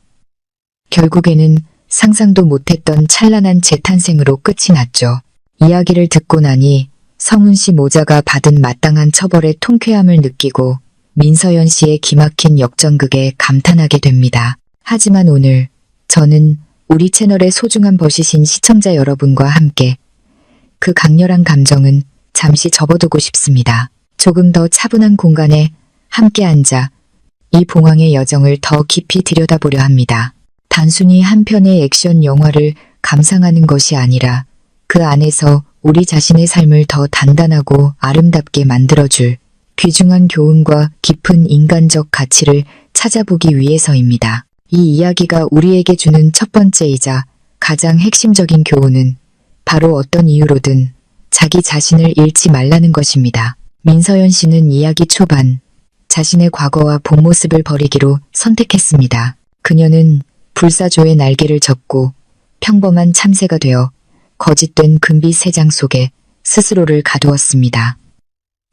결국에는 상상도 못했던 찬란한 재탄생으로 끝이 났죠. 이야기를 듣고 나니 성훈 씨 모자가 받은 마땅한 처벌의 통쾌함을 느끼고 민서연 씨의 기막힌 역전극에 감탄하게 됩니다. 하지만 오늘 저는 우리 채널의 소중한 버시신 시청자 여러분과 함께 그 강렬한 감정은 잠시 접어두고 싶습니다. 조금 더 차분한 공간에 함께 앉아 이 봉황의 여정을 더 깊이 들여다보려 합니다. 단순히 한 편의 액션 영화를 감상하는 것이 아니라 그 안에서 우리 자신의 삶을 더 단단하고 아름답게 만들어줄 귀중한 교훈과 깊은 인간적 가치를 찾아보기 위해서입니다. 이 이야기가 우리에게 주는 첫 번째이자 가장 핵심적인 교훈은 바로 어떤 이유로든 자기 자신을 잃지 말라는 것입니다. 민서연 씨는 이야기 초반 자신의 과거와 본 모습을 버리기로 선택했습니다. 그녀는 불사조의 날개를 접고 평범한 참새가 되어 거짓된 금빛 세장 속에 스스로를 가두었습니다.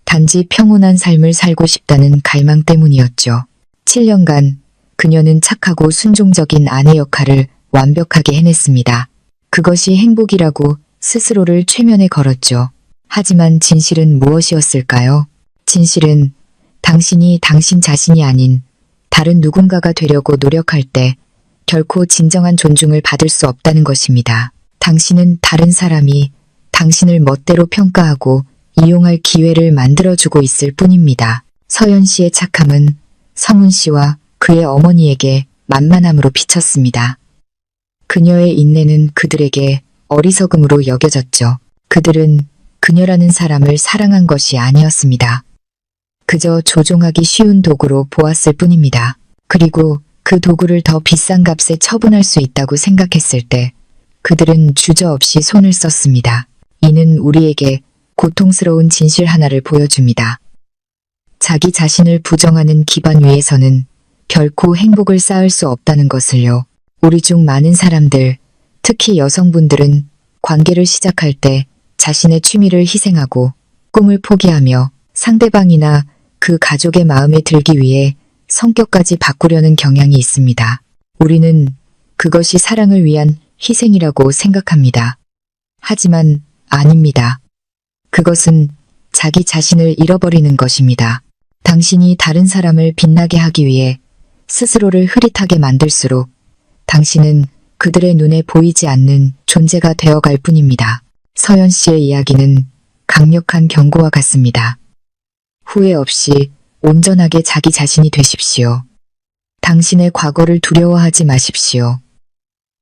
단지 평온한 삶을 살고 싶다는 갈망 때문이었죠. 7년간 그녀는 착하고 순종적인 아내 역할을 완벽하게 해냈습니다. 그것이 행복이라고 스스로를 최면에 걸었죠. 하지만 진실은 무엇이었을까요? 진실은 당신이 당신 자신이 아닌 다른 누군가가 되려고 노력할 때 결코 진정한 존중을 받을 수 없다는 것입니다. 당신은 다른 사람이 당신을 멋대로 평가하고 이용할 기회를 만들어주고 있을 뿐입니다. 서연 씨의 착함은 성훈 씨와 그의 어머니에게 만만함으로 비쳤습니다. 그녀의 인내는 그들에게 어리석음으로 여겨졌죠. 그들은 그녀라는 사람을 사랑한 것이 아니었습니다. 그저 조종하기 쉬운 도구로 보았을 뿐입니다. 그리고 그 도구를 더 비싼 값에 처분할 수 있다고 생각했을 때 그들은 주저없이 손을 썼습니다. 이는 우리에게 고통스러운 진실 하나를 보여줍니다. 자기 자신을 부정하는 기반 위에서는 결코 행복을 쌓을 수 없다는 것을요. 우리 중 많은 사람들, 특히 여성분들은 관계를 시작할 때 자신의 취미를 희생하고 꿈을 포기하며 상대방이나 그 가족의 마음에 들기 위해 성격까지 바꾸려는 경향이 있습니다. 우리는 그것이 사랑을 위한 희생이라고 생각합니다. 하지만 아닙니다. 그것은 자기 자신을 잃어버리는 것입니다. 당신이 다른 사람을 빛나게 하기 위해 스스로를 흐릿하게 만들수록 당신은 그들의 눈에 보이지 않는 존재가 되어갈 뿐입니다. 서연 씨의 이야기는 강력한 경고와 같습니다. 후회 없이 온전하게 자기 자신이 되십시오. 당신의 과거를 두려워하지 마십시오.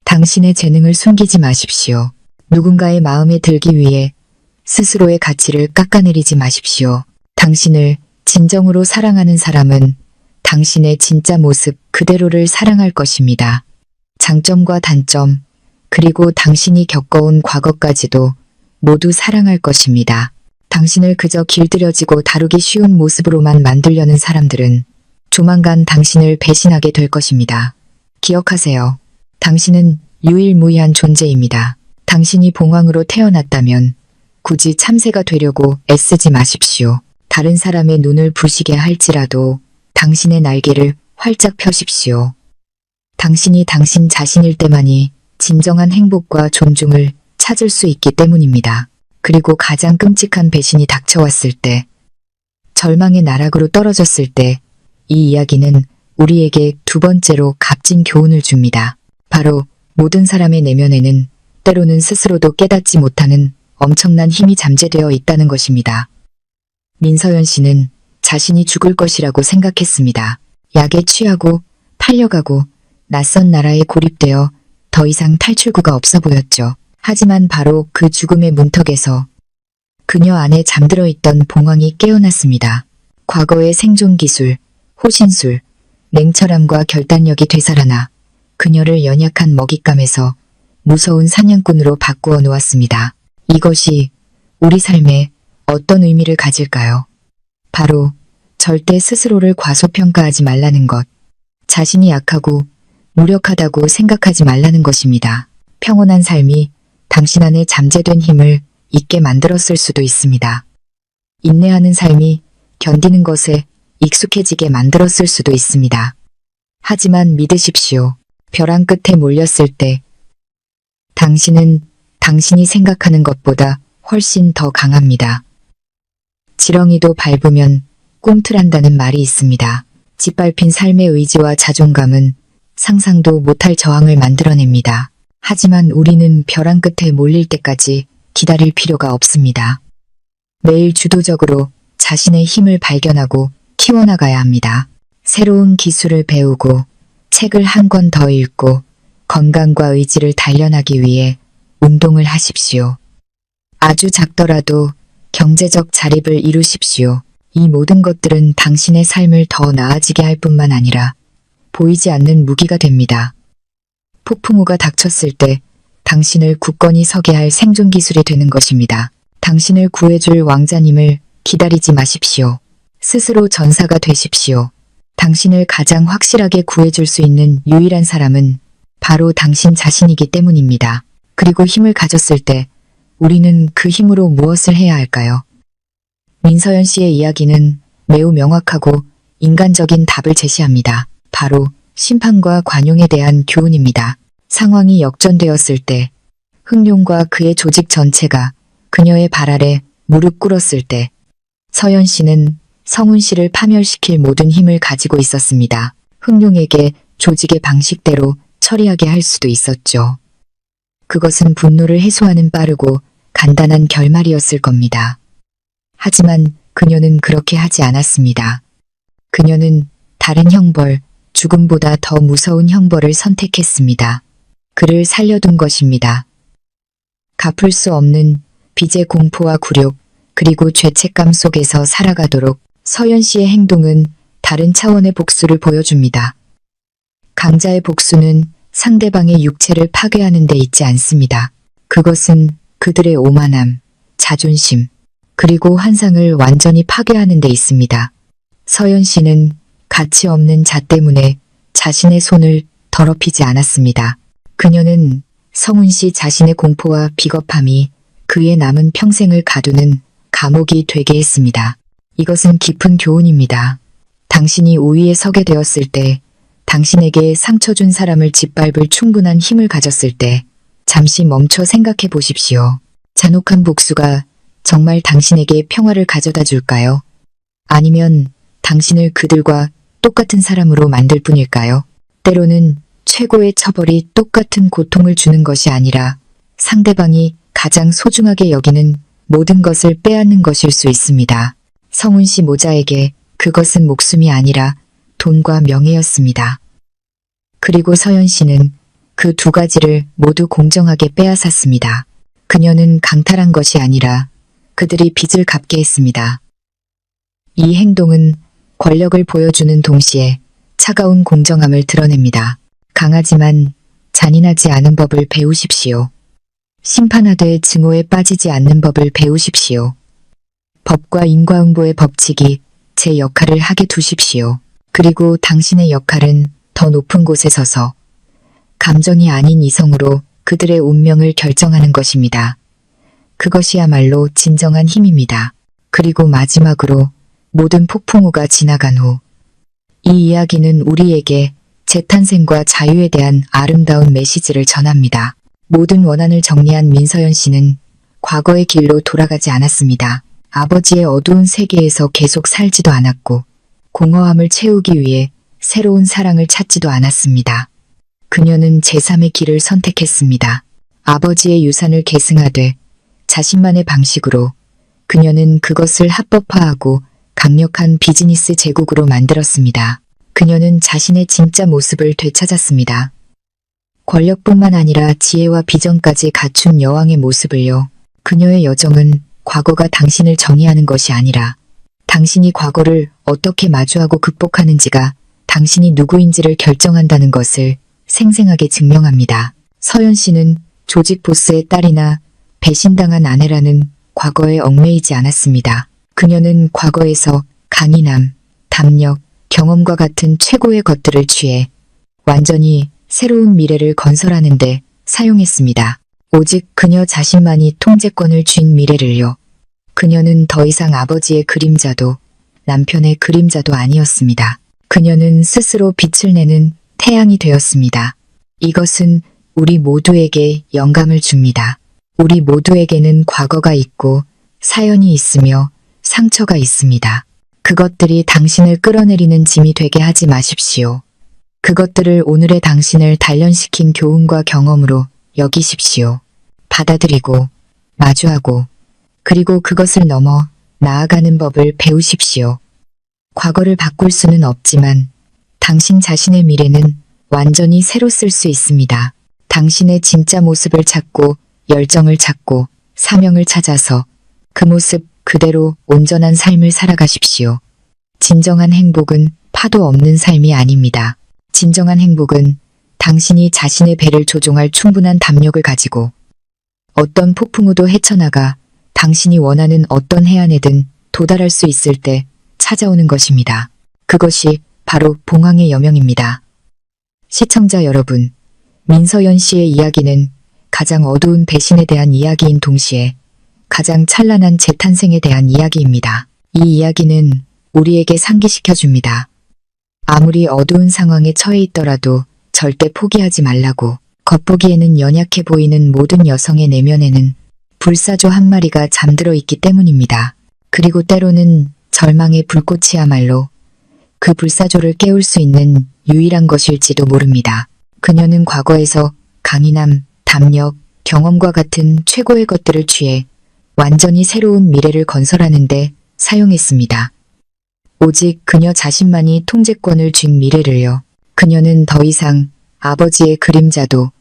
당신의 재능을 숨기지 마십시오. 누군가의 마음에 들기 위해 스스로의 가치를 깎아내리지 마십시오. 당신을 진정으로 사랑하는 사람은 당신의 진짜 모습 그대로를 사랑할 것입니다. 장점과 단점, 그리고 당신이 겪어온 과거까지도 모두 사랑할 것입니다. 당신을 그저 길들여지고 다루기 쉬운 모습으로만 만들려는 사람들은 조만간 당신을 배신하게 될 것입니다. 기억하세요. 당신은 유일무이한 존재입니다. 당신이 봉황으로 태어났다면 굳이 참새가 되려고 애쓰지 마십시오. 다른 사람의 눈을 부시게 할지라도 당신의 날개를 활짝 펴십시오. 당신이 당신 자신일 때만이 진정한 행복과 존중을 찾을 수 있기 때문입니다. 그리고 가장 끔찍한 배신이 닥쳐왔을 때, 절망의 나락으로 떨어졌을 때, 이 이야기는 우리에게 두 번째로 값진 교훈을 줍니다. 바로 모든 사람의 내면에는 때로는 스스로도 깨닫지 못하는 엄청난 힘이 잠재되어 있다는 것입니다. 민서연 씨는 자신이 죽을 것이라고 생각했습니다. 약에 취하고 팔려가고 낯선 나라에 고립되어 더 이상 탈출구가 없어 보였죠. 하지만 바로 그 죽음의 문턱에서 그녀 안에 잠들어 있던 봉황이 깨어났습니다. 과거의 생존 기술, 호신술, 냉철함과 결단력이 되살아나 그녀를 연약한 먹잇감에서 무서운 사냥꾼으로 바꾸어 놓았습니다. 이것이 우리 삶에 어떤 의미를 가질까요? 바로 절대 스스로를 과소평가하지 말라는 것, 자신이 약하고 무력하다고 생각하지 말라는 것입니다. 평온한 삶이 당신 안에 잠재된 힘을 잊게 만들었을 수도 있습니다. 인내하는 삶이 견디는 것에 익숙해지게 만들었을 수도 있습니다. 하지만 믿으십시오. 벼랑 끝에 몰렸을 때 당신은 당신이 생각하는 것보다 훨씬 더 강합니다. 지렁이도 밟으면 꿈틀한다는 말이 있습니다. 짓밟힌 삶의 의지와 자존감은 상상도 못할 저항을 만들어냅니다. 하지만 우리는 벼랑 끝에 몰릴 때까지 기다릴 필요가 없습니다. 매일 주도적으로 자신의 힘을 발견하고 키워나가야 합니다. 새로운 기술을 배우고 책을 한 권 더 읽고 건강과 의지를 단련하기 위해 운동을 하십시오. 아주 작더라도 경제적 자립을 이루십시오. 이 모든 것들은 당신의 삶을 더 나아지게 할 뿐만 아니라 보이지 않는 무기가 됩니다. 폭풍우가 닥쳤을 때 당신을 굳건히 서게 할 생존 기술이 되는 것입니다. 당신을 구해줄 왕자님을 기다리지 마십시오. 스스로 전사가 되십시오. 당신을 가장 확실하게 구해줄 수 있는 유일한 사람은 바로 당신 자신이기 때문입니다. 그리고 힘을 가졌을 때 우리는 그 힘으로 무엇을 해야 할까요? 민서연 씨의 이야기는 매우 명확하고 인간적인 답을 제시합니다. 바로 심판과 관용에 대한 교훈입니다. 상황이 역전되었을 때, 흥룡과 그의 조직 전체가 그녀의 발 아래 무릎 꿇었을 때, 서연 씨는 성훈 씨를 파멸시킬 모든 힘을 가지고 있었습니다. 흥룡에게 조직의 방식대로 처리하게 할 수도 있었죠. 그것은 분노를 해소하는 빠르고 간단한 결말이었을 겁니다. 하지만 그녀는 그렇게 하지 않았습니다. 그녀는 다른 형벌, 죽음보다 더 무서운 형벌을 선택했습니다. 그를 살려둔 것입니다. 갚을 수 없는 빚의 공포와 굴욕, 그리고 죄책감 속에서 살아가도록 서연 씨의 행동은 다른 차원의 복수를 보여줍니다. 강자의 복수는 상대방의 육체를 파괴하는 데 있지 않습니다. 그것은 그들의 오만함, 자존심, 그리고 환상을 완전히 파괴하는 데 있습니다. 서연 씨는 가치 없는 자 때문에 자신의 손을 더럽히지 않았습니다. 그녀는 성훈 씨 자신의 공포와 비겁함이 그의 남은 평생을 가두는 감옥이 되게 했습니다. 이것은 깊은 교훈입니다. 당신이 우위에 서게 되었을 때, 당신에게 상처 준 사람을 짓밟을 충분한 힘을 가졌을 때, 잠시 멈춰 생각해 보십시오. 잔혹한 복수가 정말 당신에게 평화를 가져다 줄까요? 아니면 당신을 그들과 똑같은 사람으로 만들 뿐일까요? 때로는 최고의 처벌이 똑같은 고통을 주는 것이 아니라 상대방이 가장 소중하게 여기는 모든 것을 빼앗는 것일 수 있습니다. 성훈 씨 모자에게 그것은 목숨이 아니라 돈과 명예였습니다. 그리고 서연 씨는 그 두 가지를 모두 공정하게 빼앗았습니다. 그녀는 강탈한 것이 아니라 그들이 빚을 갚게 했습니다. 이 행동은 권력을 보여주는 동시에 차가운 공정함을 드러냅니다. 강하지만 잔인하지 않은 법을 배우십시오. 심판하되 증오에 빠지지 않는 법을 배우십시오. 법과 인과응보의 법칙이 제 역할을 하게 두십시오. 그리고 당신의 역할은 더 높은 곳에 서서 감정이 아닌 이성으로 그들의 운명을 결정하는 것입니다. 그것이야말로 진정한 힘입니다. 그리고 마지막으로 모든 폭풍우가 지나간 후 이 이야기는 우리에게 재탄생과 자유에 대한 아름다운 메시지를 전합니다. 모든 원한을 정리한 민서연 씨는 과거의 길로 돌아가지 않았습니다. 아버지의 어두운 세계에서 계속 살지도 않았고 공허함을 채우기 위해 새로운 사랑을 찾지도 않았습니다. 그녀는 제3의 길을 선택했습니다. 아버지의 유산을 계승하되 자신만의 방식으로 그녀는 그것을 합법화하고 강력한 비즈니스 제국으로 만들었습니다. 그녀는 자신의 진짜 모습을 되찾았습니다. 권력뿐만 아니라 지혜와 비전까지 갖춘 여왕의 모습을요. 그녀의 여정은 과거가 당신을 정의하는 것이 아니라 당신이 과거를 어떻게 마주하고 극복하는지가 당신이 누구인지를 결정한다는 것을 생생하게 증명합니다. 서연 씨는 조직 보스의 딸이나 배신당한 아내라는 과거에 얽매이지 않았습니다. 그녀는 과거에서 강인함, 담력, 경험과 같은 최고의 것들을 취해 완전히 새로운 미래를 건설하는 데 사용했습니다. 오직 그녀 자신만이 통제권을 쥔 미래를요. 그녀는 더 이상 아버지의 그림자도 남편의 그림자도 아니었습니다. 그녀는 스스로 빛을 내는 태양이 되었습니다. 이것은 우리 모두에게 영감을 줍니다. 우리 모두에게는 과거가 있고 사연이 있으며 상처가 있습니다. 그것들이 당신을 끌어내리는 짐이 되게 하지 마십시오. 그것들을 오늘의 당신을 단련시킨 교훈과 경험으로 여기십시오. 받아들이고, 마주하고, 그리고 그것을 넘어 나아가는 법을 배우십시오. 과거를 바꿀 수는 없지만 당신 자신의 미래는 완전히 새로 쓸 수 있습니다. 당신의 진짜 모습을 찾고 열정을 찾고 사명을 찾아서 그 모습 그대로 온전한 삶을 살아가십시오. 진정한 행복은 파도 없는 삶이 아닙니다. 진정한 행복은 당신이 자신의 배를 조종할 충분한 담력을 가지고 어떤 폭풍우도 헤쳐나가 당신이 원하는 어떤 해안에든 도달할 수 있을 때 찾아오는 것입니다. 그것이 바로 봉황의 여명입니다. 시청자 여러분, 민서연 씨의 이야기는 가장 어두운 배신에 대한 이야기인 동시에 가장 찬란한 재탄생에 대한 이야기입니다. 이 이야기는 우리에게 상기시켜줍니다. 아무리 어두운 상황에 처해 있더라도 절대 포기하지 말라고. 겉보기에는 연약해 보이는 모든 여성의 내면에는 불사조 한 마리가 잠들어 있기 때문입니다. 그리고 때로는 절망의 불꽃이야말로 그 불사조를 깨울 수 있는 유일한 것일지도 모릅니다. 그녀는 과거에서 강인함, 담력, 경험과 같은 최고의 것들을 취해 완전히 새로운 미래를 건설하는데 사용했습니다. 오직 그녀 자신만이 통제권을 쥔 미래를요. 그녀는 더 이상 아버지의 그림자도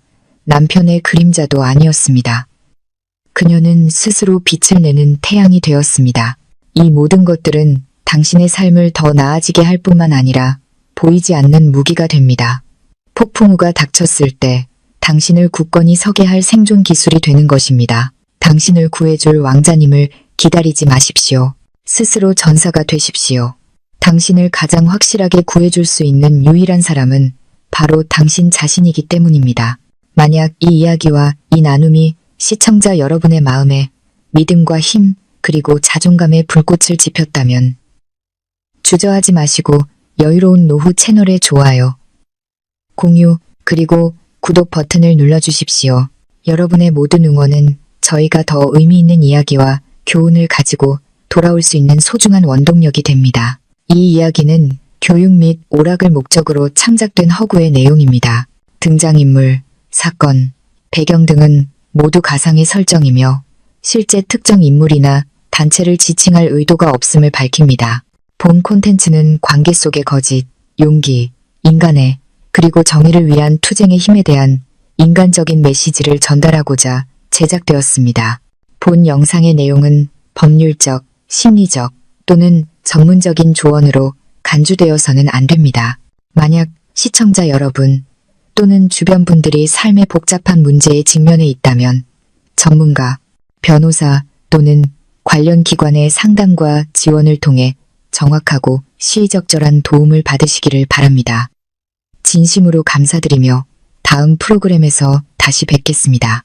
남편의 그림자도 아니었습니다. 그녀는 스스로 빛을 내는 태양이 되었습니다. 이 모든 것들은 당신의 삶을 더 나아지게 할 뿐만 아니라 보이지 않는 무기가 됩니다. 폭풍우가 닥쳤을 때 당신을 굳건히 서게 할 생존 기술이 되는 것입니다. 당신을 구해줄 왕자님을 기다리지 마십시오. 스스로 전사가 되십시오. 당신을 가장 확실하게 구해줄 수 있는 유일한 사람은 바로 당신 자신이기 때문입니다. 만약 이 이야기와 이 나눔이 시청자 여러분의 마음에 믿음과 힘 그리고 자존감의 불꽃을 지폈다면 주저하지 마시고 여유로운 노후 채널에 좋아요, 공유, 그리고 구독 버튼을 눌러주십시오. 여러분의 모든 응원은 저희가 더 의미 있는 이야기와 교훈을 가지고 돌아올 수 있는 소중한 원동력이 됩니다. 이 이야기는 교육 및 오락을 목적으로 창작된 허구의 내용입니다. 등장인물, 사건, 배경 등은 모두 가상의 설정이며 실제 특정 인물이나 단체를 지칭할 의도가 없음을 밝힙니다. 본 콘텐츠는 관계 속의 거짓, 용기, 인간의 그리고 정의를 위한 투쟁의 힘에 대한 인간적인 메시지를 전달하고자 제작되었습니다. 본 영상의 내용은 법률적, 심리적 또는 전문적인 조언으로 간주되어서는 안 됩니다. 만약 시청자 여러분 또는 주변 분들이 삶의 복잡한 문제에 직면해 있다면 전문가, 변호사 또는 관련 기관의 상담과 지원을 통해 정확하고 시의적절한 도움을 받으시기를 바랍니다. 진심으로 감사드리며 다음 프로그램에서 다시 뵙겠습니다.